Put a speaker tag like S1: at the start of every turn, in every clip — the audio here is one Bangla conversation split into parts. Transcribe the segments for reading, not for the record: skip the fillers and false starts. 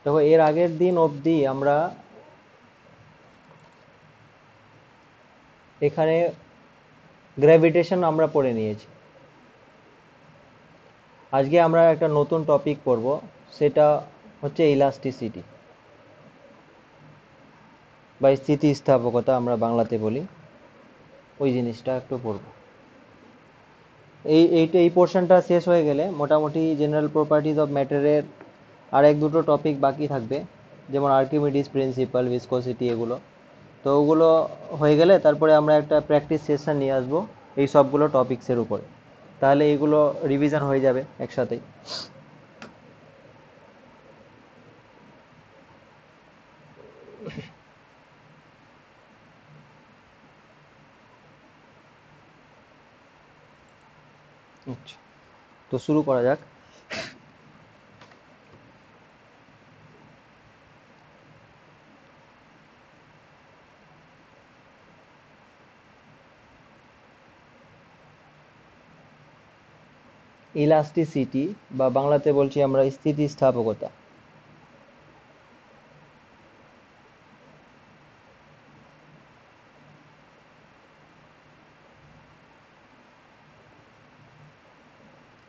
S1: দেখো এর আগের দিন অবধি আমরা এখানে গ্র্যাভিটেশন আমরা পড়ে নিয়েছি। আজকে আমরা একটা নতুন টপিক পড়ব, সেটা হচ্ছে ইলাস্টিসিটি বা স্থিতিস্থাপকতা আমরা বাংলাতে বলি। ওই জিনিসটা একটু পড়ব। এই পোর্শনটা শেষ হয়ে গেলে মোটামুটি জেনারেল প্রপার্টিজ অফ ম্যাটারের আর এক দুটো টপিক বাকি থাকবে, যেমন আর্কিমিডিস প্রিন্সিপাল, ভিসকোসিটি, এগুলো। তো ওগুলো হয়ে গেলে তারপরে আমরা একটা প্র্যাকটিস সেশন নিয়ে আসবো এই সবগুলো টপিক্সের উপরে। তাহলে এইগুলো রিভিশন হয়ে যাবে একসাথেই। আচ্ছা, তো শুরু করা যাক। ইলাস্টিসিটি বা বাংলাতে বলছি আমরা স্থিতিস্থাপকতা।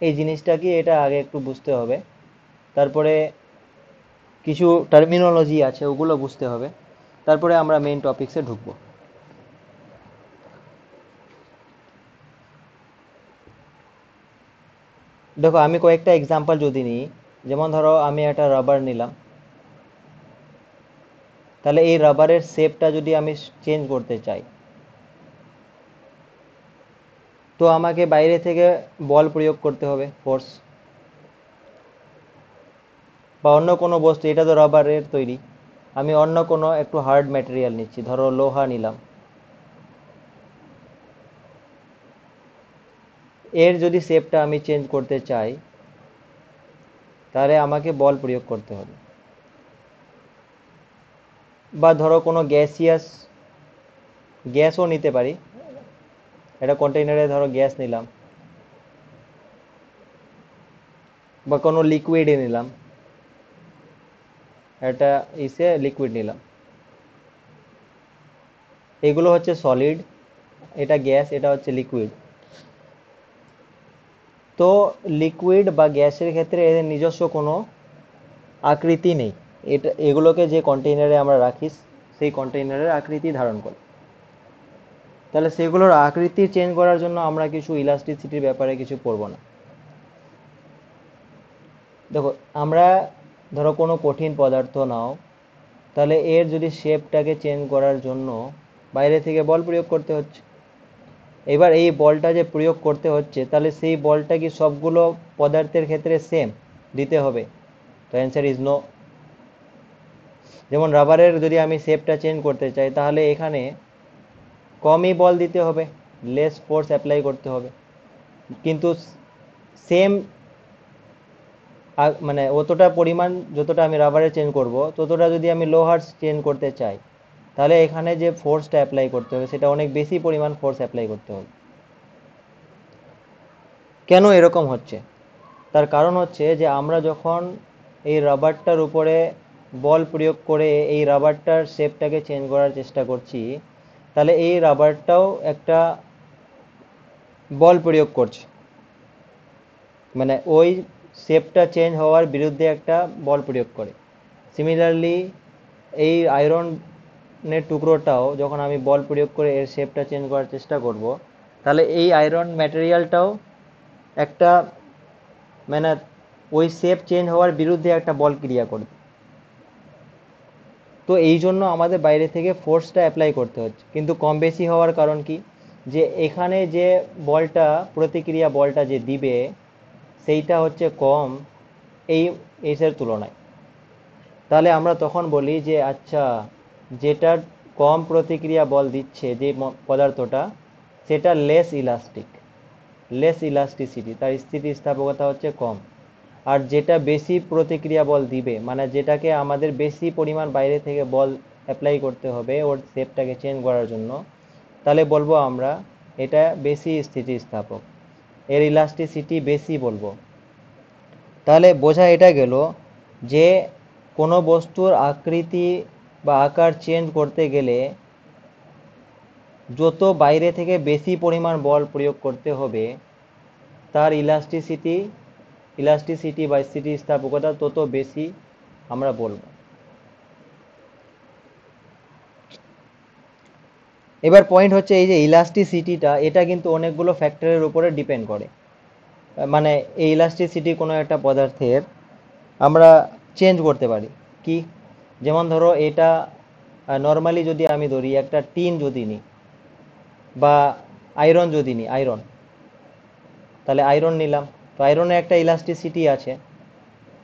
S1: এই জিনিসটা কি, এটা আগে একটু বুঝতে হবে, তারপরে কিছু টার্মিনোলজি আছে ওগুলো বুঝতে হবে, তারপরে আমরা মেইন টপিকসে ঢুকবো। দেখো আমি কয়েকটা এক্সাম্পল যদি নিই, যেমন ধরো আমি একটা রাবার নিলাম, তাহলে এই রাবারের শেপটা যদি আমি চেঞ্জ করতে চাই, তো আমাকে বাইরে থেকে বল প্রয়োগ করতে হবে, ফোর্স। বা অন্য কোনো বস্তু, এটা তো রাবারের তৈরি, আমি অন্য কোনো একটু হার্ড ম্যাটেরিয়াল নিচ্ছি, ধরো লোহা নিলাম, এর যদি শেপটা আমি চেঞ্জ করতে চাই তাহলে আমাকে বল প্রয়োগ করতে হবে। বা ধরো কোনো গ্যাসিয়াস, গ্যাসও নিতে পারি, একটা কন্টেইনারে ধরো গ্যাস নিলাম, বা কোনো লিকুইডে নিলাম, একটা ইসে লিকুইড নিলাম, এগুলো হচ্ছে সলিড, এটা গ্যাস, এটা হচ্ছে লিকুইড। তো লিকুইড বা গ্যাসের ক্ষেত্রে এদের নিজস্ব কোনো আকৃতি নেই, এটা এগুলোকে যে কন্টেইনারে আমরা রাখি সেই কন্টেইনারের আকৃতি ধারণ করে। তাহলে সেগুলোর আকৃতি চেঞ্জ করার জন্য আমরা কিছু ইলাস্টিসিটির ব্যাপারে কিছু পড়বো না। দেখো আমরা ধরো কোনো কঠিন পদার্থ নাও, তাহলে এর যদি শেপটাকে চেঞ্জ করার জন্য বাইরে থেকে বল প্রয়োগ করতে হচ্ছে। এবার এই বলটা যে প্রয়োগ করতে হচ্ছে, তাহলে সেই বলটা কি সবগুলো পদার্থের ক্ষেত্রে সেম দিতে হবে? তো অ্যান্সার ইজ নো। যেমন রাবারের যদি আমি শেপটা চেঞ্জ করতে চাই, তাহলে এখানে কমই বল দিতে হবে, লেস ফোর্স অ্যাপ্লাই করতে হবে। কিন্তু সেম মানে অতটা পরিমাণ যতটা আমি রাবারে চেঞ্জ করব, ততটা যদি আমি লোহার চেঞ্জ করতে চাই, তাহলে এখানে যে ফোর্সটা অ্যাপ্লাই করতে হবে সেটা অনেক বেশি পরিমাণ ফোর্স অ্যাপ্লাই করতে হবে। কেন এরকম হচ্ছে? তার কারণ হচ্ছে যে আমরা যখন এই রাবারটার উপরে বল প্রয়োগ করে এই রাবারটার শেপটাকে চেঞ্জ করার চেষ্টা করছি, তাহলে এই রাবারটাও একটা বল প্রয়োগ করছে, মানে ওই শেপটা চেঞ্জ হওয়ার বিরুদ্ধে একটা বল প্রয়োগ করে। সিমিলারলি এই আয়রনের টুকরোটাও যখন আমি বল প্রয়োগ করে এর শেপটা চেঞ্জ করার চেষ্টা করব, তাহলে এই আয়রন ম্যাটেরিয়ালটাও একটা মানে ওই শেপ চেঞ্জ হওয়ার বিরুদ্ধে একটা বল ক্রিয়া করবে। তো এই জন্য আমাদের বাইরে থেকে ফোর্সটা অ্যাপ্লাই করতে হচ্ছে, কিন্তু কম বেশি হওয়ার কারণ কি, যে এখানে যে বলটা প্রতিক্রিয়া বলটা যে দিবে সেইটা হচ্ছে কম এই এসের তুলনায়। তাহলে আমরা তখন বলি যে আচ্ছা, যেটা কম প্রতিক্রিয়া বল দিচ্ছে যে পদার্থটা, সেটা লেস ইলাস্টিক, লেস ইলাস্টিসিটি, তার স্থিতিস্থাপকতা হচ্ছে কম। আর যেটা বেশি প্রতিক্রিয়া বল দিবে, মানে যেটাকে আমাদের বেশি পরিমাণ বাইরে থেকে বল অ্যাপ্লাই করতে হবে ওর শেপটাকে চেঞ্জ করার জন্য, তাহলে বলবো আমরা এটা বেশি স্থিতিস্থাপক, এর ইলাস্টিসিটি বেশি বলবো। তাহলে বোঝা এটা গেল যে কোনো বস্তুর আকৃতি বা আকার চেঞ্জ করতে গেলে যত বাইরে থেকে বেশি পরিমাণ বল প্রয়োগ করতে হবে তার ইলাস্টিসিটি বা স্থিতিস্থাপকতা তত বেশি আমরা বলবো। এবার পয়েন্ট হচ্ছে এই যে ইলাস্টিসিটিটা, এটা কিন্তু অনেকগুলো ফ্যাক্টরের উপরে ডিপেন্ড করে। মানে এই ইলাস্টিসিটি কোনো একটা পদার্থের আমরা চেঞ্জ করতে পারি কি, যেমন ধরো এটা নর্মালি যদি আমি ধরি একটা টিন যদি নিই বা আয়রন যদি নিই, আয়রন, তাহলে আয়রন নিলাম, তো আয়রনের একটা ইলাস্টিসিটি আছে।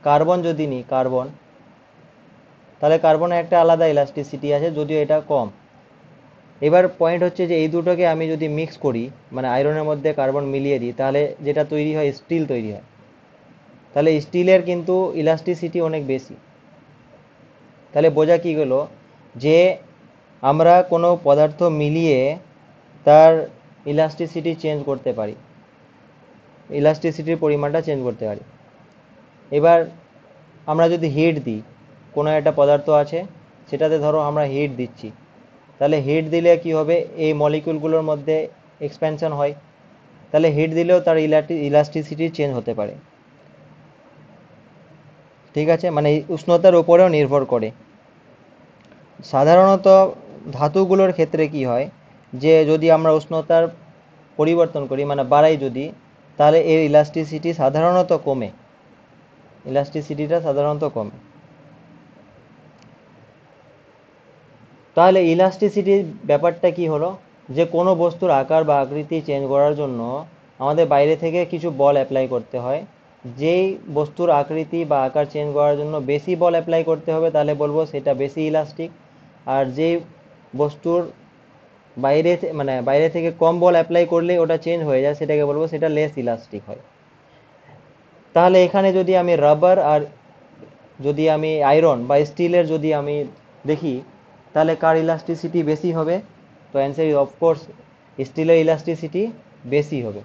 S1: কার্বন যদি নিই, কার্বন, তাহলে কার্বনের একটা আলাদা ইলাস্টিসিটি আছে, যদিও এটা কম। এবার পয়েন্ট হচ্ছে যে এই দুটোকে আমি যদি মিক্স করি, মানে আয়রনের মধ্যে কার্বন মিলিয়ে দিই, তাহলে যেটা তৈরি হয় স্টিল তৈরি হয়। তাহলে স্টিলের কিন্তু ইলাস্টিসিটি অনেক বেশি। তাহলে বোঝা কি গেল যে আমরা কোনো পদার্থ মিলিয়ে তার ইলাস্টিসিটি চেঞ্জ করতে পারি, ইলাস্টিসিটির পরিমাণটা চেঞ্জ করতে পারি। এবার আমরা যদি হিট দিই, কোনো একটা পদার্থ আছে সেটাতে ধরো আমরা হিট দিচ্ছি, তাহলে হিট দিলে কি হবে, এই মলিকিউলগুলোর মধ্যে এক্সপ্যানশন হয়, তাহলে হিট দিলেও তার ইলাস্টিসিটি চেঞ্জ হতে পারে। ঠিক আছে, মানে উষ্ণতার উপরেও নির্ভর করে। সাধারণত ধাতুগুলোর ক্ষেত্রে কি হয় যে যদি আমরা উষ্ণতার পরিবর্তন করি, মানে বাড়াই যদি, তাহলে এর ইলাস্টিসিটি সাধারণত কমে, ইলাস্টিসিটিটা সাধারণত কমে। তাহলে ইলাস্টিসিটির ব্যাপারটা কি হলো, যে কোনো বস্তুর আকার বা আকৃতি চেঞ্জ করার জন্য আমাদের বাইরে থেকে কিছু বল অ্যাপ্লাই করতে হয়। যেই বস্তুর আকৃতি বা আকার চেঞ্জ করার জন্য বেশি বল অ্যাপ্লাই করতে হবে তাহলে বলবো সেটা বেশি ইলাস্টিক, আর যেই বস্তুর মানে বাইরে থেকে কম বল অ্যাপ্লাই করলে ওটা চেঞ্জ হয়ে যায়, সেটাকে বলবো সেটা লেস ইলাস্টিক হয়। তাহলে এখানে যদি আমি রাবার আর যদি আমি আয়রন বা স্টিলের যদি আমি দেখি, তাহলে কার ইলাস্টিসিটি বেশি হবে? তো অ্যান্সার ইজ অফকোর্স স্টিলের ইলাস্টিসিটি বেশি হবে,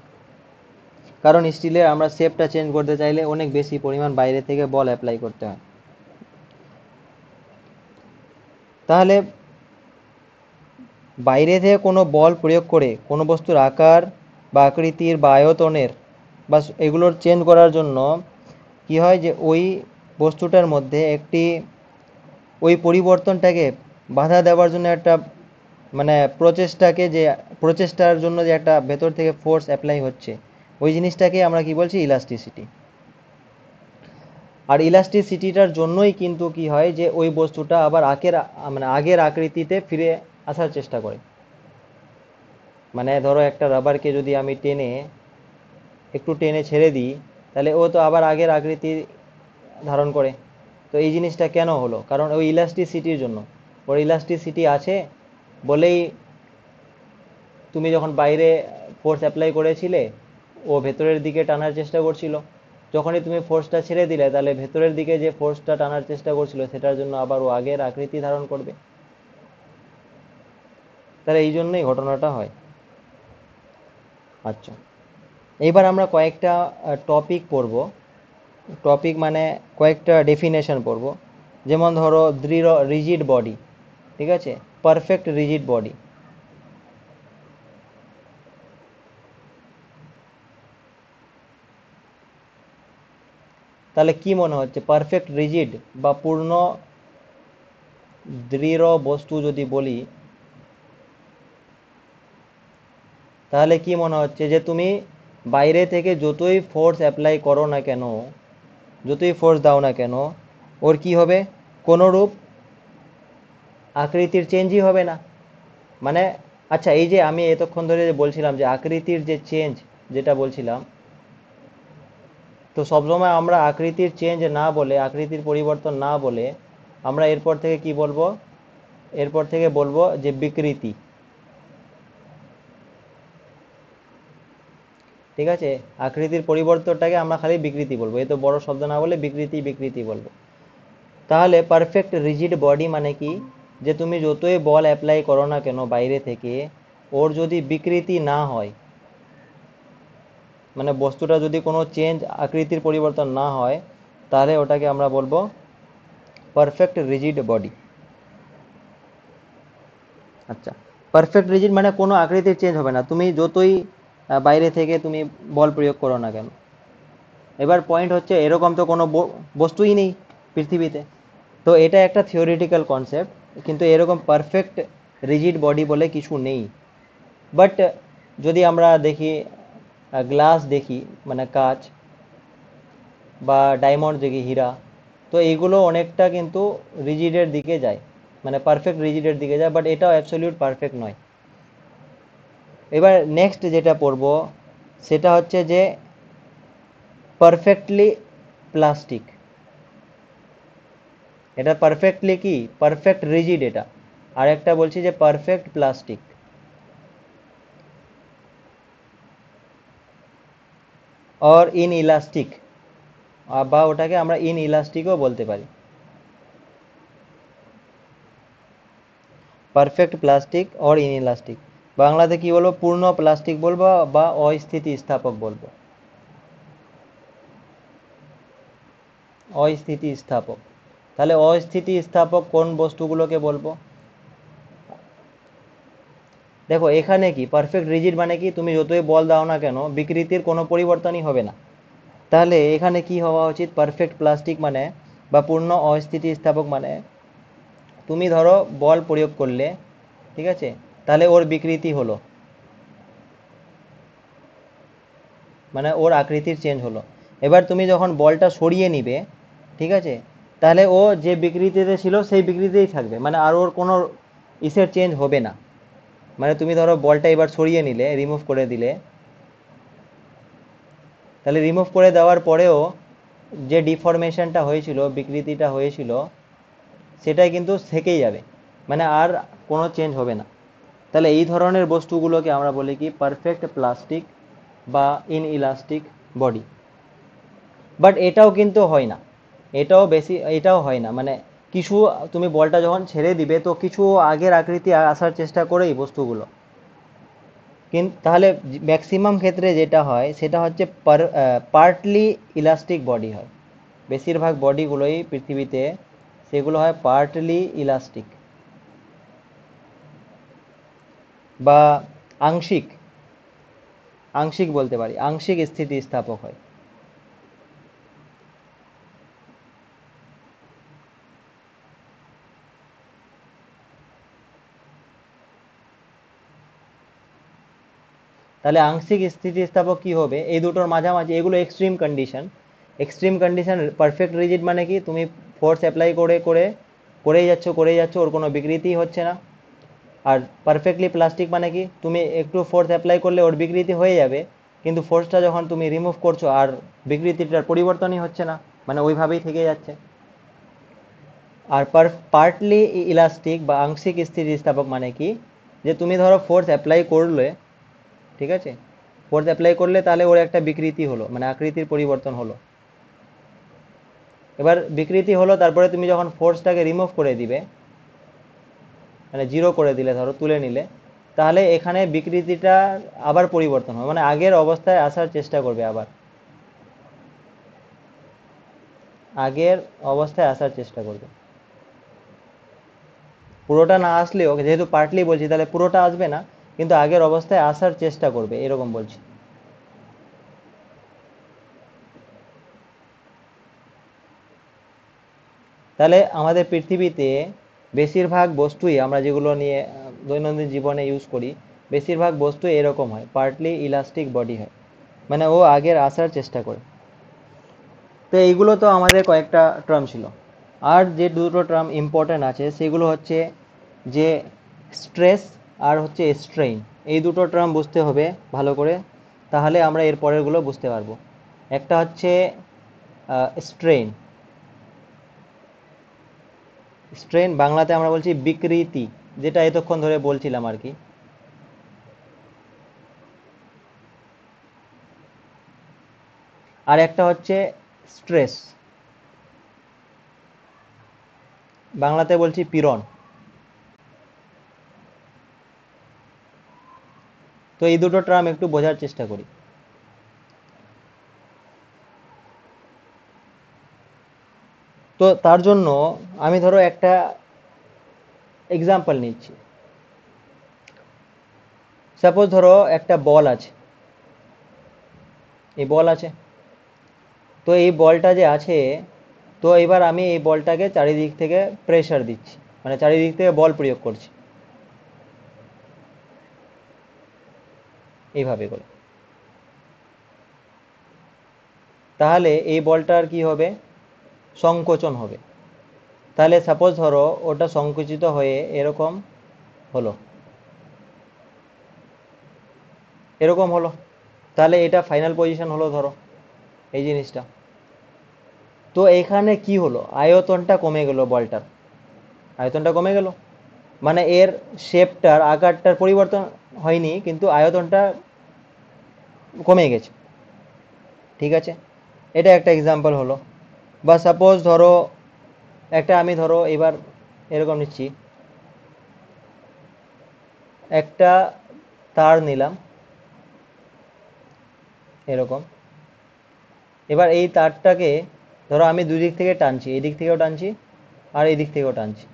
S1: কারণ স্টিলের আমরা শেপটা চেঞ্জ করতে চাইলে অনেক বেশি পরিমাণ বাইরে থেকে বল অ্যাপ্লাই করতে হয়। তাহলে বাইরে থেকে কোনো বল প্রয়োগ করে কোনো বস্তুর আকার বা আকৃতির বা আয়তনের বা এগুলোর চেঞ্জ করার জন্য কি হয় যে ওই বস্তুটার মধ্যে একটি ওই পরিবর্তনটাকে বাধা দেওয়ার জন্য একটা মানে প্রচেষ্টার জন্য যে একটা ভেতর থেকে ফোর্স অ্যাপ্লাই হচ্ছে, ওই জিনিসটাকে আমরা কি বলছি, ইলাস্টিসিটি। আর ইলাস্টিসিটিটার জন্যই কিন্তু কি হয় যে ওই বস্তুটা আবার আগের আকৃতিতে ফিরে আসার চেষ্টা করে। মানে ধরো একটা রাবারকে যদি আমি একটু টেনে ছেড়ে দিই, তাহলে ও তো আবার আগের আকৃতি ধারণ করে। তো এই জিনিসটা কেন হলো? কারণ ওই ইলাস্টিসিটির জন্য। ওর ইলাস্টিসিটি আছে বলেই তুমি যখন বাইরে ফোর্স অ্যাপ্লাই করেছিলে, ও ভেতরের দিকে টানার চেষ্টা করছিল। যখনই তুমি ফোর্সটা ছেড়ে দিলে, তাহলে ভেতরের দিকে যে ফোর্সটা টানার চেষ্টা করছিল সেটার জন্য আবার ও আগের আকৃতি ধারণ করবে। তাহলে এই জন্যই ঘটনাটা হয়। আচ্ছা, এইবার আমরা কয়েকটা টপিক পড়ব। টপিক মানে কয়েকটা ডেফিনেশন পড়ব। যেমন ধরো দৃঢ় রিজিড বডি, ঠিক আছে, পারফেক্ট রিজিড বডি। তাহলে কি মনে হচ্ছে, পারফেক্ট রিজিড বা পূর্ণ দৃঢ় বস্তু যদি বলি, তাহলে কি মনে হচ্ছে যে তুমি বাইরে থেকে যতই ফোর্স অ্যাপ্লাই করো না কেন, যতই ফোর্স দাও না কেন, ওর কি হবে, কোনোরূপ আকৃতির চেঞ্জই হবে না। মানে আচ্ছা, এই যে আমি এতক্ষণ ধরে যে বলছিলাম যে আকৃতির যে চেঞ্জ যেটা বলছিলাম, তো সবসময় আমরা আকৃতির চেঞ্জ না বলে, আকৃতির পরিবর্তন না বলে আমরা এরপর থেকে কি বলবো, এরপর থেকে বলবো যে বিকৃতি। ঠিক আছে, আকৃতির পরিবর্তনটাকে আমরা খালি বিকৃতি বলবো, এত বড় শব্দ না বলে বিকৃতি বিকৃতি বলবো। তাহলে পারফেক্ট রিজিড বডি মানে কি, যে তুমি যতই বল অ্যাপ্লাই করো না কেন বাইরে থেকে, ওর যদি বিকৃতি না হয়, মানে বস্তুটা যদি কোনো চেঞ্জ আকৃতির পরিবর্তন না হয়, তাহলে ওটাকে আমরা বলবো পারফেক্ট রিজিড বডি। আচ্ছা, পারফেক্ট রিজিড মানে কোনো আকৃতির চেঞ্জ হবে না, তুমি যতই বাইরে থেকে তুমি বল প্রয়োগ করো না কেন। এবার পয়েন্ট হচ্ছে এরকম তো কোনো বস্তুই নেই পৃথিবীতে, তো এটা একটা থিওরিটিক্যাল কনসেপ্ট, কিন্তু এরকম পারফেক্ট রিজিড বডি বলে কিছু নেই। বাট যদি আমরা দেখি, গ্লাস দেখি মানে কাঁচ, বা ডায়মন্ড দেখি হীরা, তো এইগুলো অনেকটা কিন্তু রিজিডের দিকে যায়, মানে পারফেক্ট রিজিডের দিকে যায়, বাট এটাও অ্যাবসলিউট পারফেক্ট নয়। এবার নেক্সট যেটা পড়বো সেটা হচ্ছে যে পারফেক্টলি প্লাস্টিক। এটা পারফেক্টলি কি, পারফেক্ট রিজিড এটা, আর একটা বলছি যে perfect plastic or in elastic, বা ওটাকে আমরা ইন ইলাস্টিকও বলতে পারি। Perfect plastic or in elastic, বাংলাতে কি বলবো, পূর্ণ প্লাস্টিক বলবো বা অস্থিতিস্থাপক বলবো। অস্থিতিস্থাপক, তাহলে অস্থিতিস্থাপক কোন বস্তুগুলোকে বলবো? দেখো এখানে কি পারফেক্ট রিজিড মানে কি, তুমি যতই বল দাও না কেন বিকৃতির কোনো পরিবর্তনই হবে না। তাহলে এখানে কি হওয়া উচিত, পারফেক্ট প্লাস্টিক মানে বা পূর্ণ অস্থিতিস্থাপক মানে, তুমি ধরো বল প্রয়োগ করলে, ঠিক আছে, তাহলে ওর বিকৃতি হলো, মানে ওর আকৃতির চেঞ্জ হলো। এবার তুমি যখন বলটা সরিয়ে নিবে, ঠিক আছে, তাহলে ও যে বিকৃতিতে ছিল সেই বিকৃতিতেই থাকবে, মানে আর ওর কোনো ইসের চেঞ্জ হবে না। মানে তুমি ধরো বলটা এবার সরিয়ে নিলে, রিমুভ করে দিলে, তাহলে রিমুভ করে দেওয়ার পরেও যে ডিফরমেশনটা হয়েছিল, বিকৃতিটা হয়েছিল, সেটাই কিন্তু থেকেই যাবে, মানে আর কোনো চেঞ্জ হবে না। তাহলে এই ধরনের বস্তুগুলোকে আমরা বলি কি, পারফেক্ট প্লাস্টিক বা ইন ইলাস্টিক বডি। বাট এটাও কিন্তু হয় না, এটাও হয় না, মানে কিছু, তুমি বলটা যখন ছেড়ে দিবে তো কিছু আগের আকৃতি আসার চেষ্টা করেই বস্তুগুলো, কিন্তু তাহলে ম্যাক্সিমাম ক্ষেত্রে যেটা হয় সেটা হচ্ছে পার্টলি ইলাস্টিক বডি হয়। বেশিরভাগ বডিগুলোই পৃথিবীতে সেগুলো হয় পার্টলি ইলাস্টিক বা আংশিক, আংশিক বলতে পারি, আংশিক স্থিতিস্থাপক হয়। তাহলে আংশিক স্থিতিস্থাপক কি হবে, এই দুটোর মাঝামাঝি, এগুলো extreme condition. Extreme condition, perfect rigid মানে কি, তুমি ফোর্স অ্যাপ্লাই করে করে করেই যাচ্ছ, ওর কোনো বিকৃতি হচ্ছে না। আর পারফেক্টলি প্লাস্টিক মানে কি, তুমি একটু ফোর্স অ্যাপ্লাই করলে ওর বিকৃতি হয়ে যাবে, কিন্তু ফোর্সটা যখন তুমি রিমুভ করছো আর বিকৃতিটার পরিবর্তনই হচ্ছে না, মানে ওইভাবেই থেকে যাচ্ছে। আর পার্টলি ইলাস্টিক বা আংশিক স্থিতিস্থাপক মানে কি, যে তুমি ধরো ফোর্স অ্যাপ্লাই করলে, ঠিক আছে, ফোর্স অ্যাপ্লাই করলে তাহলে ওর একটা বিকৃতি হলো, মানে আকৃতির পরিবর্তন হলো। এবার বিকৃতি হলো, তারপরে তুমি যখন ফোর্সটাকে রিমুভ করে দিবে, মানে জিরো করে দিলে, ধরো তুলে নিলে, তাহলে এখানে বিকৃতিটা আবার পরিবর্তন হবে, মানে আগের অবস্থায় আসার চেষ্টা করবে, আবার আগের অবস্থায় আসার চেষ্টা করবে। পুরোটা না আসলেও, যেহেতু পার্টলি বলছি তাহলে পুরোটা আসবে না, কিন্তু আগের অবস্থায় আসার চেষ্টা করবে, এরকম বলছি। তাহলে আমাদের পৃথিবীতে বেশিরভাগ বস্তুই আমরা যেগুলো নিয়ে দৈনন্দিন জীবনে ইউজ করি, বেশিরভাগ বস্তু এরকম হয়, পার্টলি ইলাস্টিক বডি হয়, মানে ও আগের আসার চেষ্টা করে। তো এইগুলো তো আমাদের কয়েকটা টার্ম ছিল। আর যে দুটো টার্ম ইম্পর্ট্যান্ট আছে সেগুলো হচ্ছে যে স্ট্রেস আর হচ্ছে স্ট্রেইন, এই দুটো টার্ম বুঝতে হবে ভালো করে, তাহলে আমরা এর পরেরগুলো বুঝতে পারবো। একটা হচ্ছে স্ট্রেইন, স্ট্রেন বাংলাতে আমরা বলছি বিকৃতি, যেটা এতক্ষণ ধরে বলছিলাম আর কি। আর একটা হচ্ছে স্ট্রেস, বাংলাতে বলছি পীড়ন। তো এই দুটো টার্ম একটু বোঝার চেষ্টা করি। তো তার জন্য আমি ধরো একটা এক্সাম্পল নিচ্ছি। সাপোজ ধরো একটা বল আছে, এই বল আছে, তো এই বলটা যে আছে, তো এবার আমি এই বলটাকে চারিদিক থেকে প্রেসার দিচ্ছি, মানে চারিদিক থেকে বল প্রয়োগ করছি এইভাবে করে। তাহলে এই বলটার কি হবে, সংকোচন হবে। তাহলে সাপোজ ধরো ওটা সংকুচিত হয়ে এরকম হলো, এরকম হলো, তাহলে এটা ফাইনাল পজিশন হলো ধরো এই জিনিসটা। তো এখানে কি হলো, আয়তনটা কমে গেল, বলটার আয়তনটা কমে গেল, মানে এর শেপটার আকারটার পরিবর্তন হয়নি, কিন্তু আয়তনটা কমে গেছে। ঠিক আছে, এটা একটা এক্সাম্পল হলো। বা সাপোজ ধরো একটা, আমি ধরো এবার এরকম নিচ্ছি, একটা তার নিলাম এরকম। এবার এই তারটাকে ধরো আমি দুই দিক থেকে টানছি, এই দিক থেকেও টানছি আর এই দিক থেকেও টানছি।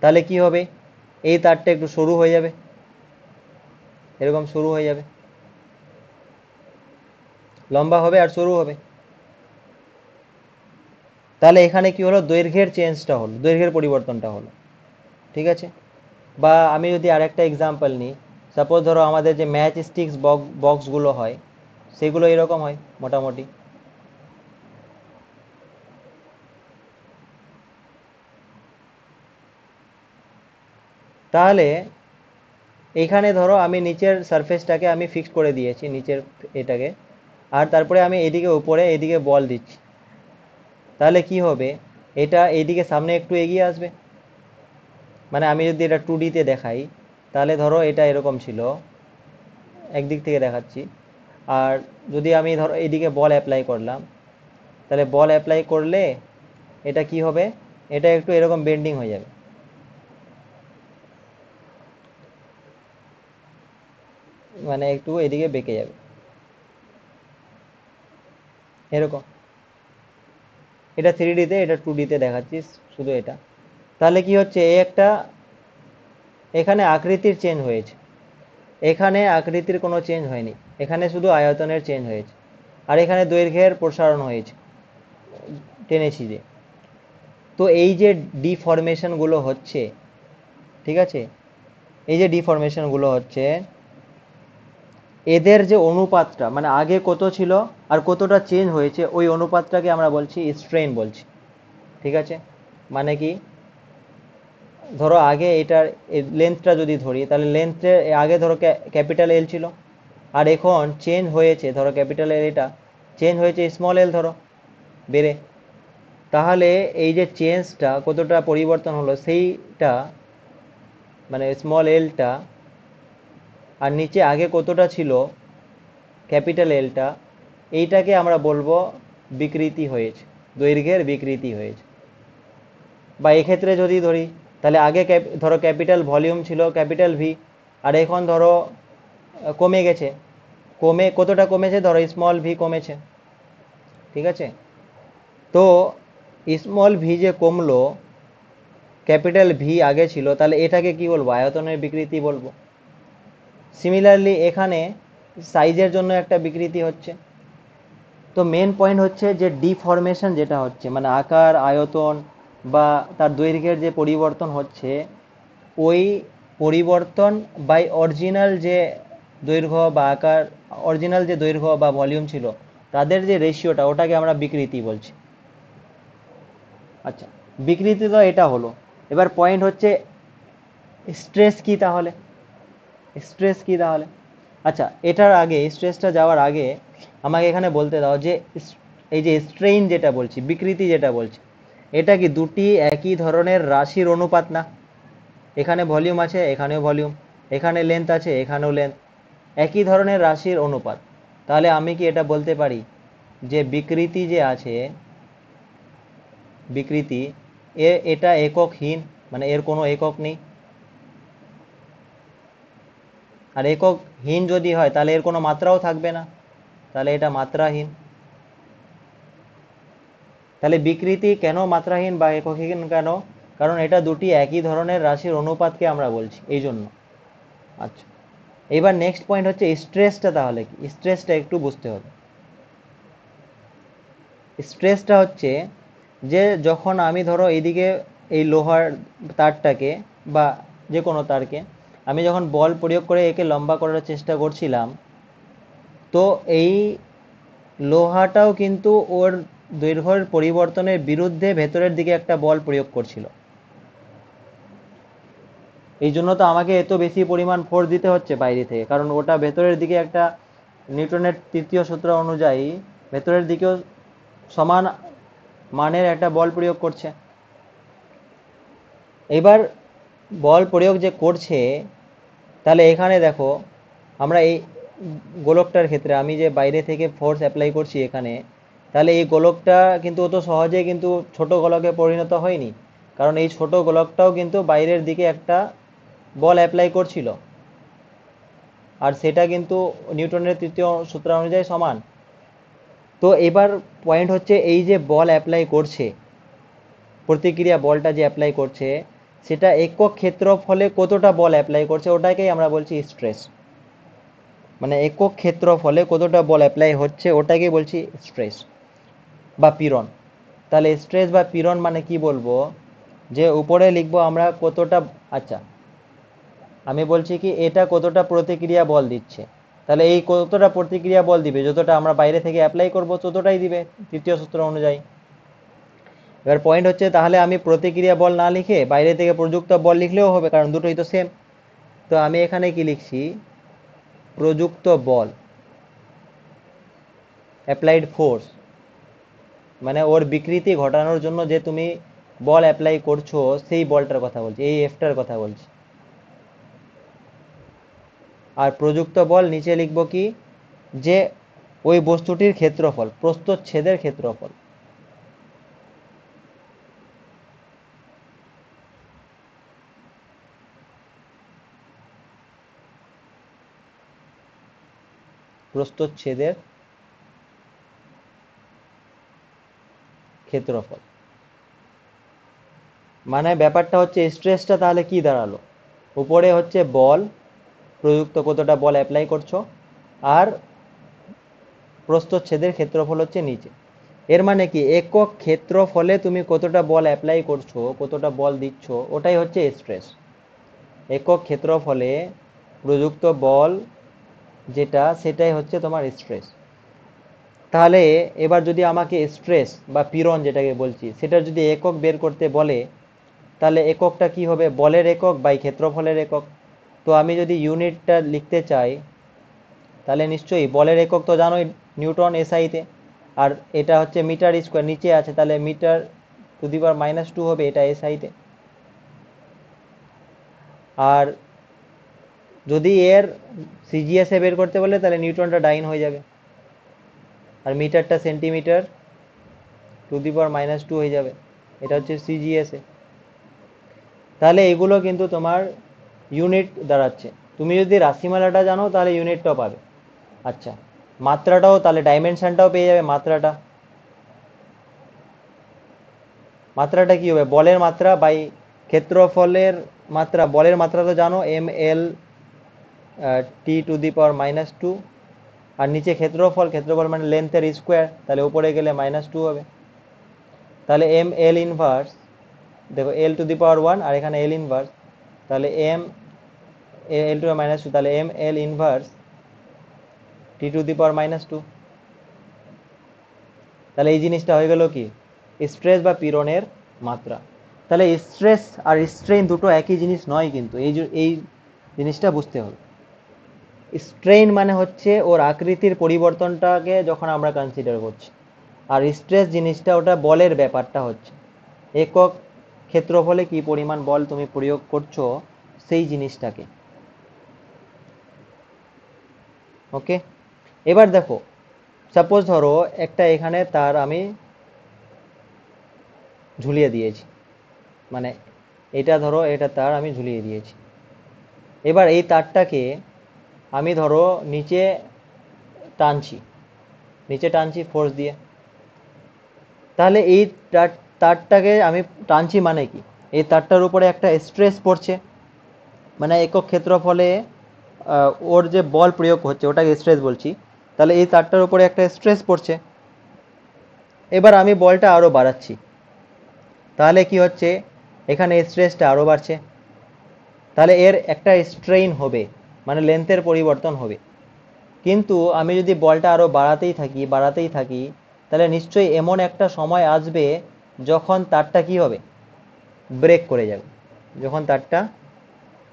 S1: তাহলে কি হবে, এই তারটা একটু সরু হয়ে যাবে, এরকম সরু হয়ে যাবে, লম্বা হবে আর সরু হবে। তাহলে এখানে কি হলো, দৈর্ঘ্যের চেঞ্জটা হলো, দৈর্ঘ্যের পরিবর্তনটা হলো। ঠিক আছে। বা আমি যদি আরেকটা এক্সাম্পল নিই, সাপোজ ধরো আমাদের যে ম্যাচ স্টিক্স বক্সগুলো হয়, সেগুলো এরকম হয় মোটামুটি। তাহলে এইখানে ধরো আমি নিচের সারফেসটাকে আমি ফিক্স করে দিয়েছি, নিচের এটাকে, আর তারপরে আমি এদিকে উপরে এদিকে বল দিচ্ছি। তাহলে কি হবে, এটা এইদিকে সামনে একটু এগিয়ে আসবে। মানে আমি যদি এটা 2D-তে দেখাই, তাহলে ধরো এটা এরকম ছিল, একদিক থেকে দেখাচ্ছি। আর যদি আমি ধরো এইদিকে বল অ্যাপ্লাই করলাম, তাহলে বল অ্যাপ্লাই করলে এটা কি হবে, এটা একটু এরকম বেন্ডিং হয়ে যাবে, মানে একটু এদিকে বেঁকে যাবে এরকম। এটা 3D-তে, এটা 2D-তে দেখাচ্ছি শুধু এটা। তাহলে কি হচ্ছে, এই একটা এখানে আকৃতির চেঞ্জ হয়েছে, এখানে আকৃতির কোনো চেঞ্জ হয়নি, এখানে শুধু আয়তনের চেঞ্জ হয়েছে। আর এখানে দৈর্ঘ্যের প্রসারণ হয়েছে, টেনেছি যে। তো এই যে ডিফরমেশনগুলো হচ্ছে, ঠিক আছে, এই যে ডিফরমেশনগুলো হচ্ছে, এদের যে অনুপাতটা, মানে আগে কত ছিল আর কতটা চেঞ্জ হয়েছে, ওই অনুপাতটাকে আমরা বলছি স্ট্রেন বলছি। ঠিক আছে, মানে কি, ধরো আগে এটার লেন্থটা যদি ধরি, তাহলে লেন্থে আগে ধরো ক্যাপিটাল এল ছিল, আর এখন চেঞ্জ হয়েছে, ধরো ক্যাপিটাল এল, এটা চেঞ্জ হয়েছে স্মল এল ধরো, বেড়ে। তাহলে এই যে চেঞ্জটা কতটা পরিবর্তন হলো সেইটা, মানে স্মল এলটা, আর নিচে আগে কতটা ছিল ক্যাপিটাল এলটা, এইটাকে আমরা বলবো বিকৃতি হয়েছে, দৈর্ঘ্যের বিকৃতি হয়েছে। বা এক্ষেত্রে যদি ধরি, তাহলে আগে ধরো ক্যাপিটাল ভলিউম ছিল ক্যাপিটাল ভি, আর এখন ধরো কমে গেছে, কমে কতটা কমেছে, ধরো স্মল ভি কমেছে। ঠিক আছে, তো স্মল ভি যে কমলো, ক্যাপিটাল ভি আগে ছিল, তাহলে এটাকে কি বলবো, আয়তনের বিকৃতি বলবো। সিমিলারলি এখানে সাইজের জন্য একটা বিকৃতি হচ্ছে। তো মেন পয়েন্ট হচ্ছে যে ডিফরমেশন যেটা হচ্ছে, মানে আকার আয়তন বা তার দৈর্ঘ্যের যে পরিবর্তন হচ্ছে, ওই পরিবর্তন বাই অরিজিনাল যে দৈর্ঘ্য বা আকার, অরিজিনাল যে দৈর্ঘ্য বা ভলিউম ছিল, তাদের যে রেশিওটা, ওটাকে আমরা বিকৃতি বলছি। আচ্ছা, বিকৃতি তো এটা হলো। এবার পয়েন্ট হচ্ছে স্ট্রেস কি তাহলে, স্ট্রেস কি তাহলে। আচ্ছা, এটার আগে, স্ট্রেসটা যাওয়ার আগে আমাকে এখানে বলতে দাও যে এই যে স্ট্রেইন যেটা বলছি, বিকৃতি যেটা বলছি, এটা কি দুটি একই ধরনের রাশির অনুপাত না? এখানে ভলিউম আছে, এখানেও ভলিউম, এখানে লেন্থ আছে, এখানেও লেন্থ, একই ধরনের রাশির অনুপাত। তাহলে আমি কি এটা বলতে পারি যে বিকৃতি যে আছে, বিকৃতি, এটা এককহীন, মানে এর কোনো একক নেই? আর এককহীন যদি হয়, তাহলে এর কোনো মাত্রাও থাকবে না, তাহলে এটা মাত্রাহীন। তাহলে বিকৃতি কেন মাত্রাহীন বা এককহীন কেন? কারণ এটা দুটি একই ধরনের রাশির অনুপাতকে আমরা বলছি, এই জন্য। আচ্ছা, এবার নেক্সট পয়েন্ট হচ্ছে স্ট্রেসটা। তাহলে কি স্ট্রেসটা একটু বুঝতে হবে। স্ট্রেসটা হচ্ছে যে যখন আমি ধরো এইদিকে এই লোহার তারটাকে বা যে কোনো তারকে আমি যখন বল প্রয়োগ করে একে লম্বা করার চেষ্টা করছিলাম, তো এই লোহাটাও কিন্তু ওর দৈর্ঘ্যের পরিবর্তনের বিরুদ্ধে ভেতরের দিকে একটা বল প্রয়োগ করছিল। এই জন্য তো আমাকে এত বেশি পরিমাণ ফোর্স দিতে হচ্ছে বাইরে থেকে, কারণ ওটা ভেতরের দিকে একটা নিউটনের তৃতীয় সূত্র অনুযায়ী ভেতরের দিকেও সমান মানের একটা বল প্রয়োগ করছে। এবার বল প্রয়োগ যে করছে, তাহলে এখানে দেখো আমরা এই গোলকটার ক্ষেত্রে আমি যে বাইরে থেকে ফোর্স অ্যাপ্লাই করছি এখানে, তাহলে এই গোলকটা কিন্তু অত সহজে কিন্তু ছোট গোলকে পরিণত হয়নি, কারণ এই ছোট গোলকটাও কিন্তু বাইরের দিকে একটা বল অ্যাপ্লাই করছিল, আর সেটা কিন্তু নিউটনের তৃতীয় সূত্র অনুযায়ী সমান। তো এবার পয়েন্ট হচ্ছে এই যে বল অ্যাপ্লাই করছে, প্রতিক্রিয়া বলটা যে অ্যাপ্লাই করছে, সেটা একক ক্ষেত্রফলে কতটা বল অ্যাপ্লাই করছে ওটাকেই আমরা বলছি স্ট্রেস। মানে একক ক্ষেত্রফলে কতটা বল অ্যাপ্লাই হচ্ছে ওটাকেই বলছি স্ট্রেস বা পীড়ন। তাহলে স্ট্রেস বা পীড়ন মানে কি বলবো, যে উপরে লিখবো আমরা কতটা। আচ্ছা, আমি বলছি কি এটা কতটা প্রতিক্রিয়া বল দিচ্ছে, তাহলে এই কতটা প্রতিক্রিয়া বল দিবে, যতটা আমরা বাইরে থেকে অ্যাপ্লাই করব ততটাই দিবে তৃতীয় সূত্র অনুযায়ী। এবার পয়েন্ট হচ্ছে তাহলে আমি প্রতিক্রিয়া বল না লিখে বাইরে থেকে প্রযুক্ত বল লিখলেও হবে, কারণ দুটোই তো সেম। তো আমি এখানে কি লিখছি, প্রযুক্ত বল, অ্যাপ্লাইড ফোর্স, মানে ওর বিকৃতি ঘটানোর জন্য যে তুমি বল অ্যাপ্লাই করছো সেই বলটার কথা বলছি, এই এফটার কথা বলছি। আর প্রযুক্ত বল নিচে লিখবো কি, যে ওই বস্তুটির ক্ষেত্রফল, প্রস্থচ্ছেদের ক্ষেত্রফল। প্রস্থচ্ছেদের ক্ষেত্রফল মানে ব্যাপারটা হচ্ছে স্ট্রেসটা তাহলে কি দাঁড়ালো, উপরে হচ্ছে বল, প্রযুক্ত কতটা বল অ্যাপ্লাই করছো, আর প্রস্থচ্ছেদের ক্ষেত্রফল হচ্ছে নিচে। এর মানে কি একক ক্ষেত্রফলে তুমি কতটা বল অ্যাপ্লাই করছো, কতটা বল দিচ্ছ, ওটাই হচ্ছে স্ট্রেস। একক ক্ষেত্রফলে প্রযুক্ত বল যেটা, সেটাই হচ্ছে তোমার স্ট্রেস। তাহলে এবার যদি আমাকে স্ট্রেস বা পীড়ন যেটাকে বলছি সেটা যদি একক বের করতে বলে, তাহলে এককটা কি হবে, বলের একক বাই ক্ষেত্রফলের একক। তো আমি যদি ইউনিটটা লিখতে চাই, তাহলে নিশ্চয়ই বলের একক তো জানোই নিউটন এসআইতে, আর এটা হচ্ছে মিটার স্কোয়ার, নিচে আছে তাহলে মিটার টু দি পাওয়ার -2 হবে এটা এসআইতে। আর যদি এর সিজিএস এ বের করতে বলে তাহলে নিউটনটা ডাইন হয়ে যাবে, আর মিটারটা সেন্টিমিটার টু দি পাওয়ার -2 হয়ে যাবে, এটা হচ্ছে সিজিএস এ। তাহলে এগুলো কিন্তু তোমার ইউনিট দাঁড়াচ্ছে। তুমি যদি রাশিমালাটা জানো তাহলে ইউনিটটাও পাবে। আচ্ছা, মাত্রাটাও তাহলে ডাইমেনশনটাও পেয়ে যাবে। মাত্রাটা, মাত্রাটা কি হবে, বলের মাত্রা বাই ক্ষেত্রফলের মাত্রা। বলের মাত্রা তো জানো ml t⁻², আর নিচে ক্ষেত্রফল, ক্ষেত্রফল মানে লেন্থের স্কোয়ার, তাহলে উপরে গেলে -2 হবে। তাহলে ml ইনভার্স, দেখো l⁻1 আর এখানে l ইনভার্স, তাহলে l⁻², তাহলে ml ইনভার্স t⁻²। তাহলে এই জিনিসটা হয়ে গেল কি, স্ট্রেস বা পীড়নের মাত্রা। তাহলে স্ট্রেস আর স্ট্রেইন দুটো একই জিনিস নয়, কিন্তু এই জিনিসটা বুঝতে হবে। স্ট্রেইন মানে হচ্ছে ওর আকৃতির পরিবর্তনটাকে যখন আমরা কনসিডার করছি, আর স্ট্রেস জিনিসটা ওটা বলের ব্যাপারটা হচ্ছে একক ক্ষেত্রফলে কি পরিমাণ বল তুমি প্রয়োগ করছো সেই জিনিসটাকে। ওকে, এবার দেখো সাপোজ ধরো একটা এখানে তার আমি ঝুলিয়ে দিয়েছি, মানে এটা ধরো এটা তার আমি ঝুলিয়ে দিয়েছি। এবার এই তারটাকে আমি ধরো টানছি নিচে টানছি ফোর্স দিয়ে। তাহলে এই তারটাকে আমি টানছি মানে কি, এই তারটার উপরে একটা স্ট্রেস পড়ছে, মানে একক ক্ষেত্রফলে ওর যে বল প্রয়োগ হচ্ছে ওটাকে স্ট্রেস বলছি। তাহলে এই তারটার উপরে একটা স্ট্রেস পড়ছে। এবার আমি বলটা আরো বাড়াচ্ছি, তাহলে কি হচ্ছে, এখানে স্ট্রেসটা আরো বাড়ছে, তাহলে এর একটা স্ট্রেইন হবে, মানে লেন্থের পরিবর্তন হবে। কিন্তু আমি যদি বলটা আরো বাড়াতেই থাকি, তাহলে নিশ্চয়ই এমন একটা সময় আসবে যখন তারটা কি হবে, ব্রেক করে যাবে, যখন তারটা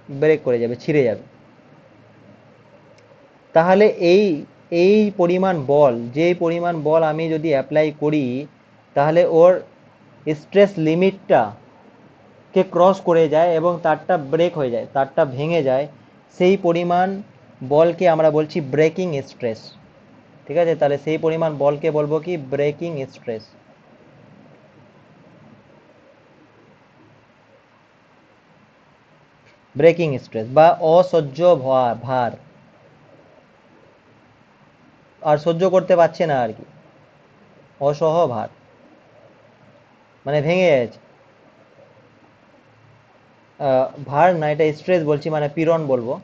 S1: ব্রেক করে যাবে, ছিঁড়ে যাবে। তাহলে এই এই পরিমাণ বল, যে পরিমাণ বল আমি যদি অ্যাপ্লাই করি, তাহলে ওর স্ট্রেস লিমিটটা কে ক্রস করে যায় এবং তারটা ব্রেক হয়ে যায়, তারটা ভেঙে যায়, সেই পরিমাণ বলকে আমরা বলছি ব্রেকিং স্ট্রেস। ঠিক আছে, তাহলে সেই পরিমাণ বলকে বলবো কি, ব্রেকিং স্ট্রেস। ব্রেকিং স্ট্রেস বা অসহ্য ভার, আর সহ্য করতে পারছে না আর কি, অসহ ভার, মানে ভেঙে যাচ্ছে। ভার না, এটা স্ট্রেস বলছি, মানে পীড়ন বলবো,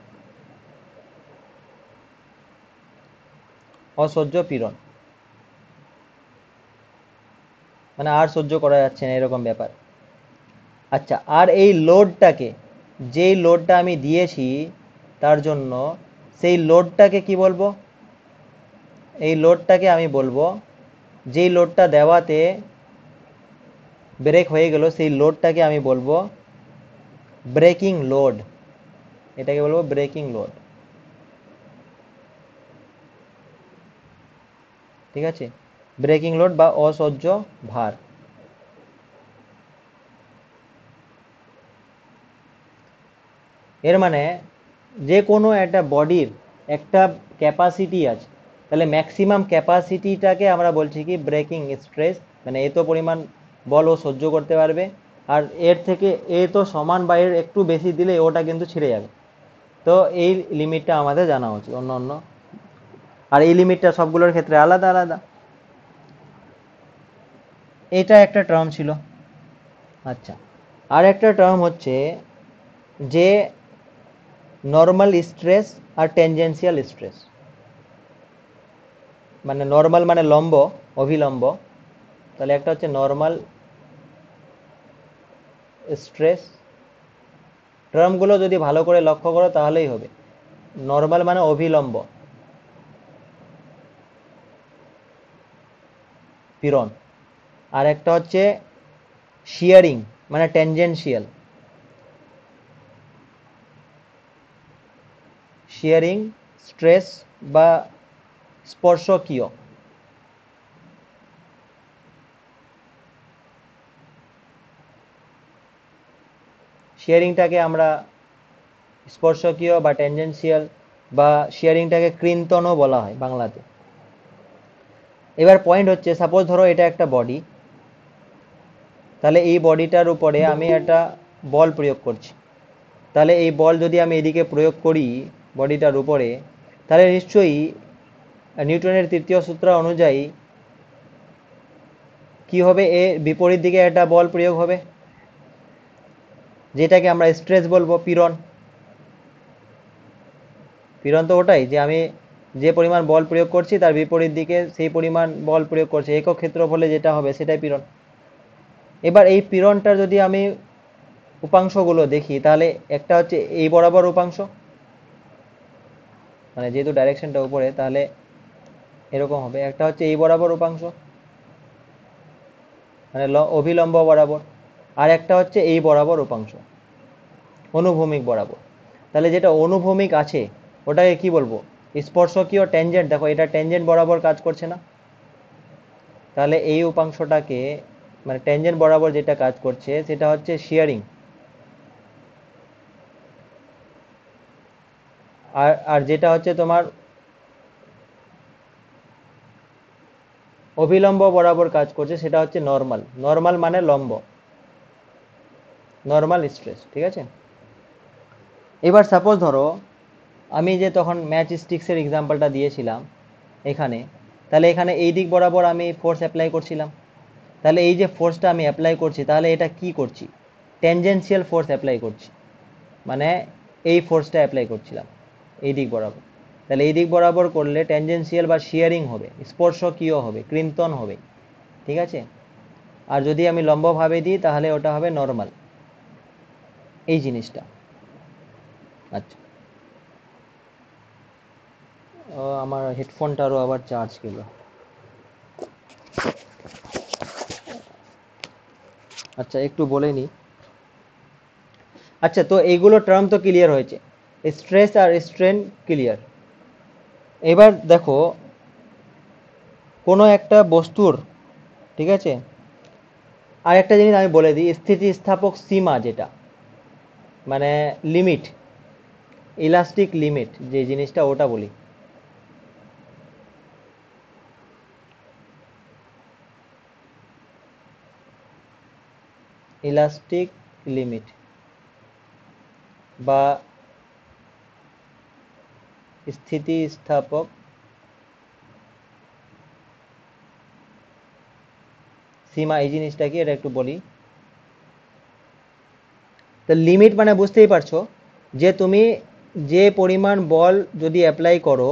S1: অসহ্য পীড়ন, মানে আর সহ্য করা যাচ্ছে না এরকম ব্যাপার। আচ্ছা, আর এই লোডটাকে, যেই লোডটা আমি দিয়েছি তার জন্য, সেই লোডটাকে কি বলবো, এই লোডটাকে আমি বলবো, যেই লোডটা দেওয়াতে ব্রেক হয়ে গেল, সেই লোডটাকে আমি বলবো ব্রেকিং লোড। এটাকে বলবো ব্রেকিং লোড। ঠিক আছে, ব্রেকিং লোড বা অসহ্য ভার। এর মানে যে কোনো একটা বডির একটা ক্যাপাসিটি আছে, তাহলে ম্যাক্সিমাম ক্যাপাসিটিটাকে আমরা বলছি কি ব্রেকিং স্ট্রেস, মানে এত পরিমাণ বল ও সহ্য করতে পারবে, আর এর থেকে এ তো সমান বা এর একটু বেশি দিলে ওটা কিন্তু ছিঁড়ে যাবে। তো এই লিমিটটা আমাদের জানা উচিত, অন্য অন্য, আর এই লিমিটটা সবগুলোর ক্ষেত্রে আলাদা আলাদা। এটা একটা টার্ম ছিল। আচ্ছা, আর একটা টার্ম হচ্ছে যে নর্মাল স্ট্রেস আর ট্যানজেন্সিয়াল স্ট্রেস। মানে নর্মাল মানে লম্ব, অভিলম্ব, তাহলে একটা হচ্ছে নর্মাল স্ট্রেস। টার্মগুলো যদি ভালো করে লক্ষ্য করো তাহলেই হবে। নর্মাল মানে অভিলম্ব পীড়ন, আর একটা হচ্ছে শিয়ারিং মানে ট্যানজেনশিয়াল, শিয়ারিং স্ট্রেস বা স্পর্শকীয়। শিয়ারিংটাকে আমরা স্পর্শকীয় বা ট্যানজেনশিয়াল, বা শিয়ারিংটাকে কৃন্তনও বলা হয় বাংলাতে। এবার পয়েন্ট হচ্ছে, সাপোজ ধরো এটা একটা বডি, তাহলে এই বডিটার উপরে আমি একটা বল প্রয়োগ করছি। তাহলে এই বল যদি আমি এদিকে প্রয়োগ করি বডিটার উপরে, তাহলে নিশ্চয়ই নিউটনের তৃতীয় সূত্র অনুযায়ী কি হবে, এর বিপরীত দিকে একটা বল প্রয়োগ হবে, যেটাকে আমরা স্ট্রেস বলবো, পীড়ন। পীড়ন তো ওটাই, যে আমি যে পরিমাণ বল প্রয়োগ করছি তার বিপরীত দিকে সেই পরিমাণ বল প্রয়োগ করছি, একক ক্ষেত্রফলে যেটা হবে সেটাই পীড়ন। এবার এই পীড়নটার যদি আমি উপাংশগুলো দেখি, তাহলে একটা হচ্ছে এই বরাবর উপাংশ, মানে যেহেতু ডাইরেকশনটা উপরে তাহলে এরকম হবে, একটা হচ্ছে এই বরাবর উপাংশ মানে অভিলম্ব বরাবর, আর একটা হচ্ছে এই বরাবর উপাংশ, অনুভূমিক বরাবর। তাহলে যেটা অনুভূমিক আছে ওটাকে কি বলবো, স্পর্শকীয় ট্যানজেন্ট। দেখো এটা ট্যানজেন্ট বরাবর কাজ করছে না, তাহলে এই উপাংশটাকে, মানে ট্যানজেন্ট বরাবর যেটা কাজ করছে সেটা হচ্ছে শিয়ারিং। আর আর যেটা হচ্ছে তোমার অভিলম্ব বরাবর কাজ করছে সেটা হচ্ছে নর্মাল। নর্মাল মানে লম্ব, নর্মাল স্ট্রেস। ঠিক আছে, এবার সাপোজ ধরো আমি যে তখন ম্যাচ স্টিক্সের এক্সাম্পলটা দিয়েছিলাম এখানে, তাহলে এখানে এই দিক বরাবর আমি ফোর্স অ্যাপ্লাই করছিলাম, তাহলে এই যে ফোর্সটা আমি অ্যাপ্লাই করছি, তাহলে এটা কি করছি? ট্যানজেনশিয়াল ফোর্স অ্যাপ্লাই করছি, মানে এই ফোর্সটা অ্যাপ্লাই করছিলাম এই দিক বরাবর। তাহলে এই দিক বরাবর করলে ট্যানজেনশিয়াল বা শিয়ারিং হবে, স্পর্শকীয় হবে, কৃন্তন হবে, ঠিক আছে। আর যদি আমি লম্বভাবে দিই তাহলে ওটা হবে নর্মাল, এই জিনিসটা। আচ্ছা, আমার হেডফোনটারও আবার চার্জ গেল। আচ্ছা, একটু বলে নিই। আচ্ছা, তো এইগুলো টার্ম তো ক্লিয়ার হয়েছে, স্ট্রেস আর স্ট্রেন ক্লিয়ার। এবার দেখো, কোনো একটা বস্তুর, ঠিক আছে, আর একটা জিনিস আমি বলে দিই, স্থিতিস্থাপক সীমা যেটা, মানে লিমিট, ইলাস্টিক লিমিট যে জিনিসটা, ওটা বলি। ইলাস্টিক লিমিট বা স্থিতিস্থাপক সীমা, এই জিনিসটা কি এটা একটু বলি। তো লিমিট মানে বুঝতেই পারছো যে তুমি যে পরিমাণ বল যদি অ্যাপ্লাই করো,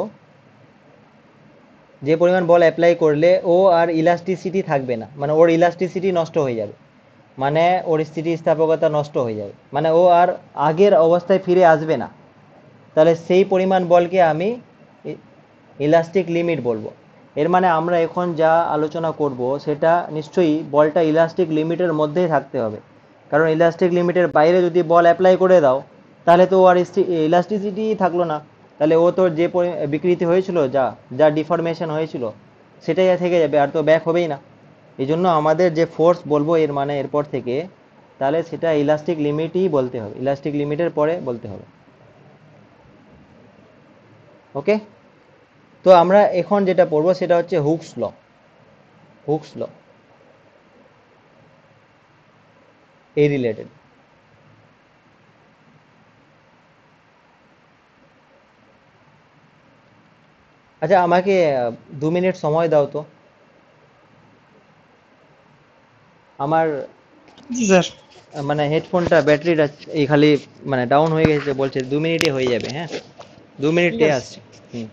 S1: যে পরিমাণ বল অ্যাপ্লাই করলে ও আর ইলাস্টিসিটি থাকবে না, মানে ওর ইলাস্টিসিটি নষ্ট হয়ে যাবে, মানে ওর স্থিতিস্থাপকতা নষ্ট হয়ে যাবে, মানে ও আর আগের অবস্থায় ফিরে আসবে না। তাহলে সেই পরিমাণ বলকে আমি ইলাস্টিক লিমিট বলবো। এর মানে আমরা এখন যা আলোচনা করব সেটা নিশ্চয়ই বলটা ইলাস্টিক লিমিটের মধ্যেই থাকতে হবে, কারণ ইলাস্টিক লিমিটের বাইরে যদি বল অ্যাপ্লাই করে দাও তাহলে তো আর ইলাস্টিসিটি থাকলো না, তাহলে ও তো যে বিকৃতি হয়েছিল, যা যা ডিফরমেশন হয়েছিল সেটাই থেকে যাবে, আর তো ব্যাক হবেই না। এই জন্য আমাদের যে ফোর্স বলবো এর মানে এরপর থেকে, তাহলে সেটা ইলাস্টিক লিমিটই বলতে হবে, ইলাস্টিক লিমিটের পরে বলতে হবে। ওকে, তো আমরা এখন যেটা পড়বো সেটা হচ্ছে হুকস ল। হুকস ল এই রিলেটেড। আচ্ছা, আমাকে 2 মিনিট সময় দাও তো। আমার
S2: জি স্যার।
S1: মানে হেডফোনটা ব্যাটারিটা এই খালি মানে ডাউন হয়ে গেছে, বলছে 2 মিনিটে হয়ে যাবে। হ্যাঁ, দু
S2: ঠিক
S1: মিনিটে
S2: আছে।
S1: আসছে। হুম।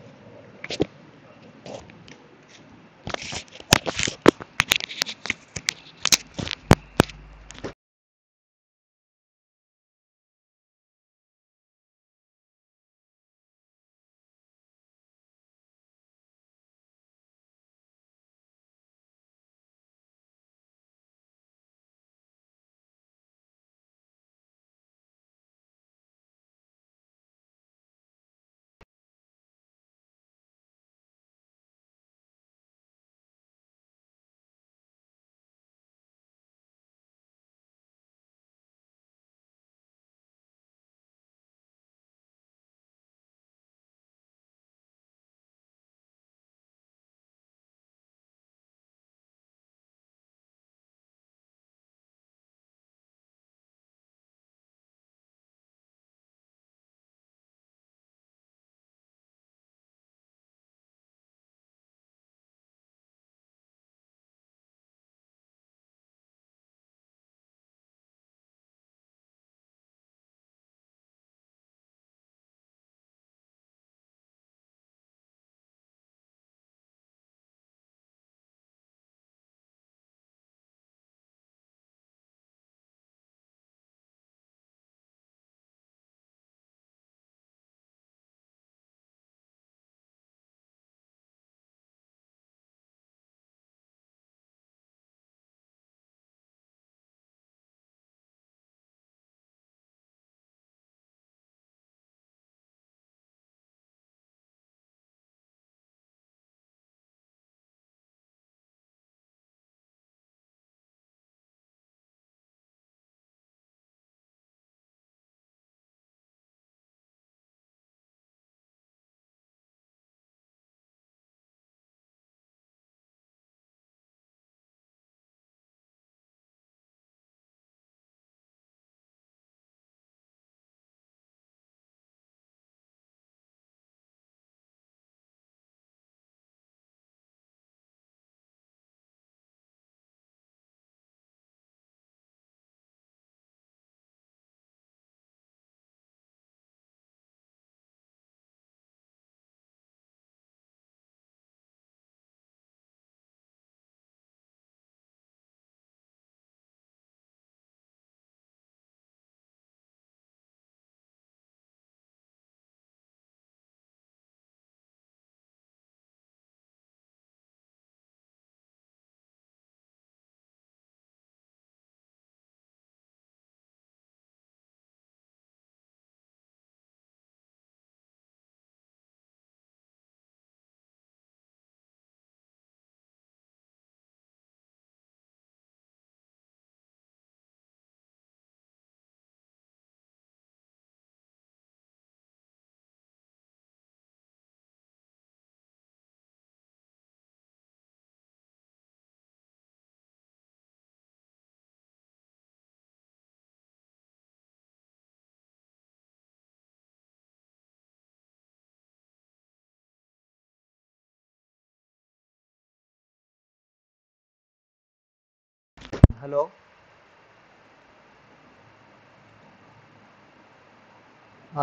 S1: হ্যালো,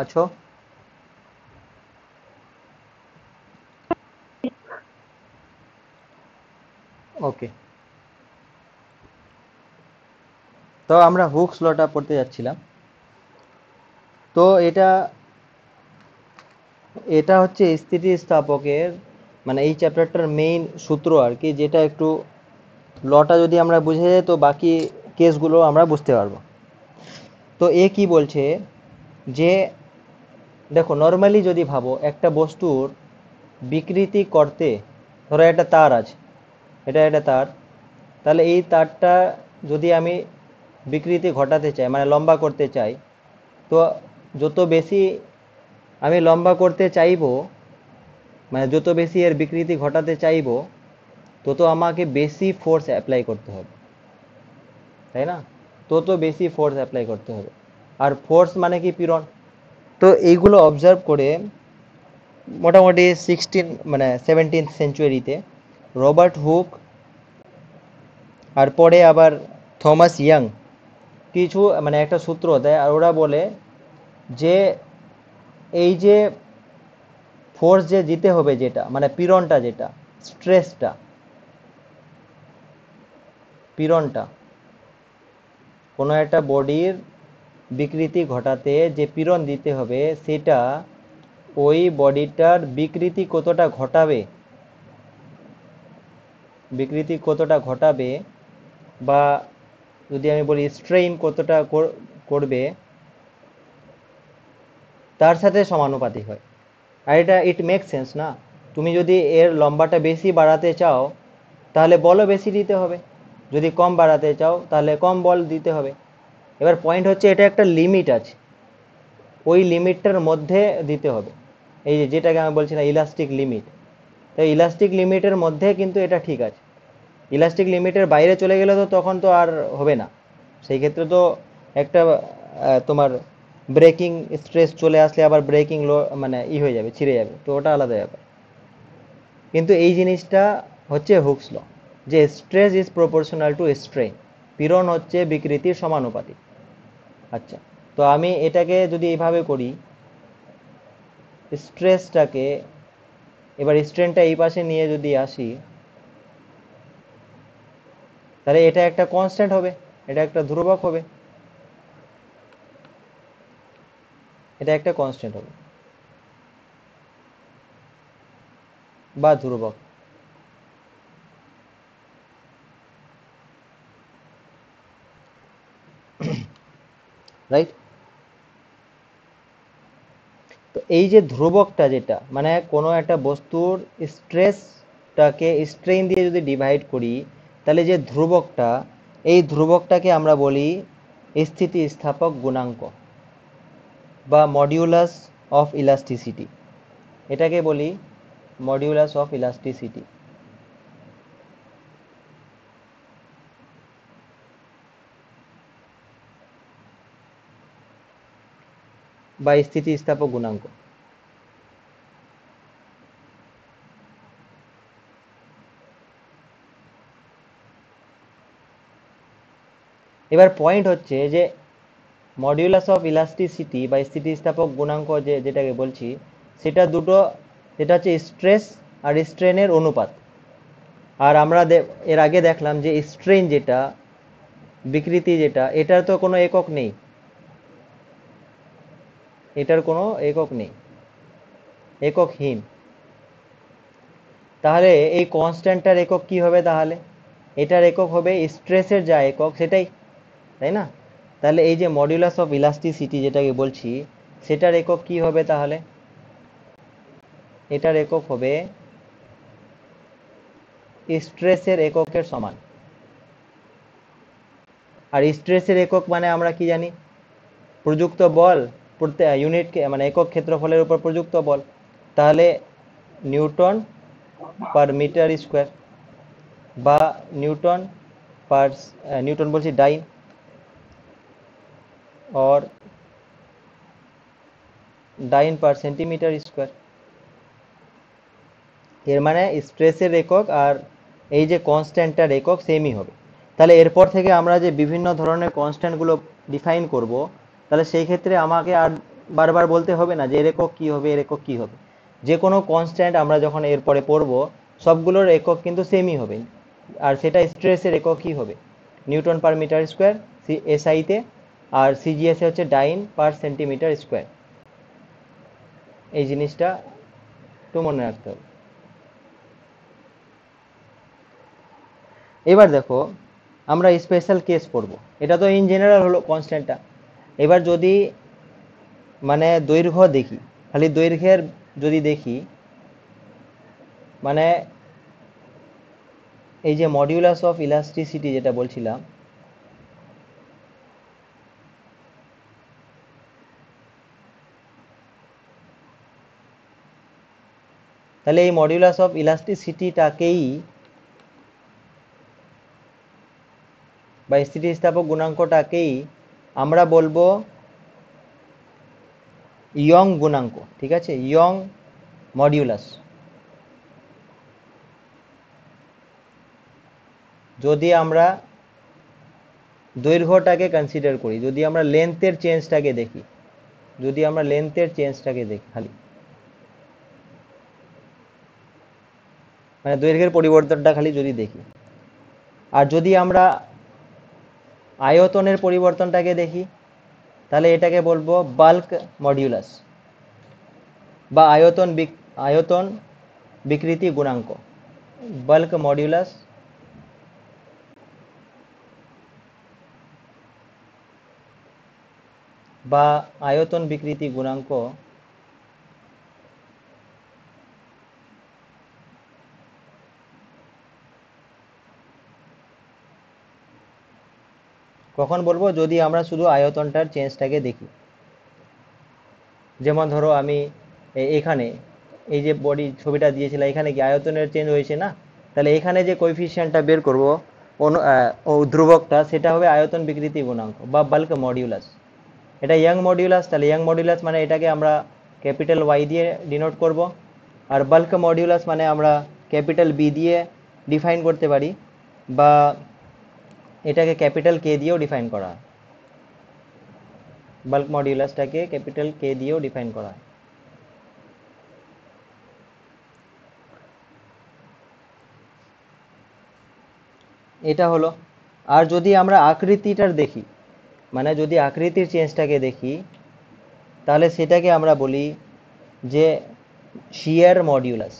S1: আছো? ওকে, তো আমরা হুকস লটা পড়তে যাচ্ছিলাম। তো এটা এটা হচ্ছে স্থিতিস্থাপকের, মানে এই চ্যাপ্টারটার মেইন সূত্র আর কি, যেটা একটু লটা যদি আমরা বুঝে যাই তো বাকি কেসগুলো আমরা বুঝতে পারবো। তো এ কি বলছে যে দেখো, নর্মালি যদি ভাবো একটা বস্তুর বিকৃতি করতে, ধরো একটা তার আছে, এটা একটা তার, তাহলে এই তারটা যদি আমি বিকৃতি ঘটাতে চাই, মানে লম্বা করতে চাই, তো যত বেশি আমি লম্বা করতে চাইবো, মানে যত বেশি এর বিকৃতি ঘটাতে চাইবো, তত আমাকে বেশি ফোর্স অ্যাপ্লাই করতে হবে, তাই না? তত বেশি ফোর্স অ্যাপ্লাই করতে হবে। আর ফোর্স মানে কি? পীড়ন। তো এইগুলো অবজার্ভ করে মোটামুটি 17th সেঞ্চুরিতে রবার্ট হুক আর পরে আবার থমাস ইয়াং কিছু মানে একটা সূত্র দেয়, আর ওরা বলে যে এই যে ফোর্স যে দিতে হবে, যেটা মানে পীড়নটা, যেটা স্ট্রেসটা, পীড়নটা কোনো একটা বডির বিকৃতি ঘটাতে যে পীড়ন দিতে হবে, সেটা ওই বডিটার বিকৃতি কতটা ঘটাবে বা যদি আমি বলি স্ট্রেইন কতটা করবে, তার সাথে সমানুপাতিক হয়। আর এটা ইট মেক সেন্স না? তুমি যদি এর লম্বাটা বেশি বাড়াতে চাও, তাহলে বলও বেশি দিতে হবে। যদি কম বাড়াতে চাও, তাহলে কম বল দিতে হবে। এবার পয়েন্ট হচ্ছে, এটা একটা লিমিট আছে, ওই লিমিটটার মধ্যে দিতে হবে। এই যে যেটাকে আমি বলছি না, ইলাস্টিক লিমিট, তাই ইলাস্টিক লিমিটের মধ্যে কিন্তু এটা ঠিক আছে। ইলাস্টিক লিমিটের বাইরে চলে গেলে তো তখন তো আর হবে না। সেই ক্ষেত্রে তো একটা তোমার ব্রেকিং স্ট্রেস চলে আসলে আবার ব্রেকিং লো মানে হয়ে যাবে, ছিঁড়ে যাবে, তো ওটা আলাদা ব্যাপার। কিন্তু এই জিনিসটা হচ্ছে হুকস ল, যে stress is proportional to strain, পীড়ন হচ্ছে বিকৃতির সমানুপাতিক। আচ্ছা, তো আমি এটাকে যদি এইভাবে করি, স্ট্রেসটাকে, এবার স্ট্রেনটা এই পাশে নিয়ে যদি আসি, তাহলে এটা একটা কনস্ট্যান্ট হবে, এটা একটা ধ্রুবক হবে, এটা একটা কনস্ট্যান্ট হবে বা ধ্রুবক, রাইট? তো এই যে ধ্রুবকটা, যেটা মানে কোনো একটা বস্তুর স্ট্রেসটাকে স্ট্রেইন দিয়ে যদি ডিভাইড করি, তাহলে যে ধ্রুবকটা, এই ধ্রুবকটাকে আমরা বলি স্থিতিস্থাপক গুণাঙ্ক বা মডিউলাস অফ ইলাস্টিসিটি। এটাকে বলি মডিউলাস অফ ইলাস্টিসিটি বা স্থিতিস্থাপক গুণাঙ্ক। এবার পয়েন্ট হচ্ছে যে মডিউলাস অফ ইলাস্টিসিটি বা স্থিতিস্থাপক গুণাঙ্ক যেটাকে বলছি, সেটা দুটো, যেটা হচ্ছে স্ট্রেস আর স্ট্রেনের অনুপাত। আর আমরা এর আগে দেখলাম যে স্ট্রেন যেটা, বিকৃতি যেটা, এটার তো কোনো একক নেই, এটার কোনো একক নেই, এককহীন। তাহলে এই কনস্ট্যান্টটার একক কি হবে? তাহলে এটার একক হবে স্ট্রেসের যা একক সেটাই, তাই না? তাহলে এই যে মডিউলাস অফ ইলাস্টিসিটি যেটাকে বলছি, সেটার একক কি হবে তাহলে? এটার একক হবে স্ট্রেসের এককের সমান। আর স্ট্রেসের একক মানে আমরা কি জানি? প্রযুক্ত বল প্রত্যেক ইউনিট, মানে একক ক্ষেত্রফলের উপর প্রযুক্ত বল। তাহলে নিউটন পার মিটার স্কোয়ার, বা নিউটন পার, নিউটন বলছি dyne, or dyne per centimeter square. এর মানে স্ট্রেসের একক আর এই যে কনস্ট্যান্টটার একক সেমই হবে। তাহলে এরপর থেকে আমরা যে বিভিন্ন ধরনের কনস্ট্যান্টগুলো ডিফাইন করব, তাহলে সেই ক্ষেত্রে আমাকে আর বারবার বলতে হবে না যে এর একক কী হবে, এর একক কী হবে। যে কোনো কনস্ট্যান্ট আমরা যখন এরপরে পড়ব, সবগুলোর একক কিন্তু সেমই হবে, আর সেটা স্ট্রেসের এককই হবে, নিউটন পার মিটার স্কোয়ার এসআইতে, আর সিজিএসে হচ্ছে ডাইন পার সেন্টিমিটার স্কোয়ার। এই জিনিসটা একটু মনে রাখতে হবে। এবার দেখো, আমরা স্পেশাল কেস পড়ব। এটা তো ইন জেনারেল হলো কনস্ট্যান্টটা। এবার যদি মানে দৈর্ঘ্য দেখি, খালি দৈর্ঘ্যের যদি দেখি, মানে এই যে মডিউলাস অফ ইলাস্টিসিটি যেটা বলছিলাম, তাহলে এই মডিউলাস অফ ইলাস্টিসিটিটাকেই বা স্থিতিস্থাপক গুণাঙ্কটাকেই আমরা বলবো ইয়ং গুণাঙ্ক। ঠিক আছে, ইয়ং মডিউলাস। যদি আমরা দৈর্ঘ্যটাকে কনসিডার করি, যদি আমরা লেন্থের চেঞ্জটাকে দেখি, যদি আমরা লেন্থের চেঞ্জটাকে দেখি খালি, মানে দৈর্ঘ্যের পরিবর্তনটা খালি যদি দেখি, আর যদি আমরা আয়তনের পরিবর্তনটাকে দেখি, তাহলে এটাকে বলবো বাল্ক মডিউলাস বা আয়তন বিকৃতি গুণাঙ্ক, বাল্ক মডিউলাস বা আয়তন বিকৃতি গুণাঙ্ক। কখন বলবো? যদি আমরা শুধু আয়তনটার চেঞ্জটাকে দেখি। যেমন ধরো আমি এখানে এই যে বডি ছবিটা দিয়েছিলাম, এখানে কি আয়তনের চেঞ্জ হয়েছে না? তাহলে এখানে যে কোএফিসিয়েন্টটা বের করবো, ধ্রুবকটা, সেটা হবে আয়তন বিকৃতি গুণাঙ্ক বা বাল্ক মডিউলাস। এটা ইয়াং মডিউলাস, তাহলে ইয়াং মডিউলাস মানে এটাকে আমরা ক্যাপিটাল ওয়াই দিয়ে ডিনোট করব, আর বাল্ক মডিউলাস মানে আমরা ক্যাপিটাল বি দিয়ে ডিফাইন করতে পারি, বা এটাকে ক্যাপিটাল কে দিয়েও ডিফাইন করা হয়। বাল্ক মডিউলাসটাকে ক্যাপিটাল কে দিয়েও ডিফাইন করা হয়। এটা হলো। আর যদি আমরা আকৃতিটার দেখি, মানে যদি আকৃতির চেঞ্জটাকে দেখি, তাহলে সেটাকে আমরা বলি যে শিয়ার মডিউলাস।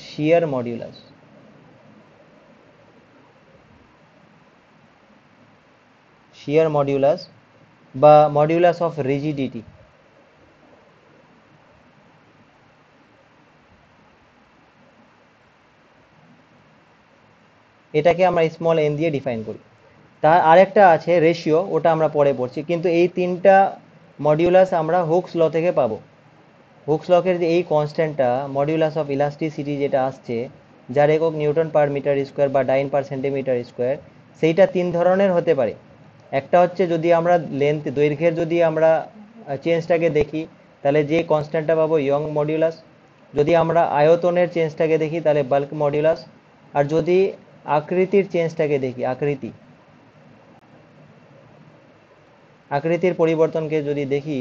S1: শিয়ার মডিউলাস, শিয়ার মডিউলাস বা মডিউলাস অফ রিজিডিটি। এটাকে আমরা স্মল এন দিয়ে ডিফাইন করি। তার আরেকটা আছে রেশিও, ওটা আমরা পরে পড়ছি, কিন্তু এই তিনটা মডিউলাস আমরা হুকস ল থেকে পাবো। হুকস লকের যে এই কনস্ট্যান্টটা মডিউলাস অফ ইলাস্টিসিটি যেটা আসছে, যার একক নিউটন পার মিটার স্কোয়ার বা ডাইন পার সেন্টিমিটার স্কোয়ার, সেইটা তিন ধরনের হতে পারে। একটা হচ্ছে যদি আমরা দৈর্ঘ্যের যদি আমরা চেঞ্জটাকে দেখি, তাহলে যে কনস্ট্যান্টটা পাবো ইয়ং মডিউলাস। যদি আমরা আয়তনের চেঞ্জটাকে দেখি, তাহলে বাল্ক মডিউলাস। আর যদি আকৃতির চেঞ্জটাকে দেখি, আকৃতির পরিবর্তনকে যদি দেখি,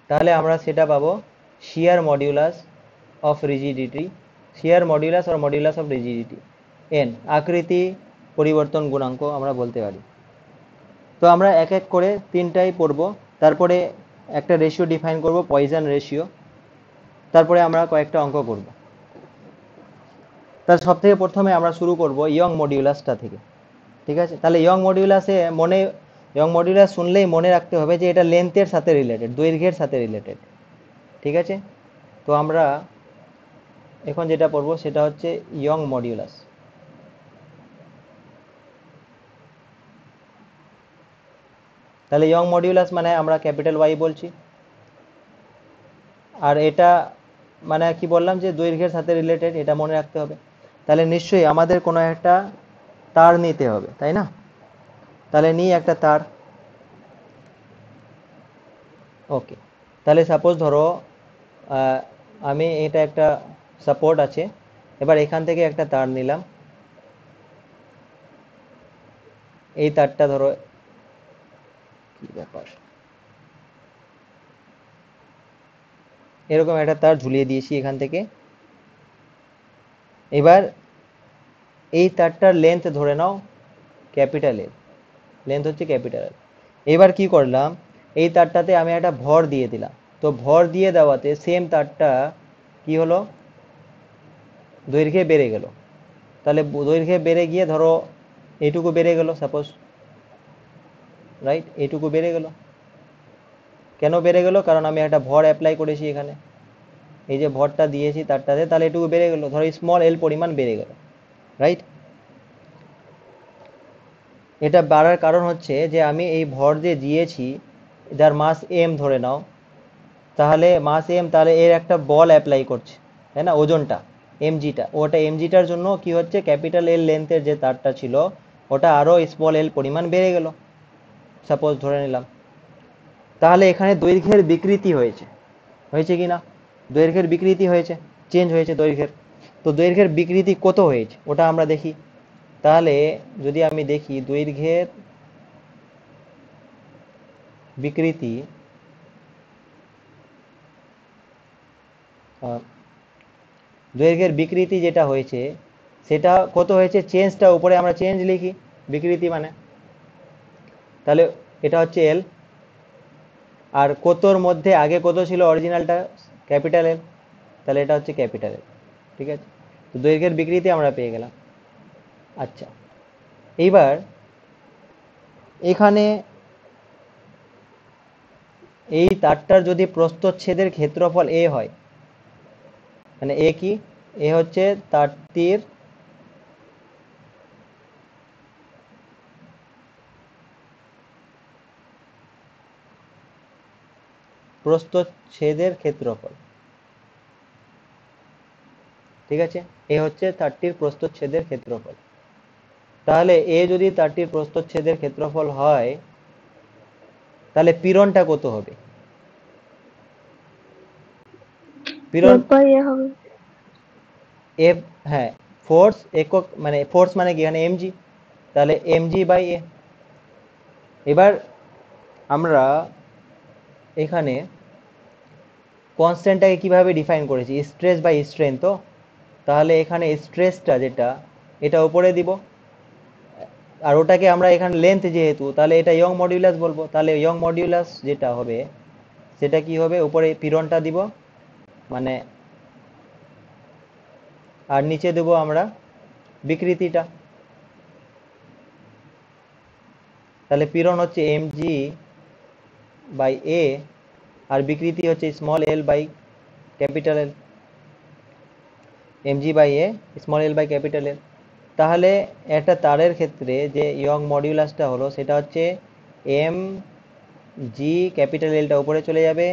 S1: তাহলে আমরা সেটা পাবো shear modulus of rigidity, shear modulus আর মডিউলাস অফ রিজিডিটি এন, আকৃতি পরিবর্তন গুণাঙ্ক আমরা বলতে পারি। তো আমরা এক এক করে তিনটাই পড়ব, তারপরে একটা রেশিও ডিফাইন করব, পয়জন রেশিও, তারপরে আমরা কয়েকটা অঙ্ক করব। তার সব থেকে প্রথমে আমরা শুরু করব ইয়ং মডিউলাসটা থেকে। ঠিক আছে, তাহলে ইয়ং মডিউলাস শুনলেই মনে রাখতে হবে যে এটা লেন্থের সাথে রিলেটেড, দৈর্ঘ্যের সাথে রিলেটেড। ঠিক আছে, তো আমরা এখন যেটা পড়ব সেটা হচ্ছে ইয়ং মডিউলাস। তাহলে ইয়ং মডিউলাস মানে আমরা ক্যাপিটাল ওয়াই বলছি, আর এটা মানে কি বললাম যে দৈর্ঘ্যের সাথে রিলেটেড, এটা মনে রাখতে হবে। তাহলে নিশ্চয়ই আমাদের কোনো একটা তার নিতে হবে, তাই না? তাহলে নিই একটা তার। ওকে, তাহলে সাপোজ ধরো আমি এটা একটা সাপোর্ট আছে, এবার এখান থেকে একটা তার নিলাম, এই তারটা ধরো, কি ব্যাপার, এরকম একটা তার ঝুলিয়ে দিয়েছি এখান থেকে। এবার এই তারটার লেন্থ ধরে নাও ক্যাপিটাল এল, লেন্থ হচ্ছে ক্যাপিটাল এল। এবার কি করলাম, এই তারটাতে আমি একটা ভর দিয়ে দিলাম। তো ভর দিয়ে দেওয়াতে সেম তারটা কি হলো, দৈর্ঘ্যে বেড়ে গেল। তাহলে দৈর্ঘ্যে বেড়ে গিয়ে ধরো এইটুকু বেড়ে গেল সাপোজ, রাইট, এইটুকু বেড়ে গেল। কেন বেড়ে গেল, কারণ আমি একটা ভর অ্যাপ্লাই করেছি এখানে, এই যে ভরটা দিয়েছি তারটাতে, তাহলে এটুকু বেড়ে গেল, ধরো স্মল এল পরিমাণ বেড়ে গেল, রাইট। এটা বাড়ার কারণ হচ্ছে যে আমি এই ভর যে দিয়েছি, যার মাস এম ধরে নাও, তাহলে মাস এম, তাহলে এর একটা বল অ্যাপ্লাই করছে, তাই না, ওজনটা এমজিটা, ওটা এমজিটার জন্য কি হচ্ছে, ক্যাপিটাল এল লেন্থের যে তারটা ছিল ওটা আরো স্মল এল পরিমাণ বেড়ে গেল, সাপোজ ধরে নিলাম। তাহলে এখানে দৈর্ঘ্যের বিকৃতি হয়েছে, হয়েছে কি না, দৈর্ঘ্যের বিকৃতি হয়েছে, চেঞ্জ হয়েছে দৈর্ঘ্যের। তো দৈর্ঘ্যের বিকৃতি কত হয়েছে ওটা আমরা দেখি। তাহলে যদি আমি দেখি দৈর্ঘ্যের বিকৃতি, আহ, দৈর্ঘ্যের বিকৃতি যেটা হয়েছে সেটা কত হয়েছে, চেঞ্জটা উপরে আমরা চেঞ্জ লিখি, বিকৃতি মানে, তাহলে এটা হচ্ছে এল। আর কতর মধ্যে আগে কত ছিল অরিজিনালটা, ক্যাপিটাল এল, তাহলে এটা হচ্ছে ক্যাপিটাল এল, ঠিক আছে। তো দৈর্ঘ্যের বিকৃতি আমরা পেয়ে গেলাম। আচ্ছা, এইবার এখানে এই তারটার যদি প্রস্থচ্ছেদের ক্ষেত্রফল এ হয়, মানে এ কি, এ হচ্ছে তারটির প্রস্থচ্ছেদের ক্ষেত্রফল, ঠিক আছে, এ হচ্ছে তারটির প্রস্থচ্ছেদের ক্ষেত্রফল। তাহলে এ যদি তারটির প্রস্থচ্ছেদের ক্ষেত্রফল হয়, তাহলে পীড়নটা কত হবে, পীড়ন,
S2: এফ বাই এ হবে।
S1: এফ, হ্যাঁ, ফোর্স একক, মানে ফোর্স মানে কি এখানে এমজি, তাহলে এমজি বাই এ। এবার আমরা এখানে কনস্ট্যান্টটাকে কিভাবে ডিফাইন করেছি, স্ট্রেস বাই স্ট্রেন, তো তাহলে এখানে স্ট্রেসটা যেটা, এটা উপরে দিব, আর ওটাকে আমরা এখানে লেন্থ যেহেতু, তাহলে এটা ইয়ং মডিউলাস বলবো। তাহলে ইয়ং মডিউলাস যেটা হবে সেটা কি হবে, উপরে পীড়নটা দিব, মানে, আর নিচে দেব আমরা বিকৃতিটা। তাহলে পীড়ন হচ্ছে এমজি বাই এ, আর বিকৃতি হচ্ছে small L by capital L, MG by A small L by capital L. তাহলে একটা তারের ক্ষেত্রে যে ইয়ং মডিউলাসটা হলো সেটা হচ্ছে এম জি, ক্যাপিটাল এলটা উপরে চলে যাবে,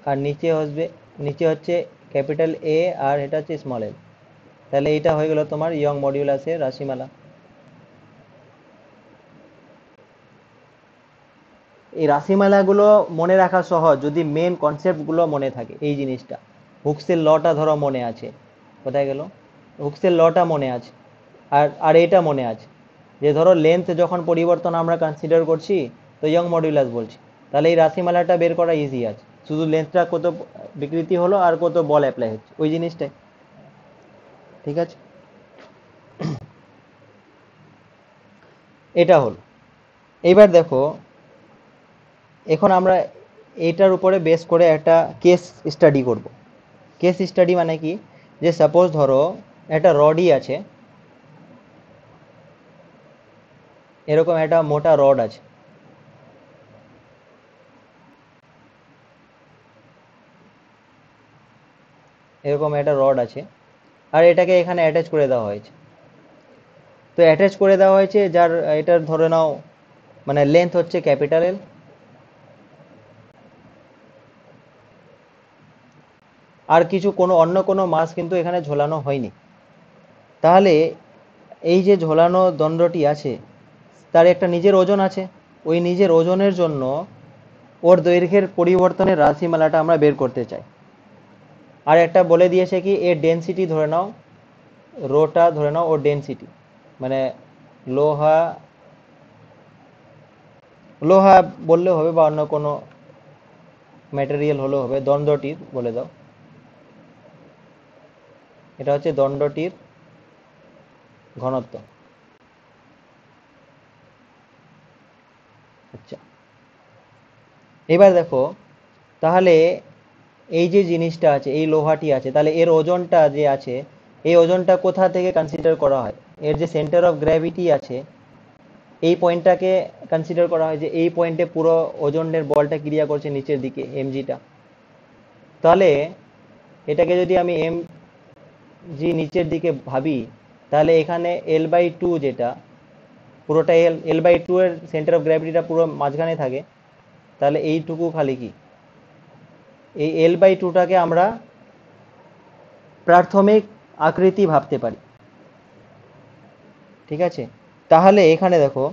S1: আর নিচে আসবে, নিচে হচ্ছে ক্যাপিটাল এ, আর এটা হচ্ছে স্মল এল। তাহলে এইটা হয়ে গেল তোমার ইয়ং মডিউলাসের রাশিমালা। এই রাশিমালাগুলো মনে রাখা সহজ যদি মেন কনসেপ্টগুলো মনে থাকে। এই জিনিসটা, হুক্সের লটা ধরো মনে আছে, কোথায় গেল, হুক্সের লটা মনে আছে, আর আর এটা মনে আছে যে ধরো লেন্থ যখন পরিবর্তন আমরা কনসিডার করছি, তো ইয়ং মডিউলাস বলছি, তাহলে এই রাশিমালাটা বের করা ইজি আছে, শুধু লেন্থটা কত বিকৃতি হলো আর কত বল অ্যাপ্লাই হচ্ছে, ওই জিনিসটাই, ঠিক আছে। এটা হলো। এইবার দেখো, এখন আমরা এইটার উপরে বেস করে একটা কেস স্টাডি করব। কেস স্টাডি মানে কি, যে সাপোজ ধরো একটা রডই আছে, এরকম একটা মোটা রড আছে, এরকম একটা রড আছে, আর এটাকে এখানে অ্যাটাচ করে দেওয়া হয়েছে। তো অ্যাটাচ করে দেওয়া হয়েছে যার, এটার ধরে নাও মানে লেন্থ হচ্ছে ক্যাপিটাল এল, আর কিছু কোনো অন্য কোনো মাস কিন্তু এখানে ঝোলানো হয়নি। তাহলে এই যে ঝোলানো দণ্ডটি আছে তার একটা নিজের ওজন আছে, ওই নিজের ওজনের জন্য ওর দৈর্ঘ্যের পরিবর্তনের রাশিমালাটা আমরা বের করতে চাই। আর একটা বলে দিয়েছে কি এর ডেনসিটি ধরে নাও, রোটা ধরে নাও ওর ডেনসিটি, মানে লোহা লোহা বললেও হবে বা অন্য কোনো ম্যাটেরিয়াল হলেও হবে, দণ্ডটির বলে দাও। এটা হচ্ছে দণ্ডটির ঘনত্ব। আচ্ছা, এবার দেখো, তাহলে এই যে জিনিসটা আছে, এই লোহাটি আছে, তাহলে এর ওজনটা যে আছে, এই ওজনটা কোথা থেকে কনসিডার করা হয়? এর যে সেন্টার অফ গ্র্যাভিটি আছে, এই পয়েন্টটাকে কনসিডার করা হয়, যে এই পয়েন্টে পুরো ওজনের বলটা ক্রিয়া করছে নিচের দিকে, এমজিটা। তাহলে এটাকে যদি আমি এম জি নিচের দিকে ভাবি, তাহলে এখানে L/2 যেটা, পুরোটা L/2 এর সেন্টার অফ গ্র্যাভিটিটা পুরো মাঝখানে থাকে, তাহলে এইটুকু খালি কি, এই L/2টাকে আমরা প্রাথমিক আকৃতি ভাবতে পারি। ঠিক আছে, তাহলে এখানে দেখো,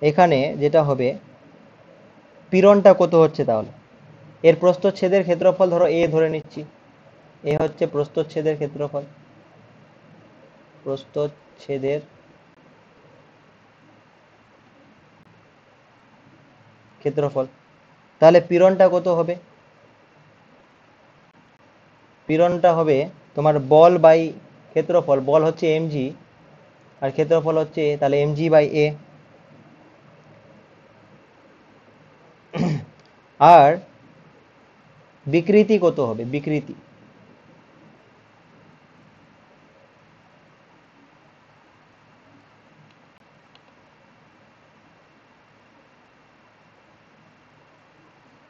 S1: এখানে যেটা হবে, পীড়নটা কত হচ্ছে তাহলে? এর প্রস্থচ্ছেদের ক্ষেত্রফল ধরো এ ধরে নিচ্ছি, এ হচ্ছে প্রস্থচ্ছেদের ক্ষেত্রফল, প্রস্থচ্ছেদের ক্ষেত্রফল। তাহলে পীড়নটা কত হবে? পীড়নটা হবে তোমার বল বাই ক্ষেত্রফল, বল হচ্ছে এমজি আর ক্ষেত্রফল হচ্ছে এ, তাহলে এমজি বাই এ। আর বিকৃতি কত হবে? বিকৃতি,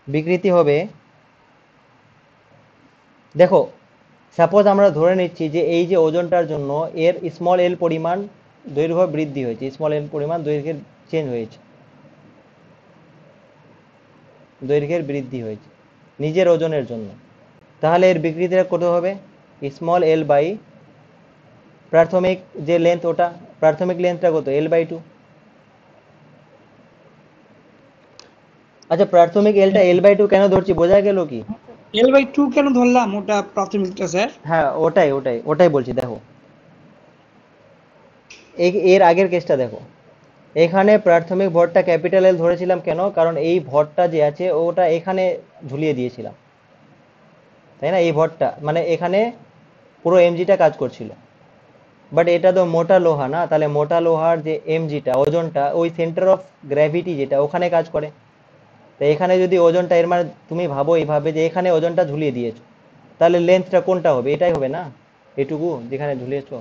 S1: বিকৃতি হবে, দেখো সাপোজ আমরা ধরে নিচ্ছি যে এই যে ওজনটার জন্য এর স্মল এল পরিমাণ দৈর্ঘ্য বৃদ্ধি হয়েছে, স্মল এল পরিমাণ দৈর্ঘ্যের চেঞ্জ হয়েছে, দৈর্ঘ্যের বৃদ্ধি হয়েছে নিজের ওজনের জন্য। তাহলে এর বিকৃতিটা কত হবে? স্মল এল বাই প্রাথমিক যে লেন্থ, ওটা প্রাথমিক লেন্থটা কত? L/2। আচ্ছা, প্রাথমিক এলটা L/2 কেন ধরছি, বোঝা গেল কি?
S2: L/2 কেন ধরলাম ওটা প্রাথমিকটা স্যার?
S1: হ্যাঁ, ওটাই ওটাই ওটাই বলছি। দেখো, এর আগের কেসটা দেখো, এখানে প্রাথমিক ভরটা ক্যাপিটাল এল ধরেছিলাম কেন? কারণ এই ভরটা যে আছে ওটা এখানে ঝুলিয়ে দিয়েছিলাম, তাই না? এই ভরটা মানে এখানে পুরো এমজিটা কাজ করছিল, বাট এটা তো মোটা লোহা না, তাহলে মোটা লোহার যে এমজিটা, ওজনটা ওই সেন্টার অফ গ্র্যাভিটি যেটা ওখানে কাজ করে। তো এখানে যদি ওজনটা, এর মানে তুমি ভাবো এইভাবে যে এখানে ওজনটা ঝুলিয়ে দিয়েছো, তাহলে লেন্থটা কোনটা হবে? এটাই হবে না, এটুকু যেখানে ঝুলিয়েছো।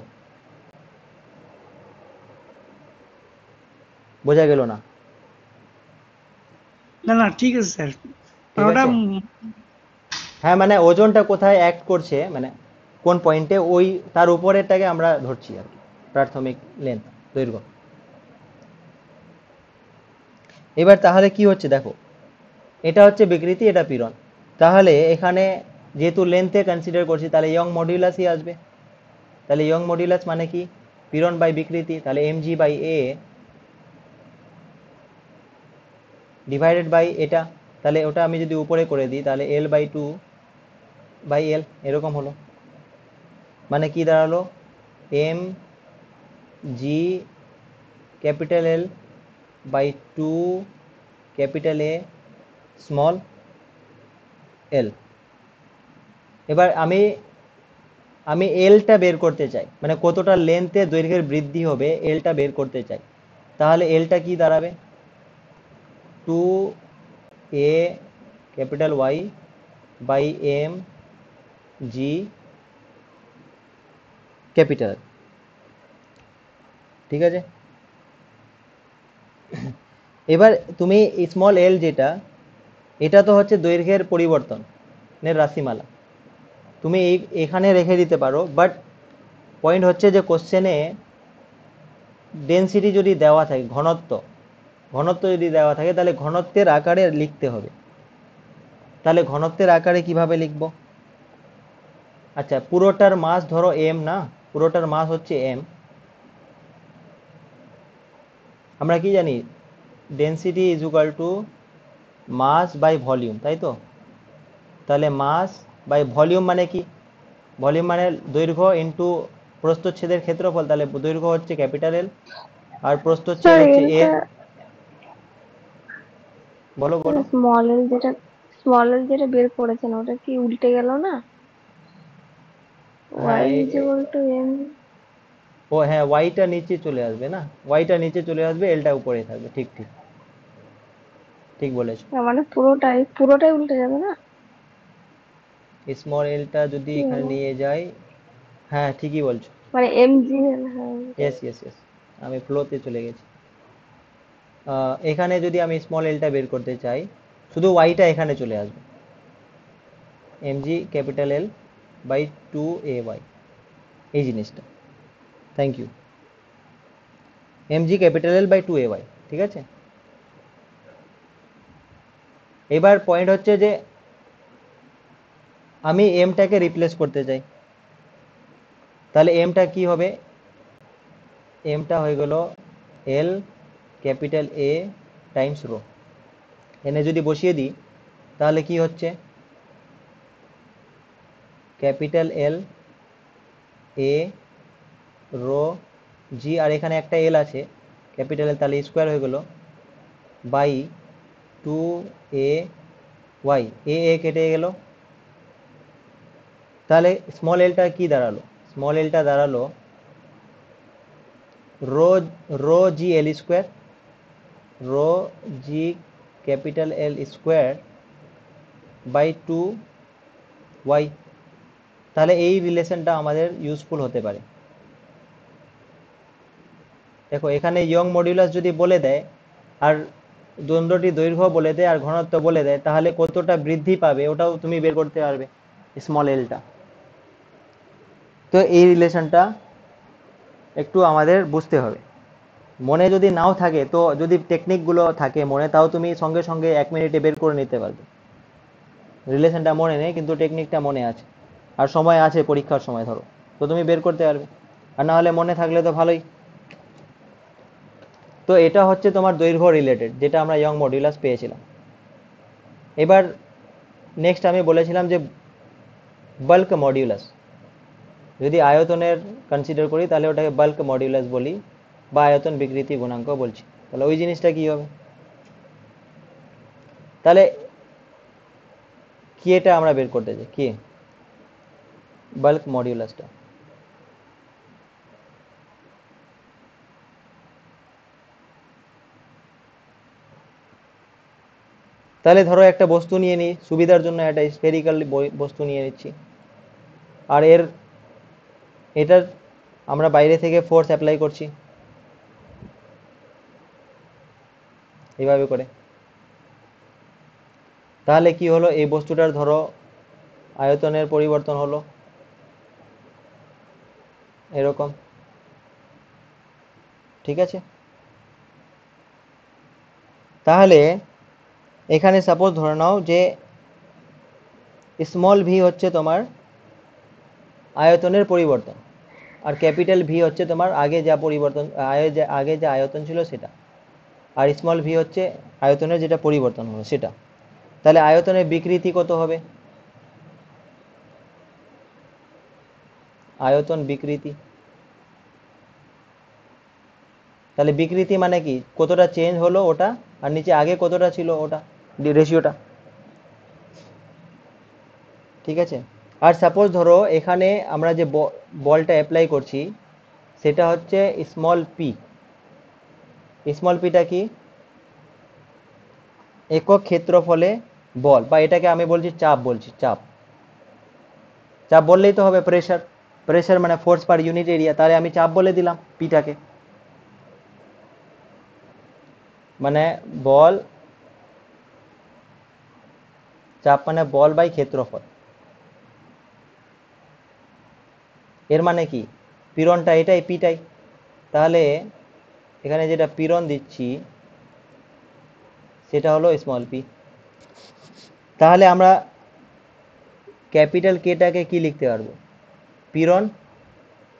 S1: বোঝা গেল না?
S2: না না, ঠিক আছে স্যার।
S1: ঠিক
S2: ওটা
S1: আছে, হ্যাঁ, মানে ওজনটা কোথায় অ্যাক্ট করছে, মানে কোন পয়েন্টে, ওই তার উপরেরটাকে আমরা ধরছি আর কি, প্রাথমিক লেন্থ, দৈর্ঘ্য। এবার তাহলে কি হচ্ছে দেখো, এটা হচ্ছে বিকৃতি, এটা পীড়ন। তাহলে এখানে যেহেতু লেন্থে কনসিডার করছি, তাহলে ইয়ং মডিউলাসই আসবে। তাহলে ইয়ং মডিউলাস মানে কি? পীড়ন বাই বিকৃতি, তাহলে MG by A divided by এটা। তাহলে ওটা আমি যদি উপরে করে দিই, তাহলে L/2 বাই এল, এরকম হলো। মানে কি দাঁড়ালো? M G capital L by 2 capital A small L. এবার আমি আমি এলটা বের করতে চাই, মানে কতটা লেন্থে দৈর্ঘ্যের বৃদ্ধি হবে এলটা বের করতে চাই। তাহলে এলটা কি দাঁড়াবে? 2 A capital Y by M G capital. ঠিক আছে, এবার তুমি স্মল এল যেটা, এটা তো হচ্ছে দৈর্ঘ্যের পরিবর্তনের রাশিমালা, তুমি এখানে রেখে দিতে পারো, বাট পয়েন্ট হচ্ছে যে কোশ্চেনে ডেনসিটি যদি দেওয়া থাকে, ঘনত্ব, ঘনত্ব যদি দেওয়া থাকে, তাহলে ঘনত্বের আকারে লিখতে হবে। তাহলে ঘনত্বের আকারে কিভাবে লিখব? আচ্ছা, পুরোটার মাস ধরো এম না, পুরোটার মাস হচ্ছে এম। আমরা কি জানি? Density is equal to mass by volume, তাই তো? তাহলে মাস বাই ভলিউম মানে কি? ভলিউম মানে দৈর্ঘ্য ইন্টু প্রস্থচ্ছেদের ক্ষেত্রফল, তাহলে দৈর্ঘ্য হচ্ছে ক্যাপিটাল এল আর প্রস্থচ্ছেদ
S3: স্যার
S1: হচ্ছে এ।
S3: এলটা
S1: বলো বলো।
S3: স্মল এল যেটা বের করেছেন ওটা কি উল্টে গেল না?
S1: হ্যাঁ
S3: Y is equal to M.
S1: ও হ্যাঁ, ওয়াইটা নিচে চলে আসবে না, ওয়াইটা নিচে চলে আসবে, এলটা উপরে থাকবে। ঠিক ঠিক ঠিক বলেছো।
S3: মানে পুরোটাই উল্টে যাবে না?
S1: স্মল এলটা যদি
S3: কি
S1: এখানে
S3: হলো?
S1: নিয়ে যাই, হ্যাঁ ঠিকই বলছো।
S3: মানে এম জি এল, হ্যাঁ
S1: ইয়েস ইয়েস ইয়েস, আমি ফ্লোতে চলে গেছি। এখানে যদি আমি স্মল এলটা বের করতে চাই, শুধু ওয়াইটা এখানে চলে আসবে, MG capital L by 2ay, এই জিনিসটা। Thank you. MG capital L by 2ay, ঠিক আছে। এবার পয়েন্ট হচ্ছে যে আমি এমটাকে রিপ্লেস করতে চাই, তাহলে এমটা কি হবে? এমটা হয়ে গেল L capital A times rho. এনে যদি বসিয়ে দিই তাহলে কি হচ্ছে? ক্যাপিটাল এল এ রো জি, আর এখানে একটা এল আছে ক্যাপিটাল এল, তাহলে স্কোয়ার হয়ে গেল বাই 2ay, এ কেটে গেল। তাহলে স্মল এলটা কি দাঁড়ালো? স্মল এলটা দাঁড়ালো rho rho G L square, rho G capital L square by 2y। তাহলে এই রিলেশনটা আমাদের ইউজফুল হতে পারে। দেখো এখানে ইয়ং মডিউলাস যদি বলে দেয় আর দণ্ডটি দৈর্ঘ্য বলে দেয় আর ঘনত্ব বলে দেয়, তাহলে কতটা বৃদ্ধি পাবে ওটাও তুমি বের করতে পারবে স্মল এলটা। তো এই রিলেশনটা একটু আমাদের বুঝতে হবে। মনে যদি নাও থাকে, তো যদি টেকনিকগুলো থাকে মনে, তাও তুমি সঙ্গে সঙ্গে 1 মিনিটে বের করে নিতে পারবে। রিলেশনটা মনে নেই কিন্তু টেকনিকটা মনে আছে, আর সময় আছে পরীক্ষার সময় ধরো, তো তুমি বের করতে পারবে। আর না হলে মনে থাকলে তো ভালোই। তো এটা হচ্ছে তোমার দৈর্ঘ্য রিলেটেড, যেটা আমরা ইয়ং মডিউলাস পেয়েছিলাম। এবার নেক্সট আমি বলেছিলাম যে বাল্ক মডিউলাস, যদি আয়তনের কনসিডার করি তাহলে ওটাকে বাল্ক মডিউলাস বলি, বা আয়তন বিকৃতি গুণাঙ্ক বলছি। তাহলে ওই জিনিসটা কি হবে? তাহলে কি এটা আমরা বের করতে চাই, কি বাল্ক মডিউলাসটা? তাহলে ধরো একটা বস্তু নিয়ে নিই, সুবিধার জন্য একটা স্ফেরিক্যাল বস্তু নিয়ে নিচ্ছি, আর এটার আমরা বাইরে থেকে ফোর্স অ্যাপ্লাই করছি এইভাবে করে। তাহলে কি হলো? এই বস্তুটার ধরো আয়তনের পরিবর্তন হলো এরকম, ঠিক আছে। তাহলে এখানে সাপোজ ধরে নাও যে স্মল ভি হচ্ছে তোমার আয়তনের পরিবর্তন, আর ক্যাপিটাল ভি হচ্ছে তোমার আগে যা পরিবর্তন, আগে যে আয়তন ছিল সেটা, আর স্মল ভি হচ্ছে আয়তনের যেটা পরিবর্তন হলো সেটা। তাহলে আয়তনের বিকৃতি কত হবে? আয়তন বিকৃতি, তাহলে বিকৃতি মানে কি? কতটা চেঞ্জ হলো ওটা, আর নিচে আগে কতটা ছিল ওটা, রেশিওটা, ঠিক আছে। আর সাপোজ ধরো এখানে আমরা যে বলটা অ্যাপ্লাই করছি সেটা হচ্ছে স্মল পি। স্মল পিটা কি? একক ক্ষেত্রফলে বল, বা এটাকে আমি বলছি চাপ, বলছি চাপ। চাপ বললেই তো হবে প্রেশার, প্রেশার মানে ফোর্স পার ইউনিট এরিয়া, তাহলে আমি চাপ বলে দিলাম পিটাকে। মানে বল, চাপ মানে বল বাই ক্ষেত্রফল। এর মানে কি? পীড়নটা এটাই, পিটাই। তাহলে এখানে যেটা পীড়ন দিচ্ছি সেটা হলো স্মল পি। তাহলে আমরা ক্যাপিটাল কেটাকে কি লিখতে পারবো? পীড়ন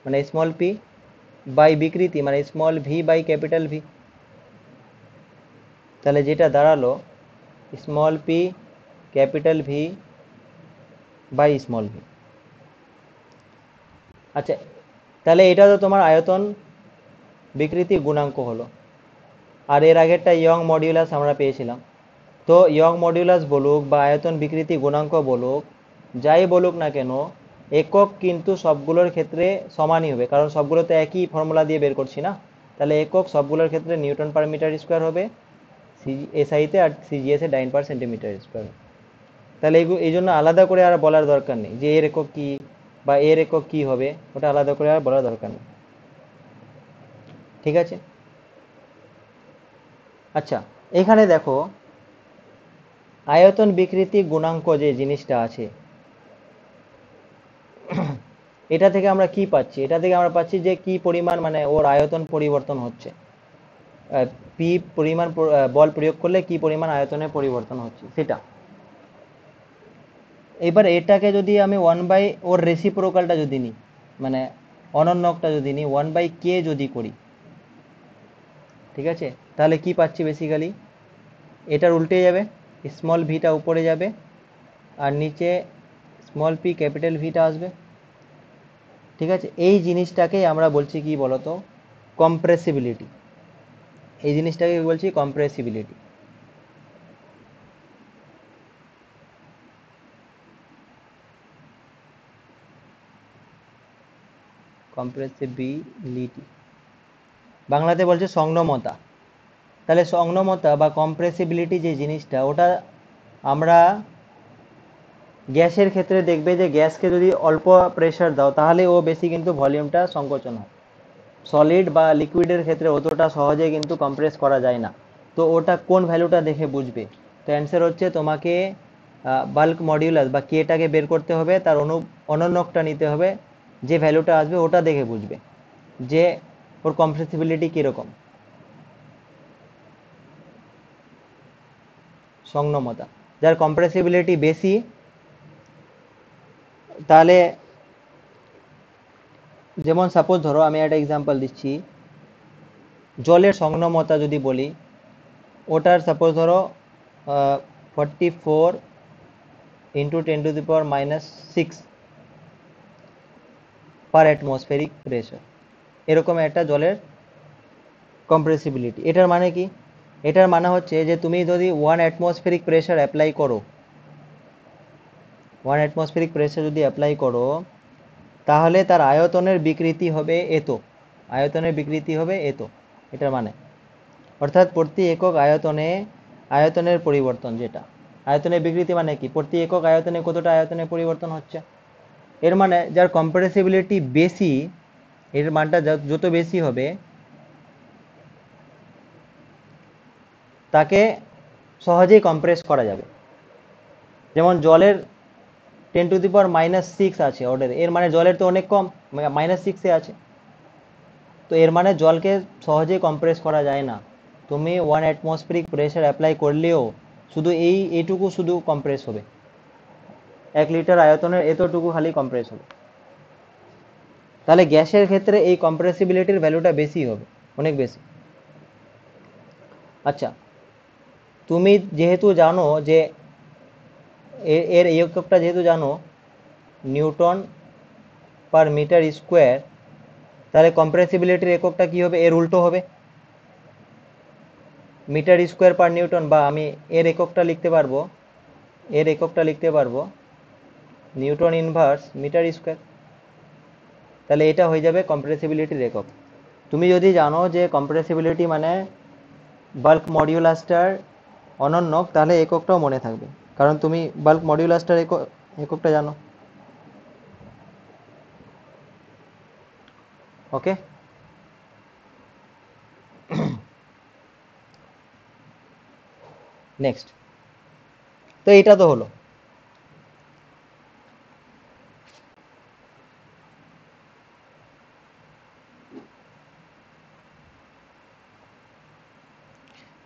S1: মানে স্মল পি বাই বিকৃতি মানে small V by capital V. তাহলে যেটা দাঁড়ালো small P capital V by small V. আচ্ছা, তাহলে এটা তো তোমার আয়তন বিকৃতি গুণাঙ্ক হলো। আর এর আগেরটা ইয়ং মডিউলাস আমরা পেয়েছিলাম। তো ইয়ং মডিউলাস বলুক বা আয়তন বিকৃতি গুণাঙ্ক বলুক, যাই বলুক না কেন, একক কিন্তু সবগুলোর ক্ষেত্রে সমানই হবে, কারণ সবগুলোতে একই ফর্মুলা দিয়ে বের করছি না। তাহলে একক সবগুলোর ক্ষেত্রে নিউটন পার মিটার স্কোয়ার হবে এসআইতে, আর সিজিএসে ডাইন পার সেন্টিমিটার স্কোয়ার। তাহলে এই জন্য আলাদা করে আর বলার দরকার নেই যে এর একক কি বা এর একক কি হবে, ওটা আলাদা করে আর বলার দরকার নেই। ঠিক আছে। আচ্ছা, এখানে দেখো আয়তন বিকৃতি গুণাঙ্ক যে জিনিসটা আছে, এটা থেকে আমরা কি পাচ্ছি? এটা থেকে আমরা পাচ্ছি যে কি পরিমাণ মানে ওর আয়তন পরিবর্তন হচ্ছে, পি পরিমাণ বল প্রয়োগ করলে কি পরিমাণ আয়তনে পরিবর্তন হচ্ছে সেটা। এবার এটাকে যদি আমি 1/, ওর রেসিপ্রোকালটা যদি নিই, মানে অনন্যকটা যদি নিই 1/k যদি করি, ঠিক আছে, তাহলে কি পাচ্ছি? বেসিক্যালি এটার উল্টে যাবে, স্মল ভিটা উপরে যাবে আর নিচে স্মল পি ক্যাপিটাল ভিটা আসবে। ঠিক আছে, এই জিনিসটাকেই আমরা বলছি কি বলতো? কম্প্রেসিবিলিটি। এই জিনিসটাকে বলছি কম্প্রেসিবিলিটি। কম্প্রেসিবিলিটি বাংলাতে বলছে সংনমতা। তাহলে সংনমতা বা কম্প্রেসিবিলিটি যে জিনিসটা, ওটা আমরা গ্যাসের ক্ষেত্রে দেখবে যে গ্যাসকে যদি অল্প প্রেশার দাও তাহলে ও বেশি কিন্তু ভলিউমটা সংকোচন হয়। সলিড বা লিকুইডের ক্ষেত্রে অতটা সহজে কিন্তু কম্প্রেস করা যায় না। তো ওটা কোন ভ্যালুটা দেখে বুঝবে? তো অ্যান্সার হচ্ছে তোমাকে বাল্ক মডিউলাস বা কেটাকে বের করতে হবে, তার অনন্যকটা নিতে হবে, যে ভ্যালুটা আসবে ওটা দেখে বুঝবে যে ওর কম্প্রেসিবিলিটি কীরকম। সংনমতা, যার কম্প্রেসিবিলিটি বেশি, তাহলে যেমন সাপোজ ধরো আমি একটা এক্সাম্পল দিচ্ছি, জলের সংনমতা যদি বলি, ওটার সাপোজ ধরো 44 ইন্টু 10⁻⁻6 পার অ্যাটমসফেরিক প্রেশার, এরকম একটা জলের কম্প্রেসিবিলিটি। এটার মানে কি? এটার মানে হচ্ছে যে তুমি যদি 1 অ্যাটমসফেরিক প্রেশার অ্যাপ্লাই করো, 1 অ্যাটমসফেরিক প্রেশার যদি অ্যাপ্লাই করো, তাহলে তার আয়তনের বিকৃতি হবে এত, আয়তনের বিকৃতি হবে এত, এটার মানে। অর্থাৎ প্রতি একক আয়তনে আয়তনের পরিবর্তন, যেটা আয়তনের বিকৃতি মানে কি? প্রতি একক আয়তনে কতটা আয়তনের পরিবর্তন হচ্ছে। এর মানে যার কম্প্রেসিবিলিটি বেশি, এর মানটা যত বেশি হবে তাকে সহজেই কম্প্রেস করা যাবে। যেমন জলের 10⁻⁻6 আছে অর্ডার, এর মানে জলের তো অনেক কম, -6-এ আছে। তো এর মানে জলকে সহজেই কম্প্রেস করা যায় না। তুমি 1 অ্যাটমসফেরিক প্রেশার অ্যাপ্লাই করলেও শুধু এইটুকু শুধু কম্প্রেস হবে, 1 লিটার আয়তনের এতটুকু খালি কম্প্রেস হবে। তাহলে গ্যাসের ক্ষেত্রে এই কম্প্রেসিবিলিটির ভ্যালুটা বেশি হবে, অনেক বেশি। আচ্ছা, তুমি যেহেতু জানো যে এর এককটা যেহেতু জানো নিউটন পার মিটার স্কোয়ার, তাহলে কম্প্রেসিবিলিটির এককটা কি হবে? এর উল্টো হবে, মিটার স্কোয়ার পার নিউটন, বা আমি এর এককটা লিখতে পারবো, এর এককটা লিখতে পারবো নিউটন ইনভার্স মিটার স্কোয়ার। তাহলে এটা হয়ে যাবে কম্প্রেসিবিলিটির একক। তুমি যদি জানো যে কম্প্রেসিবিলিটি মানে বাল্ক মডিউলাসটার অনন্যক, তাহলে এককটাও মনে থাকবে, কারণ তুমি বাল্ক মডিউলাসটার এককটা জানো। ওকে, নেক্সট। তো এটা তো হলো।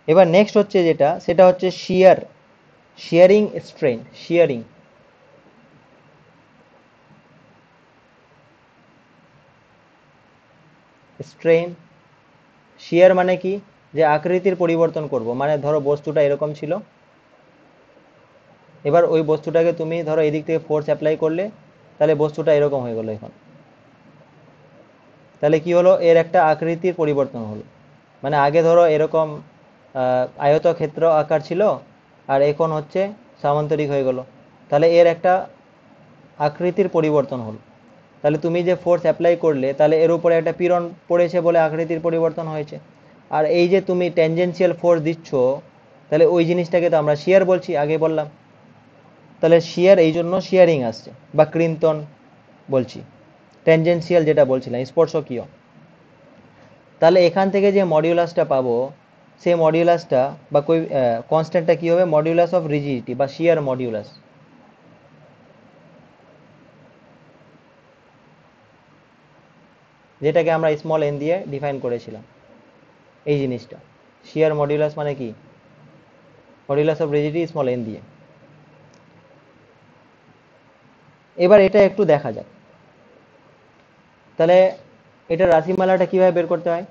S1: এবার নেক্সট হচ্ছে যেটা, সেটা হচ্ছে শিয়ারিং স্ট্রেন। স্ট্রেন শিয়ার মানে কি? যে আকৃতির পরিবর্তন করব, মানে ধরো বস্তুটা এরকম ছিল, এবার ওই বস্তুটাকে তুমি ধরো এদিক থেকে ফোর্স অ্যাপ্লাই করলে, তাহলে বস্তুটা এরকম হয়ে গেল এখন। তাহলে কি হলো, এর একটা আকৃতির পরিবর্তন হলো। মানে আগে ধরো এরকম আয়তক্ষেত্র আকার ছিল, আর এখন হচ্ছে সামান্তরিক হয়ে গেল। তাহলে এর একটা আকৃতির পরিবর্তন হলো। তাহলে তুমি যে ফোর্স অ্যাপ্লাই করলে, তাহলে এর উপরে একটা পীড়ন পড়েছে বলে আকৃতির পরিবর্তন হয়েছে। আর এই যে তুমি ট্যানজেনশিয়াল ফোর্স দিচ্ছ, তাহলে ওই জিনিসটাকে তো আমরা শিয়ার বলছি, আগে বললাম। তাহলে শিয়ার, এই জন্য শিয়ারিং আসছে, বা কৃন্তন বলছি। ট্যানজেনশিয়াল যেটা বলছিলাম, স্পর্শকীয়। তাহলে এখান থেকে যে মডিউলাসটা পাবো, সেই মডিউলাসটা বা কনস্ট্যান্টটা কি হবে, মডিউলাস অফ রিজিডিটি বা শিয়ার মডিউলাস, যেটাকে আমরা স্মল এন দিয়ে ডিফাইন করেছিলাম। এই জিনিসটা শিয়ার মডিউলাস মানে কি, modulus of rigidity small N দিয়ে। এবার এটা একটু দেখা যাক। তাহলে এটা রাশিমালাটা কিভাবে বের করতে হয়,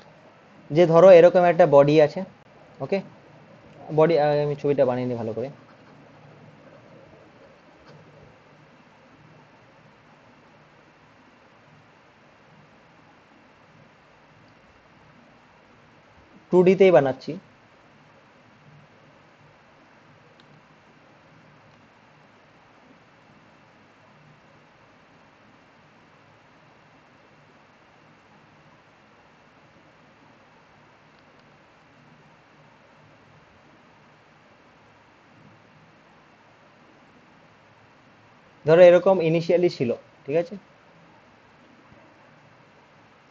S1: যে ধরো এরকম একটা বডি আছে, ওকে। বডি, আমি ছবিটা বানিয়ে নিই ভালো করে। টু ডিতেই বানাচ্ছি। ধরো এরকম ইনিশিয়ালি ছিল, ঠিক আছে।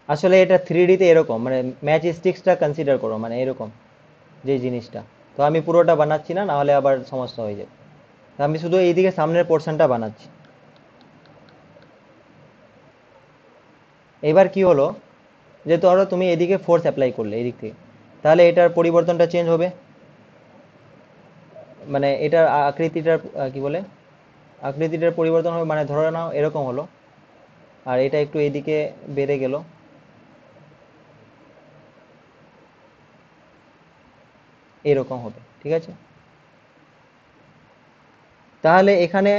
S1: আসলে এটা থ্রি ডিতে এরকম, মানে ম্যাচ স্টিক্সটা কনসিডার করো, মানে এরকম যে জিনিসটা। তো আমি পুরোটা বানাচ্ছি না, নাহলে আবার সমস্যা হয়ে যাবে। তো আমি শুধু এইদিকে সামনের পোর্শনটা বানাচ্ছি। এবার কি হলো, যে ধরো তুমি এদিকে ফোর্স অ্যাপ্লাই করলে এদিক থেকে, তাহলে এটার পরিবর্তনটা চেঞ্জ হবে। মানে এটার আকৃতিটার কি বলে, আকৃতিটার পরিবর্তন হবে। মানে ধরে নাও এরকম হলো, আর এটা একটু এদিকে বেড়ে গেল, এরকম হবে, ঠিক আছে। তাহলে এখানে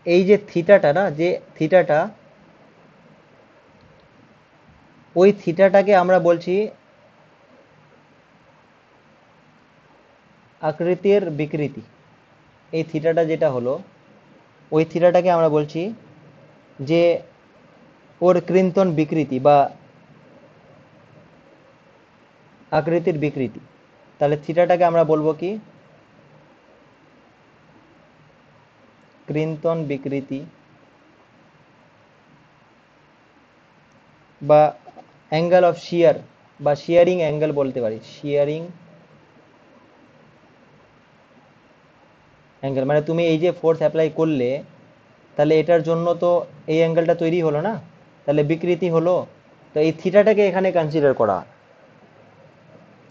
S1: এই যে থিটাটা না, যে থিটাটা, ওই থিটাটাকে আমরা বলছি আকৃতির বিকৃতি। এই থিটাটা যেটা হলো, ওই থিটাটাকে আমরা বলছি যে ওর কৃন্তন বিকৃতি বা আকৃতির বিকৃতি। তাহলে থিটাটাকে আমরা বলবো কি, কৃন্তন বিকৃতি, বা অ্যাঙ্গেল অফ শিয়ার, বা শিয়ারিং অ্যাঙ্গেল বলতে পারি। শিয়ারিং অ্যাঙ্গেল মানে তুমি এই যে ফোর্স অ্যাপ্লাই করলে, তাহলে এটার জন্য তো এই অ্যাঙ্গেলটা তৈরি হলো না, তাহলে বিকৃতি হলো। তো এই থিটাটাকে এখানে কনসিডার করা হয়,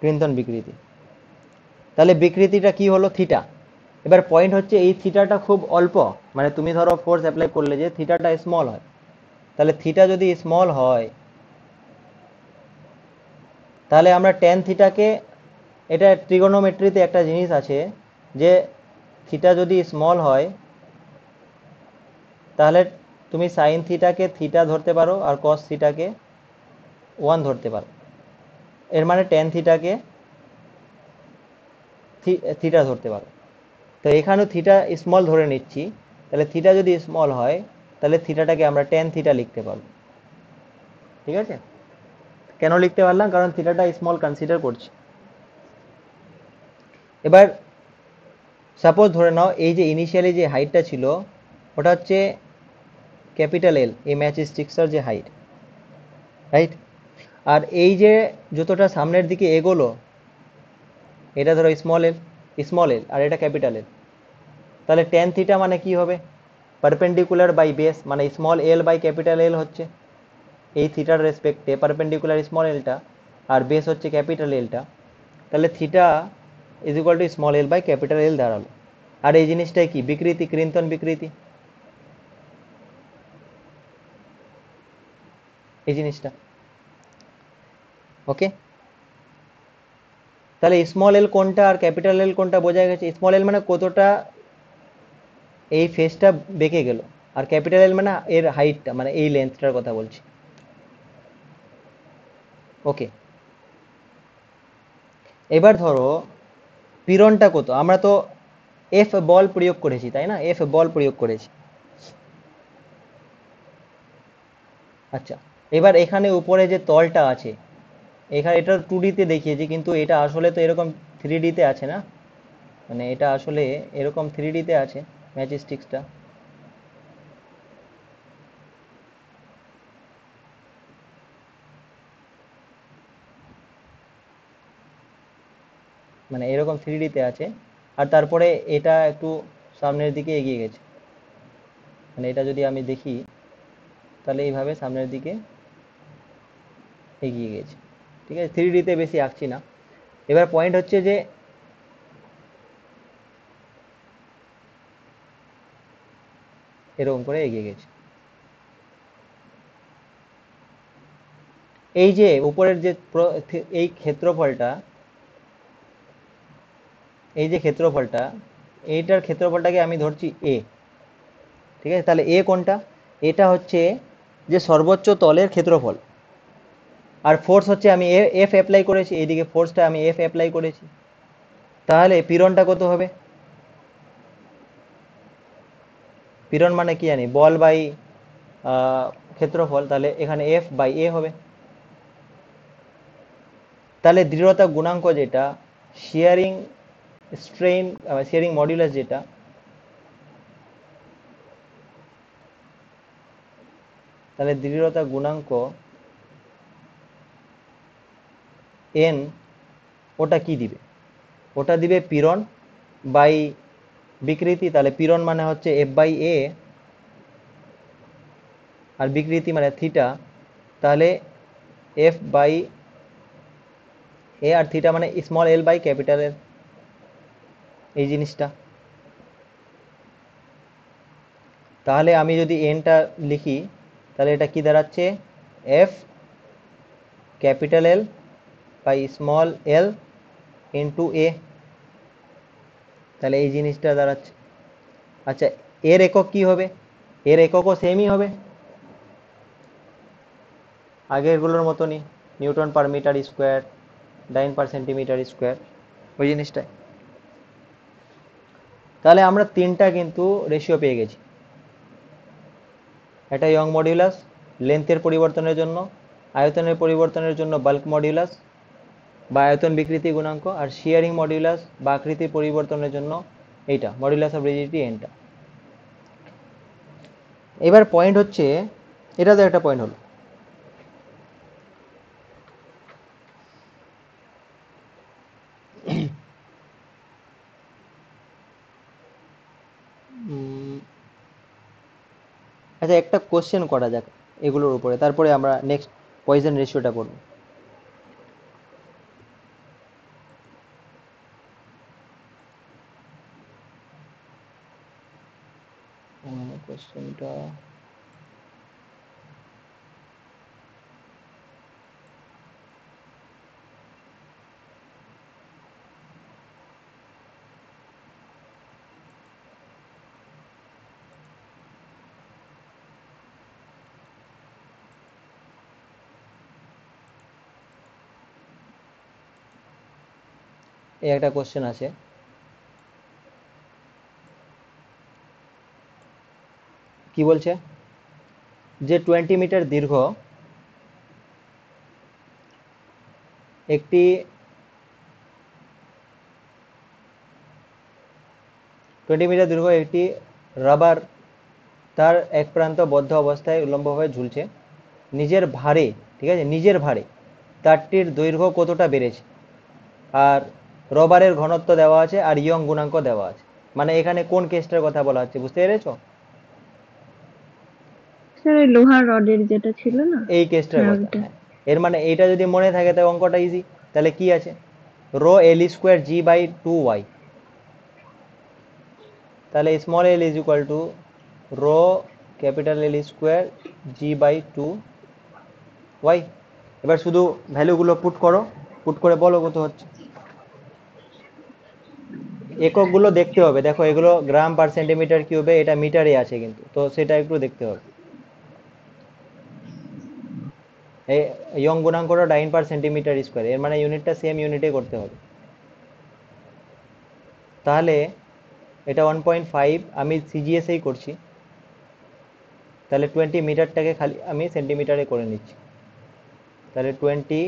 S1: কৃন্তন বিকৃতি। তাহলে বিকৃতিটা কি হলো, থিটা। এবার পয়েন্ট হচ্ছে এই থিটাটা খুব অল্প, মানে তুমি ধরো ফোর্স অ্যাপ্লাই করলে যে থিটাটা স্মল হয়, তাহলে থিটা যদি স্মল হয়, তাহলে আমরা ট্যান থিটাকে, এটা ট্রিগোনোমেট্রিতে একটা জিনিস আছে, যে থিটা যদি স্মল হয়, তাহলে তুমি সাইন থিটাকে থিটা ধরতে পারো, আর কস থিটাকে 1 ধরতে পারো। এর মানে ট্যান থিটাকে থিটা ধরতে পারো। তো এখানেও থিটা স্মল ধরে নিচ্ছি, তাহলে থিটা যদি স্মল হয়, তাহলে থিটাটাকে আমরা ট্যান থিটা লিখতে পারবো, ঠিক আছে। কেন লিখতে পারলাম, কারণ থিটাটা স্মল কনসিডার করছি। এবার সাপোজ ধরে নাও এই যে ইনিশিয়ালি যে হাইটটা ছিল, ওটা হচ্ছে ক্যাপিটাল এল, এই ম্যাচ স্টিক্সটার যে হাইট, রাইট। আর এই যে যতটা সামনের দিকে এগোলো, এটা ধরো স্মল এল, আর এটা ক্যাপিটাল এল। তাহলে ট্যান থিটা মানে কি হবে, পারপেন্ডিকুলার বাই বেস, মানে small L by capital L হচ্ছে এই থিটার রেসপেক্টে পারপেন্ডিকুলার স্মল এলটা, আর বেস হচ্ছে ক্যাপিটাল এলটা। তাহলে theta is equal to small L by capital L দাঁড়ালো। আর এই জিনিসটাই কি, বিকৃতি, কৃন্তন বিকৃতি, এই জিনিসটা, ওকে। তাহলে স্মল এল কোনটা আর ক্যাপিটাল এল কোনটা বোঝা গেছে। স্মল এল মানে কতটা এই ফেসটা বেঁকে গেল, আর ক্যাপিটাল এল মানে এর হাইটটা, মানে এই লেন্থটার কথা বলছি। ওকে, এবার ধরো পীড়নটা কত, আমরা তো এফ বল প্রয়োগ করেছি তাই না, এফ বল প্রয়োগ করেছি। আচ্ছা, এবার এখানে উপরে যে তলটা আছে, এখানে এটা 2D তে দেখিয়েছি, কিন্তু এটা আসলে তো এরকম 3D তে আছে না, মানে এটা আসলে এরকম 3D তে আছে ম্যাজিস্টিক্সটা। মানে এরকম 3D তে আছে, আর তারপরে এটা একটু সামনের দিকে এগিয়ে গেছে। মানে এটা যদি আমি দেখি তাহলে এইভাবে সামনের দিকে এগিয়ে গেছে। ঠিক আছে, 3D তে বেশি আঁকছি না। এবার পয়েন্ট হচ্ছে যে এরকম করে এগিয়ে গেছে। এই যে উপরের যে এই ক্ষেত্রফলটা, এই যে ক্ষেত্রফলটা, এইটার ক্ষেত্রফলটাকে আমি ধরছি এ। ঠিক আছে, তাহলে এ কোনটা, এটা হচ্ছে যে সর্বোচ্চ তলের ক্ষেত্রফল, আর ফোর্স হচ্ছে আমি এফ অ্যাপ্লাই করেছি, এইদিকে ফোর্সটা আমি এফ অ্যাপ্লাই করেছি। তাহলে পীড়নটা কত হবে, পীড়ন মানে কি জানি, বল বাই ক্ষেত্রফল, তাহলে এখানে এফ বাই এ হবে। তাহলে দৃঢ়তা গুণাঙ্ক যেটা, শিয়ারিং স্ট্রেন, শিয়ারিং মডুলাস যেটা, তাহলে দৃঢ়তা গুণাঙ্ক এন, ওটা কি দিবে, ওটা দিবে পীড়ন বাই বিকৃতি। তাহলে পীড়ন মানে হচ্ছে এফ বাই এ, আর বিকৃতি মানে থিটা, তাহলে এফ বাই এ, আর থিটা মানে small L by capital L, এই জিনিসটা। তাহলে আমি যদি এনটা লিখি তাহলে এটা কি দাঁড়াচ্ছে, F capital L by small L into A, তাহলে এই জিনিসটা দাঁড়াচ্ছে। আচ্ছা, এর একক কি হবে, এর এককও সেমই হবে আগেরগুলোর মতনই, নিউটন পার মিটার স্কোয়ার, ডাইন পার সেন্টিমিটার স্কোয়ার, ওই জিনিসটাই। তাহলে আমরা তিনটা কিন্তু রেশিও পেয়ে গেছি, একটা ইয়ং মডিউলাস লেন্থের পরিবর্তনের জন্য, আয়তনের পরিবর্তনের জন্য বাল্ক মডিউলাস বা আয়তন বিকৃতি গুণাঙ্ক, আর শিয়ারিং মডিউলাস বা আকৃতির পরিবর্তনের জন্য এইটা মডিউলাস অফ রিজিডিটি এনটা। এবার পয়েন্ট হচ্ছে, এটা তো একটা পয়েন্ট হলো। আচ্ছা, একটা কোশ্চেন করা যাক এগুলোর উপরে, তারপরে আমরা নেক্সট পয়জন রেশিওটা করব। কোশ্চেনটা এই একটা কোশ্চেন আছে, কি বলছে যে 20 মিটার দীর্ঘ একটি 20 মিটার দীর্ঘ একটি রাবার তার এক প্রান্ত বদ্ধ অবস্থায় উল্লম্বভাবে ঝুলছে, নিজের ভারে, ঠিক আছে, নিজের ভারে তারটির দৈর্ঘ্য কতটা বেড়েছে, আর রবারের ঘনত্ব দেওয়া আছে, আর ইয়ং গুণাঙ্ক দেওয়া আছে। মানে এখানে কোন কেসটার কথা বলা হচ্ছে, বুঝতে পেরেছো?
S3: স্যার ওই লোহার রডের যেটা ছিল না।
S1: এই কেসটার
S3: হ্যাঁ
S1: কথা,
S3: ওইটা।
S1: হ্যাঁ। এর মানে এইটা যদি মনে থাকে তাহলে অঙ্কটা ইজি। তাহলে কি আছে, rho L square G by 2 Y, তাহলে small L is equal to rho capital L square G by 2 Y. এবার শুধু ভ্যালুগুলো পুট করো, পুট করে বলো কত হচ্ছে। এককগুলো দেখতে হবে, দেখো এগুলো গ্রাম পার সেন্টিমিটার কিউবে, এটা মিটারে আছে কিন্তু, তো সেটা একটু দেখতে হবে। এই ইয়ং গুণাঙ্কটা ডাইন পার সেন্টিমিটার স্কোয়ার, এর মানে ইউনিটটা সেম ইউনিটে করতে হবে। তাহলে এটা 1.5, আমি সিজিএসেই করছি, তাহলে 20 মিটারটাকে খালি আমি সেন্টিমিটারে করে নিচ্ছি। তাহলে 20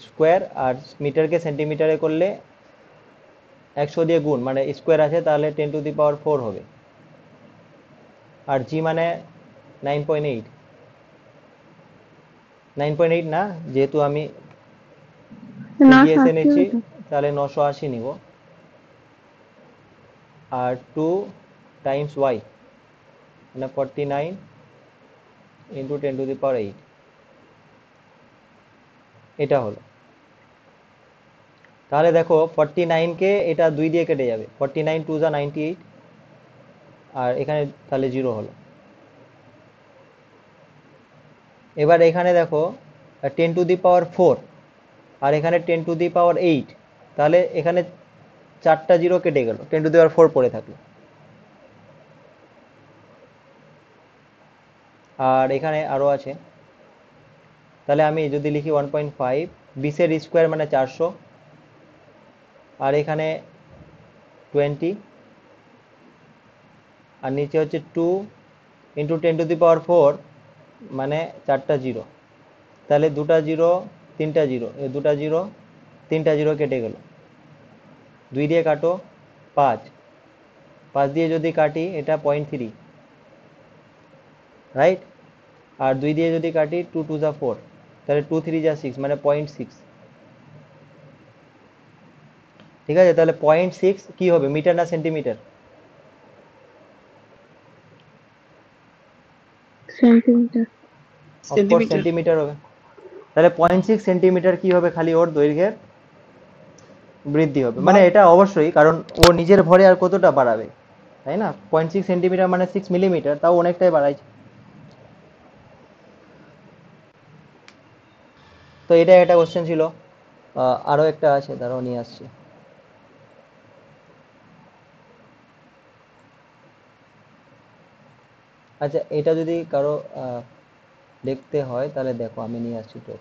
S1: স্কোয়ার, আর মিটারকে সেন্টিমিটারে করলে 100 দিয়ে গুণ, মানে স্কোয়ার আছে, তাহলে 10⁴ হবে। আর জি মানে 9.8, 9.8 না, যেহেতু আমি সিজিএসএ
S3: 980
S1: নিচ্ছি
S3: হবে তো।
S1: তাহলে 980 নিব। আর 2 টাইমস ওয়াই মানে 49 ইন্টু 10⁸ এটা হলো। তাহলে দেখো 49কে এটা 2 দিয়ে কেটে যাবে, 49 2 যা 98, আর এখানে তাহলে 0 হলো। এবার এখানে দেখো 10⁴, আর এখানে 10⁸, তাহলে এখানে 4টা 0 কেটে গেল, 10⁴ পড়ে থাকলো। আর এখানে আরো আছে, তাহলে আমি যদি লিখি 1.5, 20-এর স্কোয়ার মানে 400, আর এখানে 20, আর নিচে হচ্ছে 2 ইন্টু 10⁴, মানে 4টা 0, তাহলে 2টা 0 3টা 0, 2টা 0 3টা 0 কেটে গেল। 2 দিয়ে কাটো 5, 5 দিয়ে যদি কাটি এটা 0.3, রাইট। আর 2 দিয়ে যদি কাটি 2 2 যা 4, তাহলে 2 3 যা 6, মানে 0.6। ঠিক আছে, তাহলে 0.6 কি হবে, মিটার না centimetre?
S3: Centimetre.
S1: Of course
S2: centimetre.
S1: Centimetre হবে। তাহলে 0.6 সেন্টিমিটার কি হবে, খালি ওর দৈর্ঘ্যের বৃদ্ধি হবে, মানে এটা অবশ্যই, কারণ ও নিজের ভরে আর কতটা বাড়াবে, তাই না? 0.6 সেন্টিমিটার মানে 6 মিলিমিটার, তাও অনেকটাই বাড়াইছে। তো এটা একটা কোশ্চেন ছিল। আরো একটা আছে, দাঁড়াও নিয়ে আসছি। আচ্ছা, এটা যদি কারো দেখতে হয় তাহলে দেখো আমি নিয়ে আসছি তো।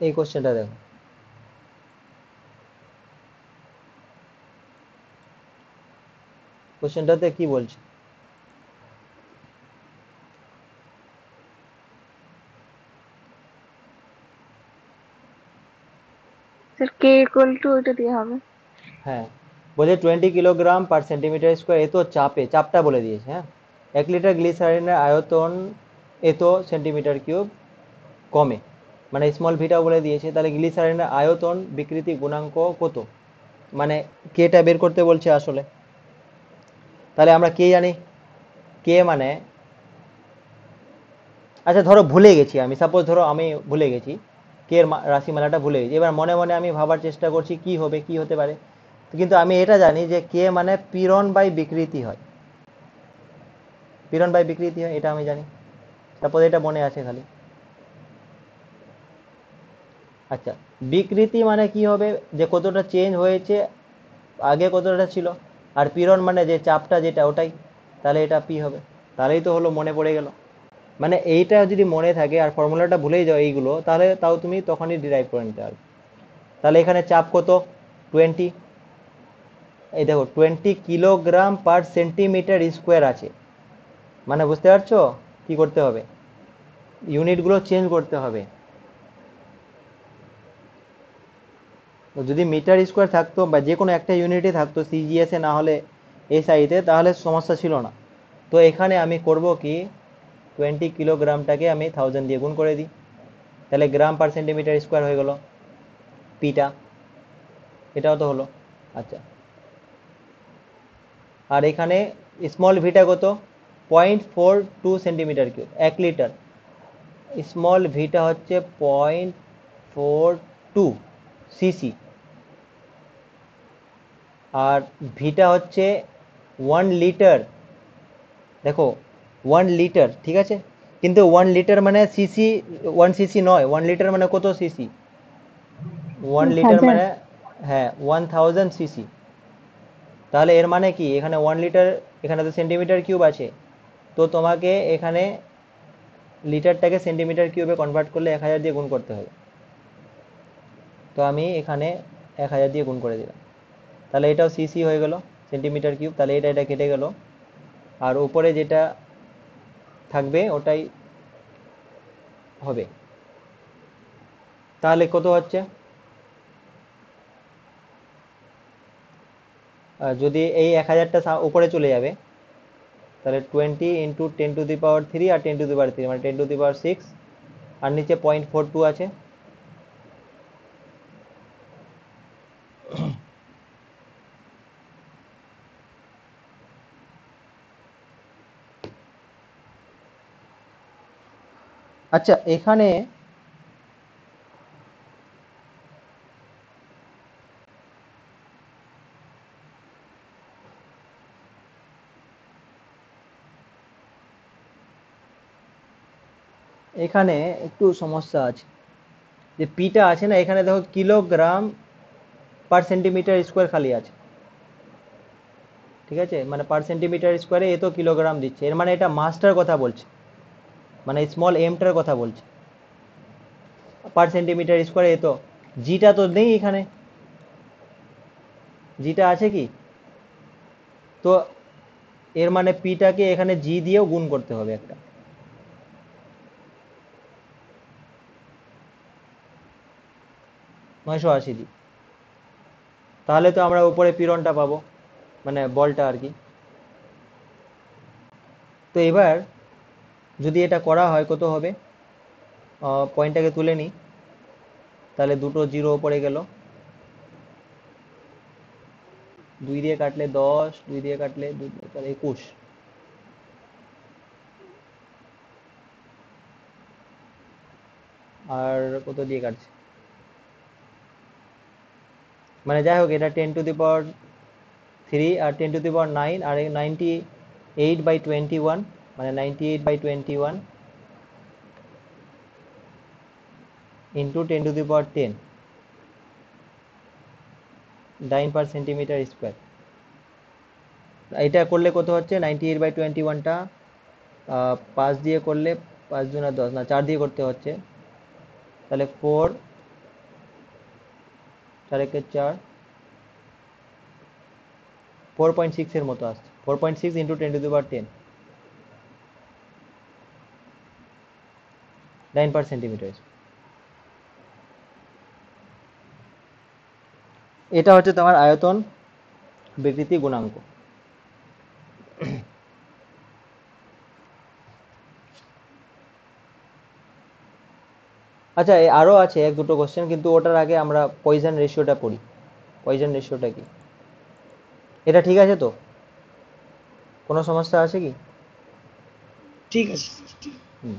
S1: এই কোশ্চেনটা দেখো, কোশ্চেনটাতে কি বলছে?
S3: স্যার কে ইকুয়াল টু ওইটা দিয়ে হবে।
S1: হ্যাঁ, বলছে 20 কিলোগ্রাম পার সেন্টিমিটার স্কোয়ার, এ তো চাপটা বলে দিয়েছে। হ্যাঁ, 1 লিটার গ্লিসারিনের আয়তন এত সেন্টিমিটার কিউব কমে, মানে স্মল ভিটা বলে দিয়েছে, তাহলে গ্লিসারিনের আয়তন বিকৃতি গুণাঙ্ক কত, মানে কেটা বের করতে বলছে আসলে। তাহলে আমরা কে জানি, কে মানে, আচ্ছা ধরো ভুলে গেছি আমি, সাপোজ ধরো আমি ভুলে গেছি, কে এর রাশিমালাটা ভুলে গেছি, এবার মনে মনে আমি ভাবার চেষ্টা করছি কি হবে, কি হতে পারে। কিন্তু আমি এটা জানি যে কে মানে পীড়ন বাই বিকৃতি হয়, পীড়ন বাই বিকৃতি হয়, এটা আমি জানি। সাপোজ এটা মনে আছে খালি। আচ্ছা, বিকৃতি মানে কি হবে, যে কতটা চেঞ্জ হয়েছে, আগে কতটা ছিল। আর পীড়ন মানে যে চাপটা যেটা, ওটাই। তাহলে এটা পি হবে। তাহলেই তো হলো, মনে পড়ে গেল। মানে এইটা যদি মনে থাকে আর ফর্মুলাটা ভুলেই যাও এইগুলো, তাহলে তাও তুমি তখনই ডিরাইভ করে নিতে পারবে। তাহলে এখানে চাপ কত, 20, এই দেখো 20 কিলোগ্রাম পার সেন্টিমিটার স্কোয়ার আছে, মানে বুঝতে পারছো কি করতে হবে, ইউনিটগুলো চেঞ্জ করতে হবে। তো যদি মিটার স্কোয়ার থাকতো বা যে কোনো একটা ইউনিটে থাকতো সিজিএসে না হলে এসআইতে, তাহলে সমস্যা ছিল না। তো এখানে আমি করব কি, 20 কিলোগ্রামটাকে আমি 1000 দিয়ে গুণ করে দিই, তাহলে গ্রাম পার সেন্টিমিটার স্কোয়ার হয়ে গেল পিটা, এটাও তো হলো। আচ্ছা, আর এখানে স্মল ভিটা কত, 0.42 সেন্টিমিটার কিউব, 1 লিটার। স্মল ভিটা হচ্ছে 0.42 সিসি, আর ভিটা হচ্ছে 1 লিটার। দেখো 1 লিটার, ঠিক আছে, কিন্তু 1 লিটার মানে সিসি, 1 সিসি নয়, 1 লিটার মানে কত সিসি? 1 লিটার
S3: 1000।
S1: মানে, হ্যাঁ, 1000 সিসি। তাহলে এর মানে কি, এখানে 1 লিটার, এখানে তো সেন্টিমিটার কিউব আছে, তো তোমাকে এখানে লিটারটাকে সেন্টিমিটার কিউবে কনভার্ট করলে 1000 দিয়ে গুণ করতে হবে। তো আমি এখানে 1000 দিয়ে গুণ করে দিলাম, তাহলে এটাও সিসি হয়ে গেল, সেন্টিমিটার কিউব। তাহলে এটা কেটে গেল, আর উপরে যেটা থাকবে ওটাই হবে। তাহলে কত হচ্ছে? যদি এই 1000টা উপরে চলে যাবে, তাহলে 20 × 10⁻³ আর 10⁻³ মানে 10⁻⁶, আর নিচে 0.42 আছে। আচ্ছা, এখানে এখানে একটু সমস্যা আছে, যে পিটা আছে না, এখানে দেখো কিলোগ্রাম পার সেন্টিমিটার স্কোয়ার খালি আছে, ঠিক আছে, মানে পার সেন্টিমিটার স্কোয়ারে এত কিলোগ্রাম দিচ্ছে, এর মানে এটা মাসটার কথা বলছে, মানে স্মল এমটার কথা বলছে। পার সেন্টিমিটার স্কোয়ারে এত, জিটা তো নেই এখানে, জিটা আছে কি? তো এর মানে পিটাকে এখানে জি দিয়েও গুণ করতে হবে একটা, 980 দিয়ে। তাহলে তো আমরা উপরে পীড়নটা পাবো, মানে বলটা আর কি। তো এবার যদি এটা করা হয় কত হবে, পয়েন্টটাকে তুলে নিই, তাহলে দুটো জিরো উপরে গেল, 2 দিয়ে কাটলে 10, 2 দিয়ে কাটলে 21, আর কত দিয়ে কাটছে, মানে যাই হোক, এটা 10⁻³ আর 10⁻৯, আর 98/21, মানে 98/21 ইন্টু 10⁻10, 9 পার সেন্টিমিটার স্কোয়ার। এটা করলে কত হচ্ছে, 98/21টা 5 দিয়ে করলে, 5 দুনা 10, না 4 দিয়ে করতে হচ্ছে, তাহলে 4, 4 একে 4, 4.6 এর মতো আসছে, 4.6 ইন্টু 10⁻10, 9 পার সেন্টিমিটার। এটা হচ্ছে তোমার আয়তন বিকৃতি গুণাঙ্ক। আচ্ছা, আরো আছে এক দুটো কোশ্চেন, কিন্তু ওটার আগে আমরা পয়জন রেশিওটা পড়ি। পয়জন রেশিওটা কি, এটা ঠিক আছে তো? কোনো সমস্যা আছে কি?
S2: ঠিক আছে।
S1: হুম।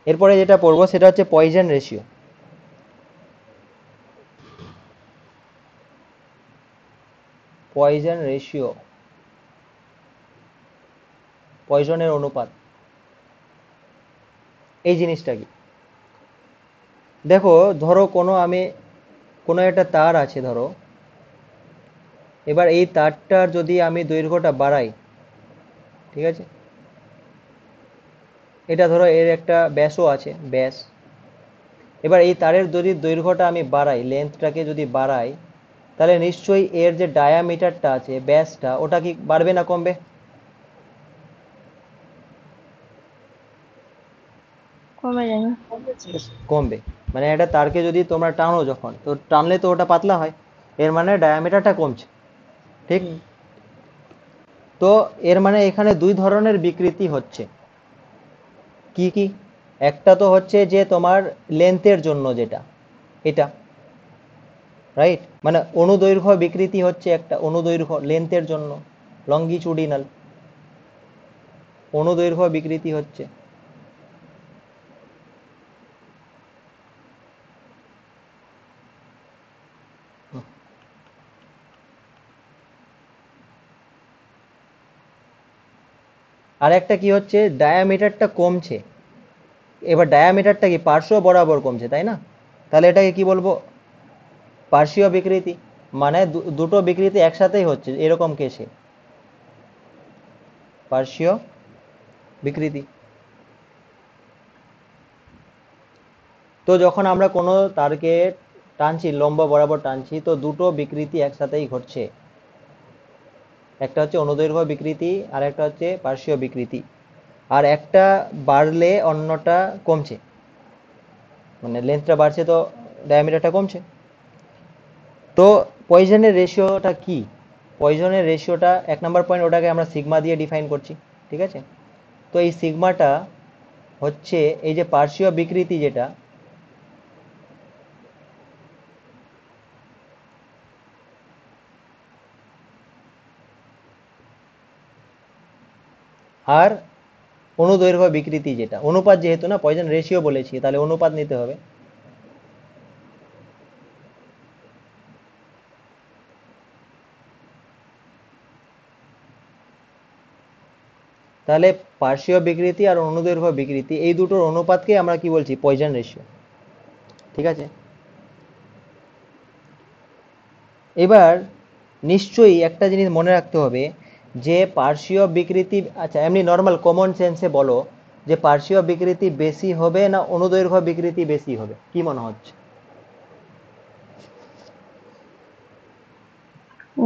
S1: এরপরে যেটা পড়বো সেটা হচ্ছে পয়জন রেশিও। পয়জন রেশিও, পয়জনের অনুপাত, এই জিনিসটা কি? দেখো, ধরো কোনো একটা তার আছে ধরো, এবার এই তারটার যদি আমি দৈর্ঘ্যটা বাড়াই, ঠিক আছে, এটা ধরো এর একটা ব্যাসও আছে, ব্যাস। এবার এই তারের যদি দৈর্ঘ্যটা আমি বাড়াই, লেন্থটাকে যদি বাড়াই, তাহলে নিশ্চয়ই এর যে ডায়ামিটারটা আছে, ব্যাসটা, ওটা কি বাড়বে না কমবে?
S3: কমে যাবে।
S1: কমবে। মানে একটা তারকে যদি তোমরা টানো, যখন তো টানলে তো ওটা পাতলা হয়, এর মানে ডায়ামিটারটা কমছে, ঠিক?
S2: হুম।
S1: তো এর মানে এখানে দুই ধরনের বিকৃতি হচ্ছে। কি কি? একটা তো হচ্ছে যে তোমার লেন্থের জন্য, যেটা এটা, রাইট, মানে অনুদৈর্ঘ্য বিকৃতি হচ্ছে একটা, অনুদৈর্ঘ্য লেন্থের জন্য, লঙ্গিচুডিনাল অনুদৈর্ঘ্য বিকৃতি হচ্ছে। আর একটা কি হচ্ছে, ডায়ামিটারটা কমছে। এবার ডায়ামিটারটা কি পার্শ্ব বরাবর কমছে, তাই না? তাহলে এটাকে কি বলবো, পার্শ্বীয় বিকৃতি। মানে দুটো বিকৃতি একসাথেই হচ্ছে এরকম কেসে পার্শ্বীয় বিকৃতি। তো যখন আমরা কোনো তারকে টানছি, লম্ব বরাবর টানছি, তো দুটো বিকৃতি একসাথেই ঘটছে। একটা হচ্ছে অনুদৈর্ঘ্য বিকৃতি আর একটা হচ্ছে পার্শ্বীয় বিকৃতি। আর একটা বাড়লে অন্যটা কমছে, মানে লেন্থটা বাড়ছে তো ডায়ামিটারটা কমছে। তো পয়জনের রেশিওটা কি? পয়জনের রেশিওটা 1 নম্বর পয়েন্ট, ওটাকে আমরা সিগমা দিয়ে ডিফাইন করছি, ঠিক আছে? তো এই সিগমাটা হচ্ছে এই যে পার্শ্বীয় বিকৃতি যেটা, আর অনুদৈর্ঘ্য বিকৃতি যেটা, অনুপাত যেহেতু না, পয়জন রেশিও বলেছি, তাহলে অনুপাত নিতে হবে। তাহলে পার্শ্বীয় বিকৃতি আর অনুদৈর্ঘ্য বিকৃতি এই দুটোর অনুপাতকে আমরা কি বলছি, পয়জন রেশিও, ঠিক আছে? এবার নিশ্চয়ই একটা জিনিস মনে রাখতে হবে, যে পার্শ্বীয় বিকৃতি, আচ্ছা এমনি নর্মাল কমন সেন্সে বলো, যে পার্শ্বীয় বিকৃতি বেশি হবে না অনুদৈর্ঘ্য বিকৃতি বেশি হবে, কি মনে হচ্ছে?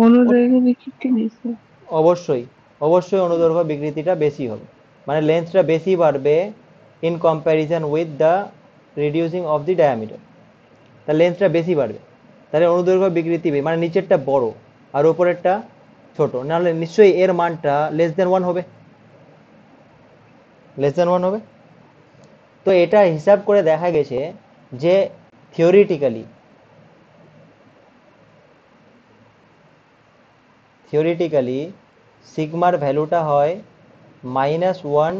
S3: অনুদৈর্ঘ্য বিকৃতি বেশি।
S1: অবশ্যই, অবশ্যই অনুদৈর্ঘ্য বিকৃতিটা বেশি হবে, মানে লেন্থটা বেশি বাড়বে in comparison with the reducing of the diameter. তার লেন্থটা বেশি বাড়বে, তাহলে অনুদৈর্ঘ্য বিকৃতি মানে নিচেরটা বড় আর উপরেরটা ছোট, নাহলে নিশ্চয়ই এর মানটা লেস দেন 1 হবে, লেস দেন 1 হবে। তো এটা হিসাব করে দেখা গেছে যে থিওরিটিক্যালি থিওরিটিক্যালি সিগমার ভ্যালুটা হয় -1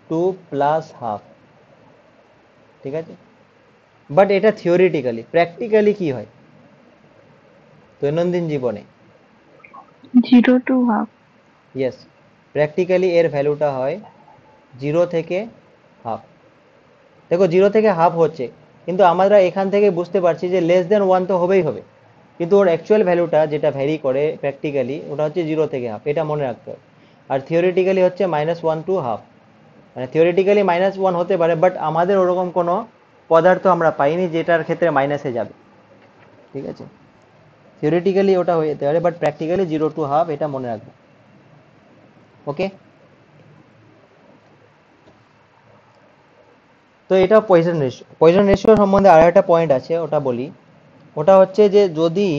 S1: টু +12, ঠিক আছে? বাট এটা থিওরিটিক্যালি, প্র্যাকটিক্যালি কি হয় দৈনন্দিন জীবনে?
S3: 0 to হাফ।
S1: ইয়েস, প্র্যাকটিক্যালি এর ভ্যালুটা হয় 0 থেকে হাফ। দেখো 0 থেকে হাফ হচ্ছে, কিন্তু আমরা এখান থেকে বুঝতে পারছি যে লেস দেন 1 তো হবেই হবে, কিন্তু ওর অ্যাকচুয়াল ভ্যালুটা যেটা ভ্যারি করে প্র্যাকটিক্যালি ওটা হচ্ছে 0 থেকে হাফ, এটা মনে রাখতে হবে। আর থিওরিটিক্যালি হচ্ছে -1 টু হাফ, মানে থিওরিটিক্যালি -1 হতে পারে, বাট আমাদের ওরকম কোনো পদার্থ আমরা পাইনি যেটার ক্ষেত্রে মাইনাসে যাবে, ঠিক আছে? থিওরিটিক্যালি ওটা হয়ে যেতে পারে, বাট প্র্যাকটিক্যালি 0 টু হাফ, এটা মনে রাখবে। ওকে, তো এটা পয়জন রেশিও। পয়জন রেশিও সম্বন্ধে আর একটা পয়েন্ট আছে, ওটা বলি। ওটা হচ্ছে যে যদি,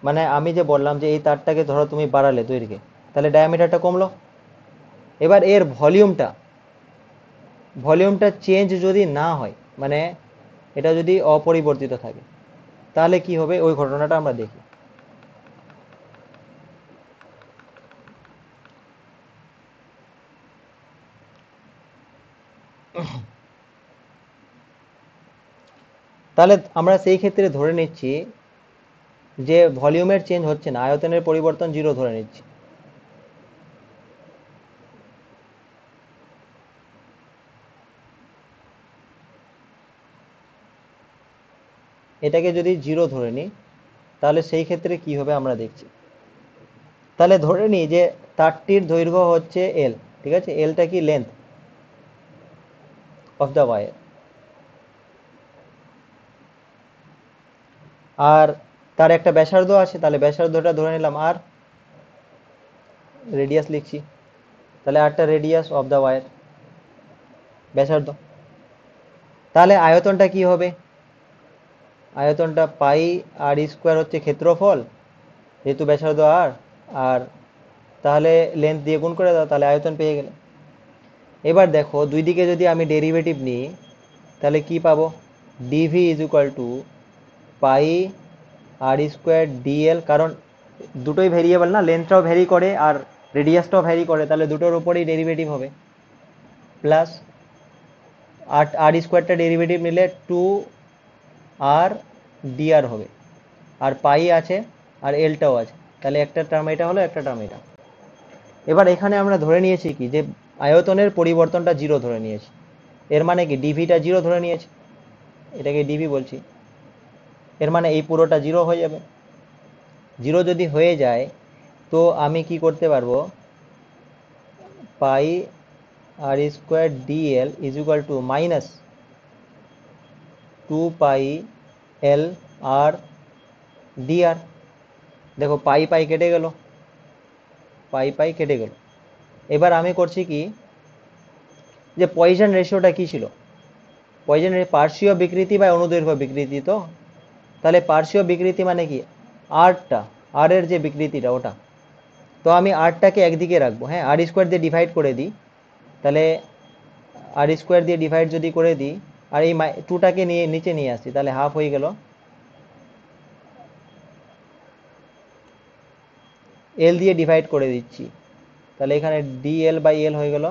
S1: মানে আমি যে বললাম যে এই তারটাকে ধরো তুমি বাড়ালে দৈর্ঘ্যে, তাহলে ডায়ামিটারটা কমলো। এবার এর ভলিউমটা চেঞ্জ যদি না হয়, মানে এটা যদি অপরিবর্তিত থাকে, তাহলে কি হবে ওই ঘটনাটা আমরা দেখি। তাহলে আমরা সেই ক্ষেত্রে ধরে নিচ্ছি যে ভলিউমের চেঞ্জ হচ্ছে না, আয়তনের পরিবর্তন 0 ধরে নিচ্ছি। এটাকে যদি 0 ধরে নিই, তাহলে সেই ক্ষেত্রে কি হবে আমরা দেখছি। তাহলে ধরে নিই যে তারটির দৈর্ঘ্য হচ্ছে এল, ঠিক আছে? এলটা কি, লেন্থ অফ দ্য ওয়্যার। আর তার একটা ব্যাসার্ধ আছে, তাহলে ব্যাসার্ধটা ধরে নিলাম আর, রেডিয়াস লিখছি, তাহলে আরটা রেডিয়াস অফ দ্য ওয়্যার, ব্যাসার্ধ। তাহলে আয়তনটা কি হবে? আয়তনটা পাই আর স্কোয়ার হচ্ছে ক্ষেত্রফল, যেহেতু ব্যাসার্ধ আর, আর তাহলে লেন্থ দিয়ে গুণ করে দাও, তাহলে আয়তন পেয়ে গেলে। এবার দেখো দুই দিকে যদি আমি ডেরিভেটিভ নিই, তাহলে কি পাবো? DV is equal to pi R square DL, কারণ দুটোই ভেরিয়েবল না, লেন্থটাও ভ্যারি করে আর রেডিয়াসটাও ভ্যারি করে, তাহলে দুটোর উপরেই ডেরিভেটিভ হবে, প্লাস আর আর স্কোয়ারটা ডেরিভেটিভ নিলে 2 আর ডিআর হবে, আর পাই আছে আর এলটাও আছে, তাহলে একটা টার্ম এটা হলো, একটা টার্ম এটা। এবার এখানে আমরা ধরে নিয়েছি কি যে আয়তনের পরিবর্তনটা জিরো ধরে নিয়েছি, এর মানে কি ডিভিটা জিরো ধরে নিয়েছি, এটাকে ডিভি বলছি, এর মানে এই পুরোটা জিরো হয়ে যাবে। জিরো যদি হয়ে যায় তো আমি কি করতে পারবো, pi R square dL is equal to minus 2 pi L R dR. দেখো পাই পাই কেটে গেল, পাই পাই কেটে গেল। এবার আমি করছি কি, যে পয়জন রেশিওটা কি ছিল, পয়জন পার্শ্বীয় বিকৃতি বা অনুদৈর্ঘ্য বিকৃতি, তো তাহলে পার্শ্বীয় বিকৃতি মানে কি আরটা, আর এর যে বিকৃতিটা ওটা, তো আমি আরটাকে একদিকে রাখবো, হ্যাঁ আর স্কোয়ার দিয়ে ডিভাইড করে দিই, তাহলে আর স্কোয়ার দিয়ে ডিভাইড যদি করে দিই আর এই টুটাকে নিয়ে নিচে নিয়ে আসি, তাহলে হাফ হয়ে গেল, এল দিয়ে ডিভাইড করে দিচ্ছি, তাহলে এখানে ডিএল বাই এল হয়ে গেল,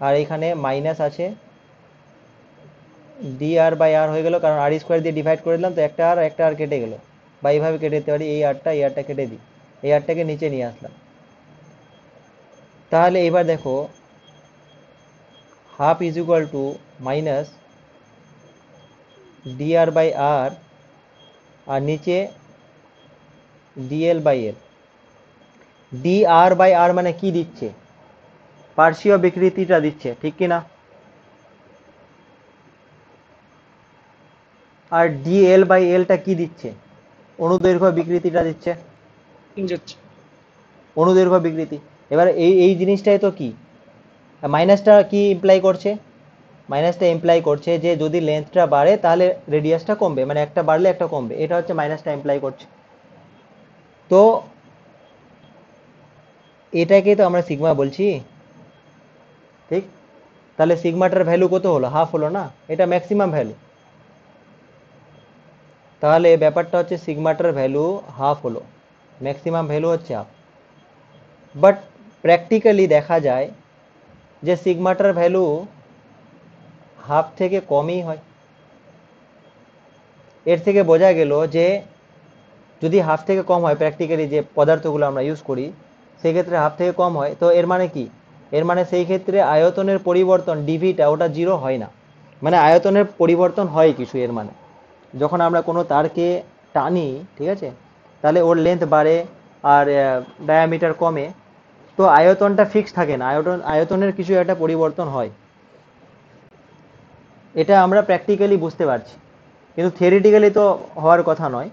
S1: আর এখানে মাইনাস আছে ডি আর বাই আর হয়ে গেল, কারণ আর স্কোয়ার দিয়ে ডিভাইড করে দিলাম তো একটা আর কেটে গেল, বা এইভাবে কেটে দিতে পারি, এই আরটা কেটে দিই, এই আরটাকে নিচে নিয়ে আসলাম। তাহলে এবার দেখো half is equal to minus D R by R, আর নিচে dL by L. D R by R মানে কি দিচ্ছে, পার্শ্বীয় বিকৃতিটা দিচ্ছে, ঠিক কি না? আর ডিএল বাই এলটা কি দিচ্ছে, অনুদৈর্ঘ্য বিকৃতিটা দিচ্ছে,
S2: যাচ্ছে।
S1: অনুদৈর্ঘ্য বিকৃতি। এবার এই এই জিনিসটাই তো কি, মাইনাসটা কি ইমপ্লাই করছে, মাইনাসটা ইমপ্লাই করছে যে যদি লেন্থটা বাড়ে তাহলে রেডিয়াসটা কমবে, মানে একটা বাড়লে একটা কমবে, এটা হচ্ছে মাইনাসটা ইমপ্লাই করছে। তো এটাকে তো আমরা সিগমা বলছি, ঠিক? তাহলে সিগমাটার ভ্যালু কত হলো, হাফ হলো না, এটা ম্যাক্সিমাম ভ্যালু, তাহলে ব্যাপারটা হচ্ছে সিগমাটার ভ্যালু হাফ হলো, ম্যাক্সিমাম ভ্যালু হচ্ছে হাফ। বাট প্র্যাকটিক্যালি দেখা যায় যে সিগমাটার ভ্যালু হাফ থেকে কমই হয়। এর থেকে বোঝা গেল যে যদি হাফ থেকে কম হয়, প্র্যাকটিক্যালি যে পদার্থগুলো আমরা ইউজ করি সেক্ষেত্রে হাফ থেকে কম হয়, তো এর মানে কি, এর মানে সেই ক্ষেত্রে আয়তনের পরিবর্তন ডিভিটা ওটা জিরো হয় না, মানে আয়তনের পরিবর্তন হয় কিছু, এর মানে যখন আমরা কোনো তারকে টানি, ঠিক আছে, তাহলে ওর লেন্থ বাড়ে আর ডায়ামিটার কমে, তো আয়তনটা ফিক্স থাকে না, আয়তনের কিছু একটা পরিবর্তন হয়, এটা আমরা প্র্যাকটিক্যালি বুঝতে পারছি, কিন্তু থিওরিটিক্যালি তো হওয়ার কথা নয়,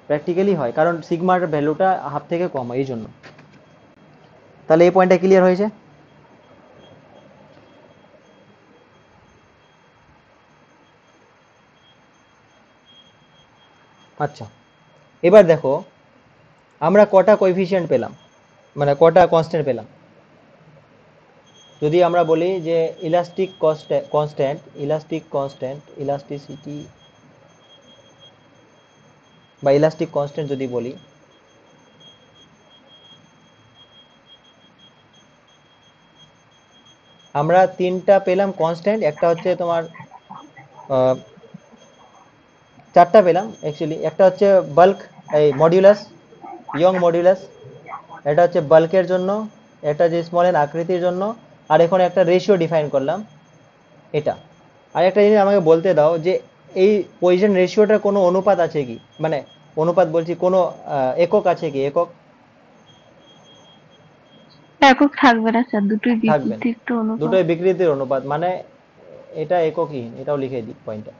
S1: প্র্যাকটিক্যালি হয়, কারণ সিগমার ভ্যালুটা হাফ থেকে কম হয় এই জন্য। তাহলে এই পয়েন্টটা ক্লিয়ার হয়েছে? আচ্ছা, এবার দেখো আমরা কটা কোএফিসিয়েন্ট পেলাম, মানে কটা কনস্ট্যান্ট পেলাম। যদি আমরা বলি যে ইলাস্টিক কনস্ট্যান্ট, ইলাস্টিসিটি বা ইলাস্টিক কনস্ট্যান্ট যদি বলি, আমরা তিনটা পেলাম কনস্ট্যান্ট, একটা হচ্ছে তোমার চারটা পেলাম অ্যাকচুয়ালি, একটা হচ্ছে বাল্ক, এই মডিউলাস, ইয়ং মডিউলাস, এটা হচ্ছে বাল্কের জন্য, এটা যে স্মল এন আকৃতির জন্য, আর এখন একটা রেশিও ডিফাইন করলাম এটা। আর একটা জিনিস আমাকে বলতে দাও যে এই পয়জন রেশিওটার কোনো অনুপাত আছে কি, মানে অনুপাত বলছি কোনো একক আছে কি, একক?
S3: একক থাকবে না স্যার, দুটোই
S1: থাকবে না,
S3: বিকৃতির অনুপাত।
S1: দুটোই বিকৃতির অনুপাত, মানে এটা এককহীন, এটাও লিখে দিই পয়েন্টটা,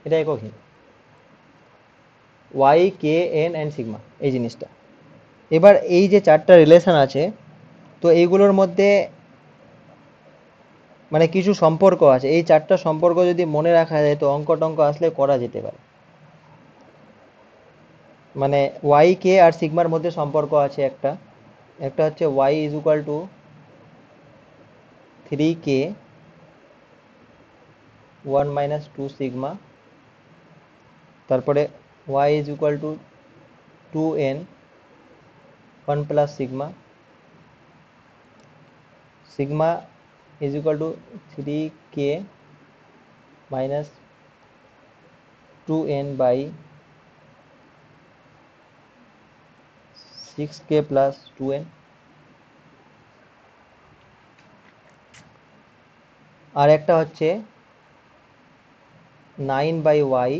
S1: এটা এককহীন, Y K N and sigma এই জিনিসটা। এবার এই যে চারটা রিলেশন আছে, তো এইগুলোর মধ্যে মানে কিছু সম্পর্ক আছে, এই চারটা সম্পর্ক যদি মনে রাখা যায় তো অঙ্ক টঙ্ক আসলে করা যেতে পারে। মানে ওয়াই কে আর সিগমার মধ্যে সম্পর্ক আছে একটা, একটা হচ্ছে Y is equal to 3k 1 - 2 sigma, তারপরে Y is equal to 2n 1 plus sigma, sigma is equal to 3k minus 2n by 6k plus 2n, আর একটা হচ্ছে 9/y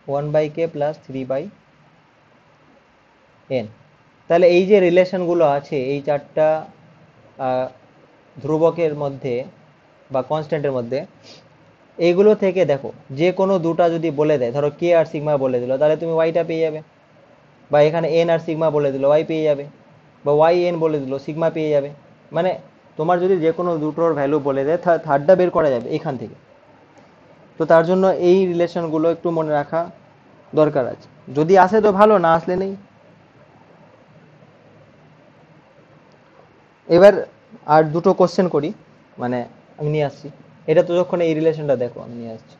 S1: 1/k প্লাস 3/n। তাহলে এই যে রিলেশনগুলো আছে এই চারটা ধ্রুবকের মধ্যে বা কনস্ট্যান্টের মধ্যে, এইগুলো থেকে দেখো যে কোনো দুটা যদি বলে দেয়, ধরো কে আর সিগমা বলে দিল, তাহলে তুমি ওয়াইটা পেয়ে যাবে, বা এখানে এন আর সিগমা বলে দিল ওয়াই পেয়ে যাবে, বা ওয়াই এন বলে দিল সিগমা পেয়ে যাবে। মানে তোমার যদি যে কোনো দুটোর ভ্যালু বলে দেয়, থার্ডটা বের করা যাবে এখান থেকে। তো তার জন্য এই রিলেশনগুলো একটু মনে রাখা দরকার আছে, যদি আসে তো ভালো, না আসলে নেই। এবার আর দুটো কোশ্চেন করি, মানে আমি নিয়ে আসছি, এটা তো যখন এই রিলেশনটা দেখো আমি নিয়ে আসছি।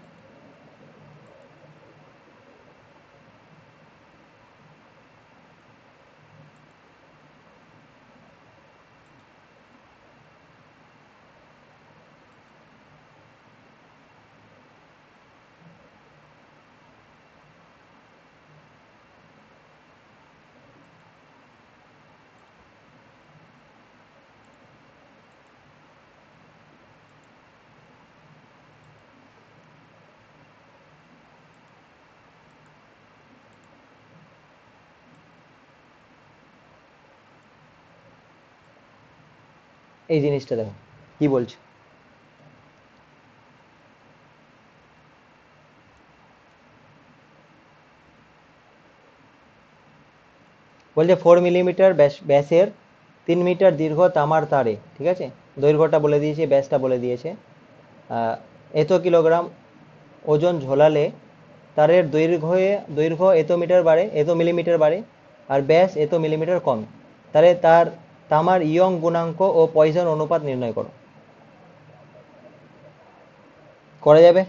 S1: এই জিনিসটা দেখো কি বলছে, বলছে 4 মিলিমিটার ব্যাসের 3 মিটার দীর্ঘ তামার তারে, ঠিক আছে, দৈর্ঘ্যটা বলে দিয়েছে, ব্যাসটা বলে দিয়েছে, এত কিলোগ্রাম ওজন ঝোলালে তারের দৈর্ঘ্য এত মিটার বাড়ে, এত মিলিমিটার বাড়ে, আর ব্যাস এত মিলিমিটার কমে। তাহলে তার তামার ইয়ং গুণাঙ্ক ও পয়জন অনুপাত নির্ণয় করো। করা যাবে?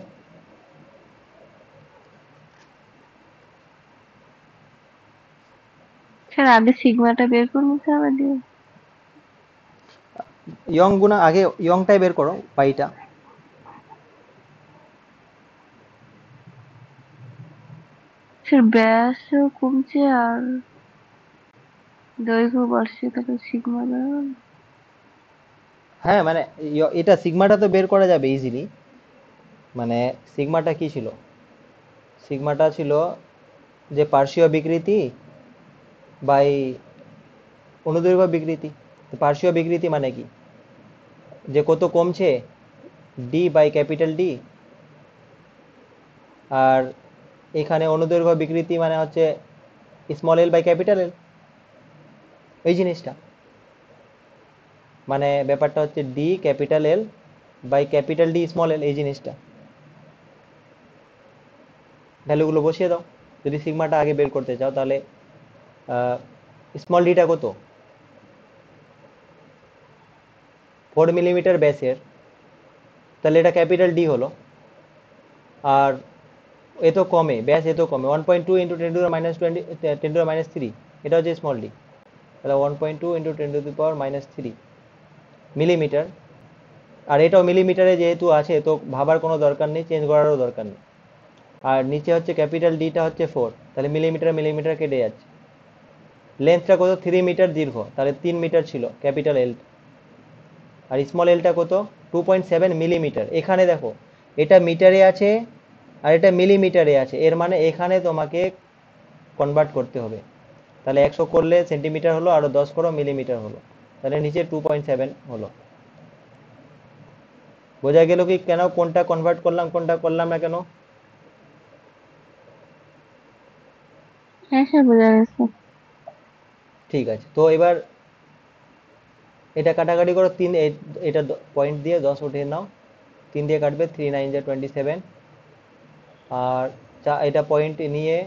S3: স্যার আগে সিগমাটা বের করে নিতে হবে দিয়ে।
S1: ইয়ং গুণা আগে ইয়ংটাই বের করো, পাইটা।
S3: স্যার ব্যাসও কমছে আর দৈর্ঘ্য বাড়ছে, তাহলে সিগমা বেরোবে না?
S1: হ্যাঁ মানে এটা সিগমাটা তো বের করা যাবে ইজিলি। মানে সিগমাটা কি ছিল, সিগমাটা ছিল যে পার্শ্বীয় বিকৃতি বাই অনুদৈর্ঘ্য বিকৃতি। তো পার্শ্বীয় বিকৃতি মানে কি, যে কত কমছে, ডি বাই ক্যাপিটাল ডি, আর এখানে অনুদৈর্ঘ্য বিকৃতি মানে হচ্ছে small L by capital L, এই জিনিসটা। মানে ব্যাপারটা হচ্ছে D capital L by capital D small L, এই জিনিসটা। ভ্যালুগুলো বসিয়ে দাও যদি সিগমাটা আগে বের করতে চাও। তাহলে স্মল ডিটা কত, 4 মিলিমিটার ব্যাসের, তাহলে এটা ক্যাপিটাল ডি হলো। আর এত কমে, ব্যাস এত কমে 1.2 ইন্টু 10⁻20 10⁻³ এটা হচ্ছে স্মল ডি। তাহলে 1.2 ইন্টু 10⁻³ মিলিমিটার। আর এটাও মিলিমিটারে যেহেতু আছে তো ভাবার কোনো দরকার নেই, চেঞ্জ করারও দরকার নেই। আর নিচে হচ্ছে ক্যাপিটাল ডিটা হচ্ছে 4, তাহলে মিলিমিটার মিলিমিটার কেটে যাচ্ছে। লেন্থটা কত, 3 মিটার দীর্ঘ, তাহলে 3 মিটার ছিল ক্যাপিটাল এল। আর স্মল এলটা কত, 2.7 মিলিমিটার। এখানে দেখো এটা মিটারে আছে আর এটা মিলিমিটারে আছে, এর মানে এখানে তোমাকে কনভার্ট করতে হবে। তাহলে 100 করলে সেন্টিমিটার হলো, আরো 10 করো মিলিমিটার হলো, তাহলে নিচে 2.7 হলো। বোঝা গেল কি কেন কোনটা কনভার্ট করলাম কোনটা করলাম না কেন?
S3: হ্যাঁ স্যার বোঝা গেছে।
S1: ঠিক আছে, তো এবার এটা কাটাকাটি করো, এটা পয়েন্ট দিয়ে 10 উঠিয়ে নাও, 3 দিয়ে কাটবে, 3 9 27। আর এটা পয়েন্ট নিয়ে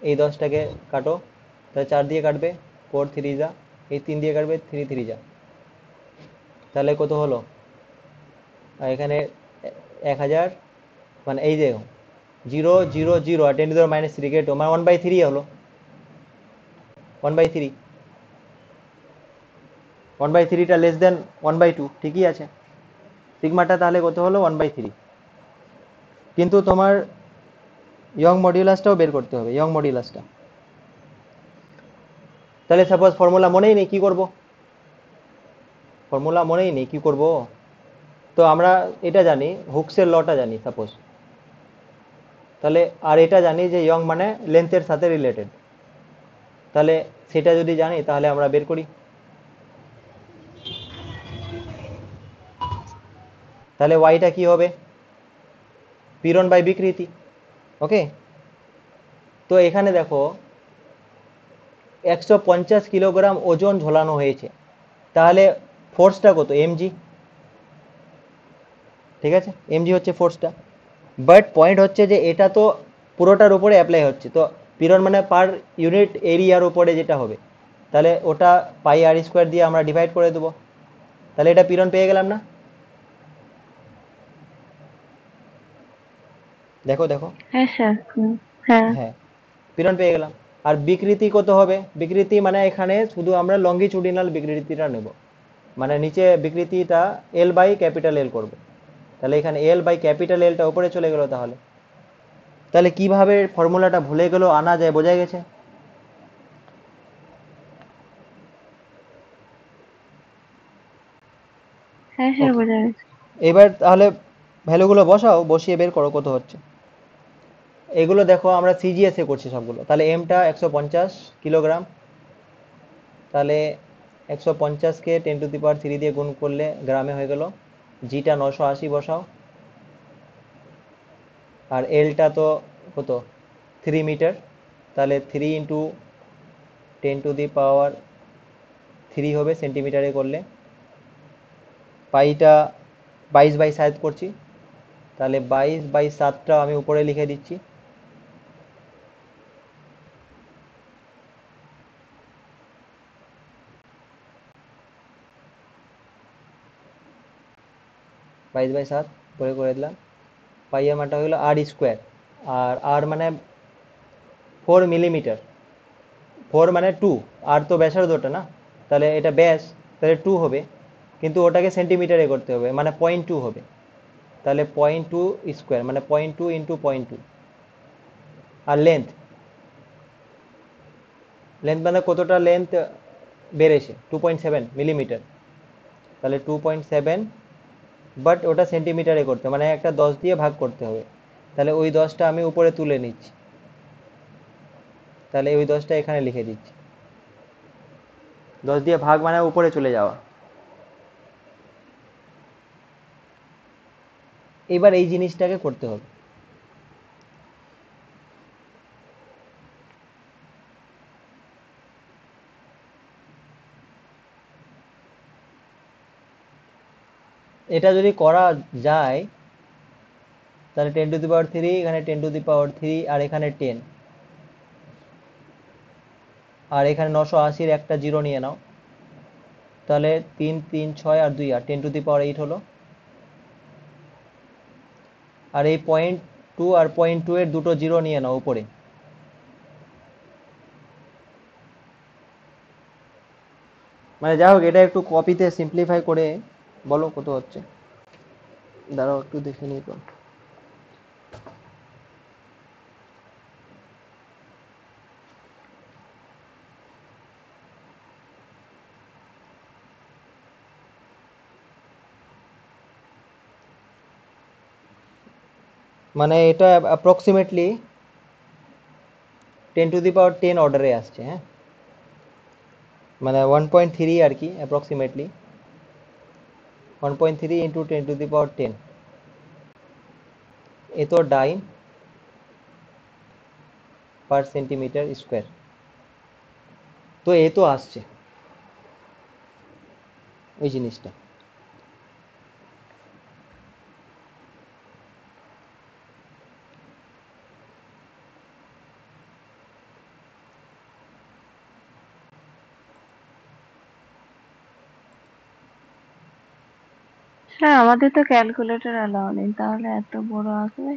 S1: এই 10টাকে কাটো, তাহলে 4 দিয়ে কাটবে, 4 3 যা, এই 3 দিয়ে কাটবে, 3 3 যা। তাহলে কত হলো, আর এখানে 1000, মানে এই যে 0 0 0 আর 10⁻³ কেটো, মানে 1/3 হলো, 1/3। 1/3টা লেস দেন 1/2, ঠিকই আছে। সিগমাটা তাহলে কত হলো, 1/3। কিন্তু তোমার ইয়ং মডিউলাসটাও বের করতে হবে, ইয়ং মডিউলাসটা। তাহলে সাপোজ ফর্মুলা মনেই নেই, কি করব? ফর্মুলা মনেই নেই, কি করব? তো আমরা এটা জানি, হুকসের লটা জানি সাপোজ। তাহলে আর এটা জানি যে ইয়ং মানে লেন্থের সাথে রিলেটেড। তাহলে সেটা যদি জানি তাহলে আমরা বের করি। তাহলে ওয়াইটা কি হবে? পীড়ন বাই বিকৃতি। ওকে, তো এখানে দেখো 150 কিলোগ্রাম ওজন ঝোলানো হয়েছে, তাহলে ফোর্সটা কত? এমজি। ঠিক আছে, এমজি হচ্ছে ফোর্সটা। বাট পয়েন্ট হচ্ছে যে এটা তো পুরোটার উপরে অ্যাপ্লাই হচ্ছে, তো পীড়ন মানে পার ইউনিট এরিয়ার উপরে যেটা হবে, তাহলে ওটা পাই আর স্কোয়ার দিয়ে আমরা ডিভাইড করে দেবো। তাহলে এটা পীড়ন পেয়ে গেলাম না? দেখো দেখো,
S3: হ্যাঁ স্যার। হ্যাঁ।
S1: হ্যাঁ, পীড়ন পেয়ে গেলাম। আর বিকৃতি কত হবে? বিকৃতি মানে এখানে শুধু আমরা লঙ্গিচুডিনাল বিকৃতিটা নেব, মানে নিচে বিকৃতিটা এল বাই ক্যাপিটাল এল করব। তাহলে এখানে এল বাই ক্যাপিটাল এলটা উপরে চলে গেল। তাহলে তাহলে কিভাবে ফর্মুলাটা ভুলে গেল আনা যায়, বোঝা গেছে?
S3: হ্যাঁ স্যার,
S1: ওকে,
S3: বোঝা গেছে।
S1: এবার তাহলে ভ্যালুগুলো বসাও, বসিয়ে বের করো কত হচ্ছে। এগুলো দেখো আমরা সিজিএসে করছি সবগুলো। তাহলে এমটা 150 কিলোগ্রাম, তাহলে 150কে 10⁻³ দিয়ে গুণ করলে গ্রামে হয়ে গেল। জিটা 980 বসাও, আর এলটা তো কত? 3 মিটার, তাহলে 3 × 10⁻³ হবে সেন্টিমিটারে করলে। পাইটা 22/7 করছি, তাহলে 22/7টা আমি উপরে লিখে দিচ্ছি। বাইশ বাই সাত উপরে করে দিলাম। পাইয়ের মানটা হলো আর স্কোয়ার, আর আর মানে 4 মিলিমিটার। 4 মানে 2, আর তো ব্যাসার্ধটা না, তাহলে এটা ব্যাস, তাহলে 2 হবে, কিন্তু ওটাকে সেন্টিমিটারে করতে হবে, মানে 0.2 হবে। তাহলে 0.2 স্কোয়ার মানে 0.2 ইন্টু 0.2। আর লেন্থ, লেন্থ মানে কতটা লেন্থ বেড়েছে? 2.7 মিলিমিটার, তাহলে 2.7, বাট ওটা সেন্টিমিটারে করতে মানে একটা 10 দিয়ে ভাগ করতে হবে। তাহলে ওই 10টা আমি উপরে তুলে নিচ্ছি, তাহলে ওই 10টা এখানে লিখে দিচ্ছি। 10 দিয়ে ভাগ মানে উপরে চলে যাওয়া। এবার এই জিনিসটাকে করতে হবে। এটা যদি করা যায় তাহলে 10⁻³ এখানে 10⁻³ আর এখানে 10, আর এখানে 980-র একটা জিরো নিয়ে নাও, তাহলে 3 3 6 আর 2 আর 10⁻8 হলো। আর এই 0.2 আর 0.2 এর দুটো জিরো নিয়ে নাও উপরে। মানে যাই হোক, এটা একটু কপিতে সিম্পলিফাই করে বলো কত হচ্ছে। দাঁড়াও একটু দেখে নিই তো। মানে এটা অ্যাপ্রক্সিমেটলি 10⁻10 অর্ডারে আসছে, হ্যাঁ, মানে 1.3 আর কি, অ্যাপ্রক্সিমেটলি 1.3 ইন্টু 10⁻10। এ তো ডাইন পার সেন্টিমিটার স্কোয়ার, তো এ তো আসছে ওই জিনিসটা।
S3: স্যার আমাদের তো ক্যালকুলেটর অ্যালাউ নেই, তাহলে এত বড় আসবে?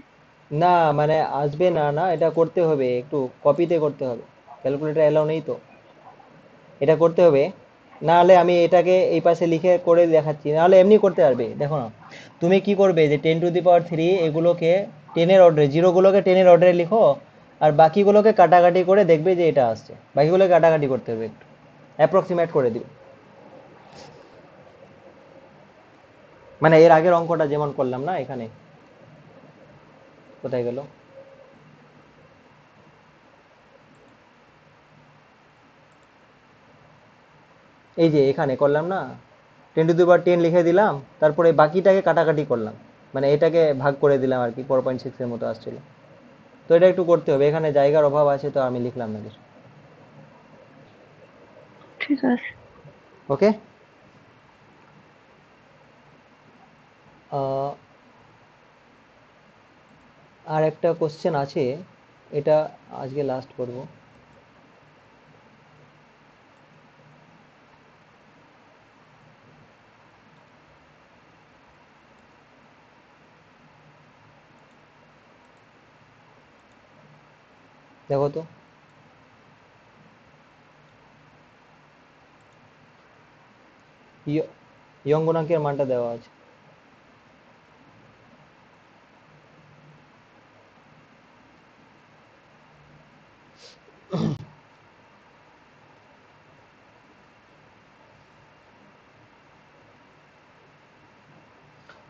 S1: না মানে আসবে না, না এটা করতে হবে, একটু কপিতে করতে হবে, ক্যালকুলেটর এলাও নেই তো, এটা করতে হবে। না হলে আমি এটাকে এই পাশে লিখে করে দেখাচ্ছি, নাহলে এমনি করতে পারবে। দেখো না, তুমি কি করবে যে 10⁻³ এগুলোকে টেনের অর্ডারে, জিরোগুলোকে টেনের অর্ডারে লিখো, আর বাকিগুলোকে কাটাকাটি করে দেখবে যে এটা আসছে। বাকিগুলোকে কাটাকাটি করতে হবে, একটু অ্যাপ্রক্সিমেট করে দিবে। মানে এর আগের অঙ্কটা যেমন করলাম না, এখানে কোথায় গেল, এই যে এখানে করলাম না, 10 to the power 10 লিখে দিলাম, তারপরে বাকিটাকে কাটাকাটি করলাম, মানে এটাকে ভাগ করে দিলাম আর কি, 4.6 এর মতো আসছিল। তো এটা একটু করতে হবে, এখানে জায়গার অভাব আছে তো আমি লিখলাম না কিছু।
S3: ঠিক আছে।
S1: ওকে, আর একটা কোশ্চেন আছে, এটা আজকে লাস্ট করব। দেখো তো, ইয়ং গুণাঙ্কের মানটা দেওয়া আছে।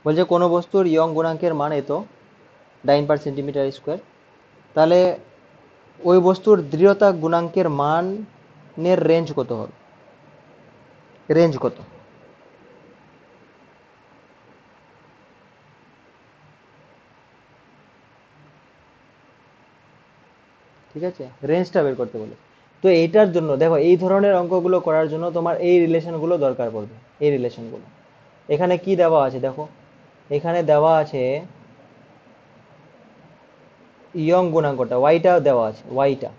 S1: বলছে কোনো বস্তুর ইয়ং গুণাঙ্কের মান এত, ডাইন পার সেন্টিমিটার স্কোয়ার, তাহলে ওই বস্তুর দৃঢ়তা গুণাঙ্কের মানের রেঞ্জ কত হবে, রেঞ্জ কত? ঠিক আছে, রেঞ্জটা বের করতে বলে। তো এইটার জন্য দেখো, এই ধরনের অঙ্কগুলো করার জন্য তোমার এই রিলেশনগুলো দরকার পড়বে, এই রিলেশনগুলো। এখানে কি দেওয়া আছে দেখো, এখানে দেওয়া আছে ইয়ং গুণাঙ্কটা, ওয়াইটা দেওয়া আছে, ওয়াইটা।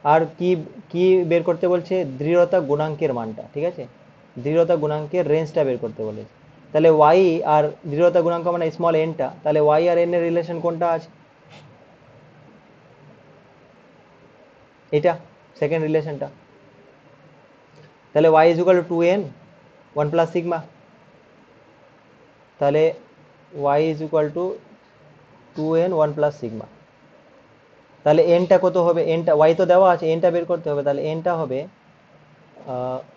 S1: আর কি কি বের করতে বলছে, দৃঢ়তা গুণাঙ্কের মানটা, ঠিক আছে, দৃঢ়তা গুণাঙ্কের রেঞ্জটা বের করতে বলেছে। তাহলে ওয়াই আর দৃঢ়তা গুণাঙ্ক মানে স্মল এনটা, তাহলে ওয়াই আর এন এর রিলেশন কোনটা আছে, এটা সেকেন্ড রিলেশনটা। তাহলে Y is equal to 2n 1 plus sigma, তাহলে Y is equal to 2n 1 plus sigma. তাহলে এনটা কত হবে, এনটা ওয়াই তো দেওয়া আছে, এনটা বের করতে হবে, তাহলে এনটা হবে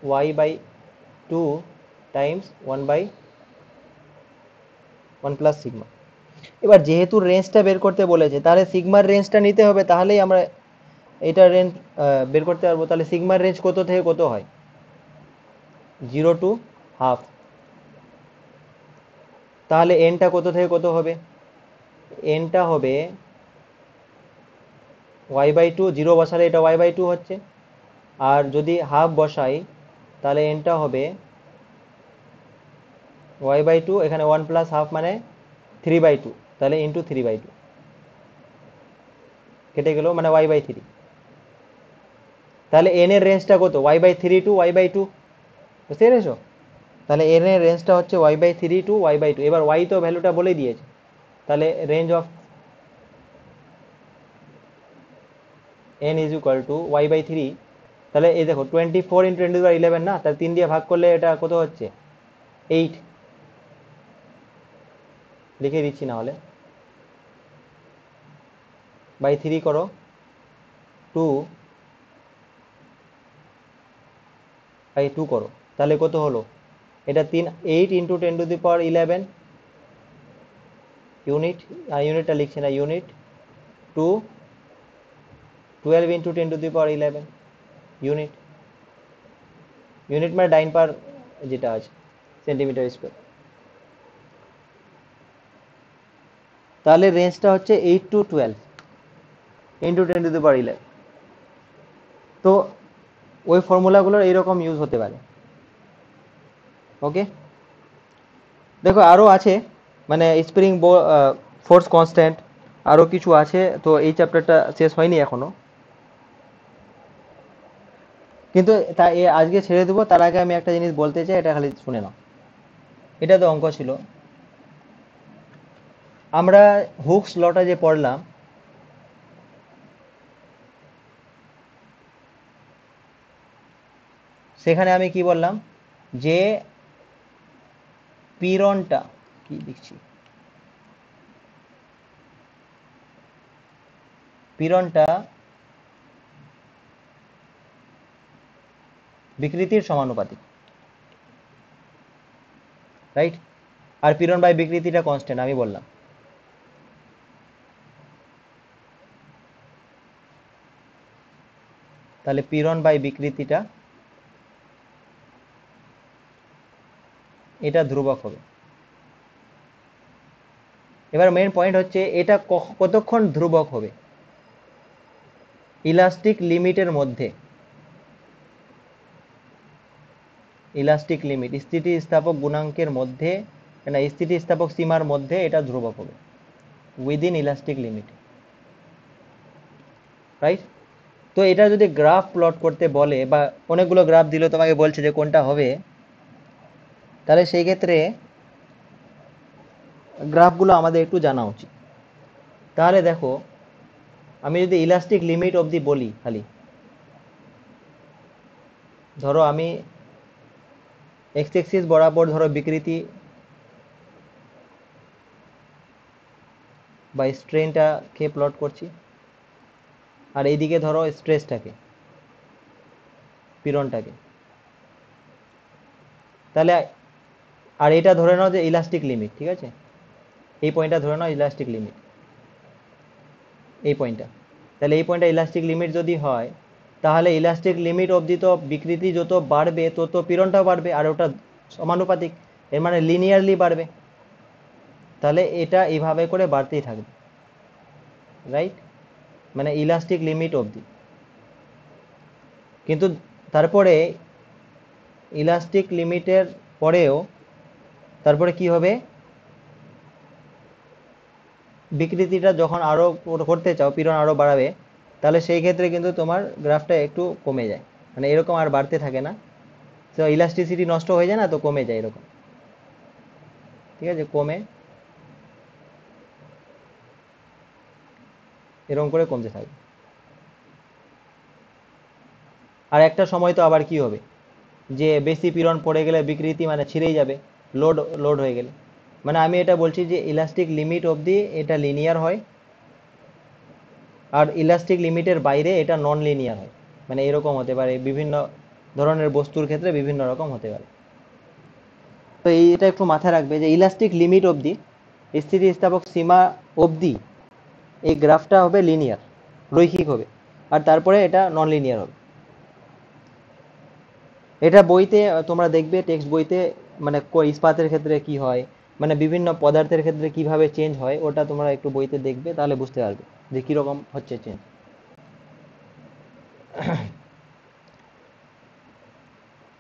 S1: Y by 2 times 1 plus sigma. এবার যেহেতু রেঞ্জটা বের করতে বলেছে, তাহলে সিগমার রেঞ্জটা নিতে হবে, তাহলেই আমরা এটা রেঞ্জ বের করতে পারবো। তাহলে সিগমার রেঞ্জ কত থেকে কত হয়, 0 to 1/2। তাহলে এনটা কত থেকে কত হবে, এনটা হবে y/2, 0 বসালে এটা y/2 হচ্ছে, আর যদি হাফ বসাই তাহলে এনটা হবে y/2, এখানে 1 প্লাস হাফ মানে 3/2, তাহলে ইন্টু 3/2 কেটে গেল, মানে y/3। তাহলে এন এর রেঞ্জটা কত, y/3 টু y/2, বুঝতে পেরেছো? তাহলে এন এর রেঞ্জটা হচ্ছে y/3 টু y/2। এবার y তো ভ্যালুটা বলে দিয়েছে, তাহলে range of n is equal two y/3। তাহলে এই দেখো 24 ইন্টু 10^11 না, তাহলে 3 দিয়ে ভাগ করলে এটা কত হচ্ছে, 8। লিখে দিচ্ছি না হলে, বাই 3 করো, 2/2 করো, তাহলে কত হলো, এটা 8 ইন্টু 10^11 ইউনিট, ইউনিটটা লিখছি না, unit, two 12 into 10^11 unit, unit মানে ডাইন পার যেটা আছে সেন্টিমিটার স্কোয়ার। তাহলে রেঞ্জটা হচ্ছে 8 to 12 ইন্টু 10^11। তো ওই ফর্মুলাগুলোর এইরকম ইউজ হতে পারে। ওকে, দেখো আরও আছে, মানে স্প্রিং ফোর্স কনস্ট্যান্ট, আরও কিছু আছে, তো এই চ্যাপ্টারটা শেষ হয়নি এখনো, কিন্তু আজকে ছেড়ে দেবো। তার আগে আমি একটা জিনিস বলতে চাই, এটা খালি শুনে নাও। এটা তো অঙ্ক ছিল, আমরা হুকস লটা যে পড়লাম, সেখানে আমি কি বললাম, যে পীড়নটা কি লিখছি, পীড়নটা বিকৃতির সমানুপাতিক, রাইট? আর পীড়ন বাই বিকৃতিটা কনস্ট্যান্ট আমি বললাম। তাহলে পীড়ন বাই বিকৃতিটা এটা ধ্রুবক হবে। এবার মেইন পয়েন্ট হচ্ছে এটা কতক্ষণ ধ্রুবক হবে? ইলাস্টিক লিমিটের মধ্যে, ইলাস্টিক লিমিট স্থিতিস্থাপক গুণাঙ্কের মধ্যে, না স্থিতিস্থাপক সীমার মধ্যে এটা ধ্রুবক হবে, উইদিন ইলাস্টিক লিমিট, রাইট? তো এটা যদি গ্রাফ প্লট করতে বলে বা অনেকগুলো গ্রাফ দিল, তোমাকে বলছে যে কোনটা হবে, তাহলে সেই ক্ষেত্রে গ্রাফগুলো আমাদের একটু জানা উচিত। তাহলে দেখো, আমি যদি ইলাস্টিক লিমিট অবধি বলি, খালি ধরো আমি এক্স এক্সিস বরাবর ধরো বিকৃতি বা স্ট্রেনটাকে প্লট করছি, আর এইদিকে ধরো স্ট্রেসটাকে, পীড়নটাকে। তাহলে আর এটা ধরে নাও যে ইলাস্টিক লিমিট, ঠিক আছে? এই পয়েন্টটা ধরে নাও ইলাস্টিক লিমিট, এই পয়েন্টটা। তাহলে এই পয়েন্টটা ইলাস্টিক লিমিট যদি হয়, তাহলে ইলাস্টিক লিমিট অবধি তো বিকৃতি যত বাড়বে তত পীড়নটাও বাড়বে, আর ওটা সমানুপাতিক, এর মানে লিনিয়ারলি বাড়বে। তাহলে এটা এইভাবে করে বাড়তেই থাকবে, রাইট? মানে ইলাস্টিক লিমিট অবধি। কিন্তু তারপরে ইলাস্টিক লিমিটের পরেও তারপরে কি হবে? বিকৃতিটা যখন আরো করতে চাও, পীড়ন আরো বাড়াবে, তাহলে সেই ক্ষেত্রে কিন্তু তোমার গ্রাফটা একটু কমে যায়, মানে এরকম আর বাড়তে থাকে না, তো ইলাস্টিসিটি নষ্ট হয়ে যায় না, তো কমে যায় এরকম, ঠিক আছে? কমে এরকম করে কমতে থাকবে। আর একটা সময় তো আবার কি হবে, যে বেশি পীড়ন পড়ে গেলে বিকৃতি মানে ছিঁড়েই যাবে, লোড লোড হয়ে গেলে। মানে আমি এটা বলছি যে ইলাস্টিক লিমিট অবধি এটা লিনিয়ার হয়, আর ইলাস্টিক লিমিটের বাইরে এটা নন লিনিয়ার হয়। মানে এরকম হতে পারে, বিভিন্ন ধরনের বস্তুর ক্ষেত্রে বিভিন্ন রকম হতে পারে। তো এটা একটু মাথায় রাখবে যে ইলাস্টিক লিমিট অবধি, স্থিতিস্থাপক সীমা অবধি এই গ্রাফটা হবে লিনিয়ার, রৈখিক হবে, আর তারপরে এটা নন লিনিয়ার হবে। এটা বইতে তোমরা দেখবে, টেক্সট বইতে, মানে ইস্পাতের ক্ষেত্রে কি হয়, মানে বিভিন্ন পদার্থের ক্ষেত্রে কিভাবে চেঞ্জ হয়, ওটা তোমরা একটু বইতে দেখবে, তাহলে বুঝতে পারবে যে কিরকম হচ্ছে চেঞ্জ।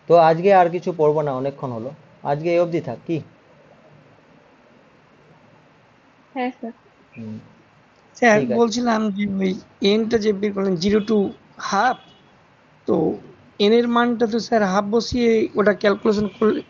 S1: তো আজকে আর কিছু পড়বো না, অনেকক্ষণ হলো, আজকে এই অবধি থাক কি?
S3: হ্যাঁ স্যার।
S1: হুম,
S2: স্যার
S1: ঠিক আছে।
S2: বলছিলাম যে ওই এনটা যে বের করলেন 0 to 1/2, তো এন এর মানটা তো স্যার হাফ বসিয়ে ওটা ক্যালকুলেশন করলে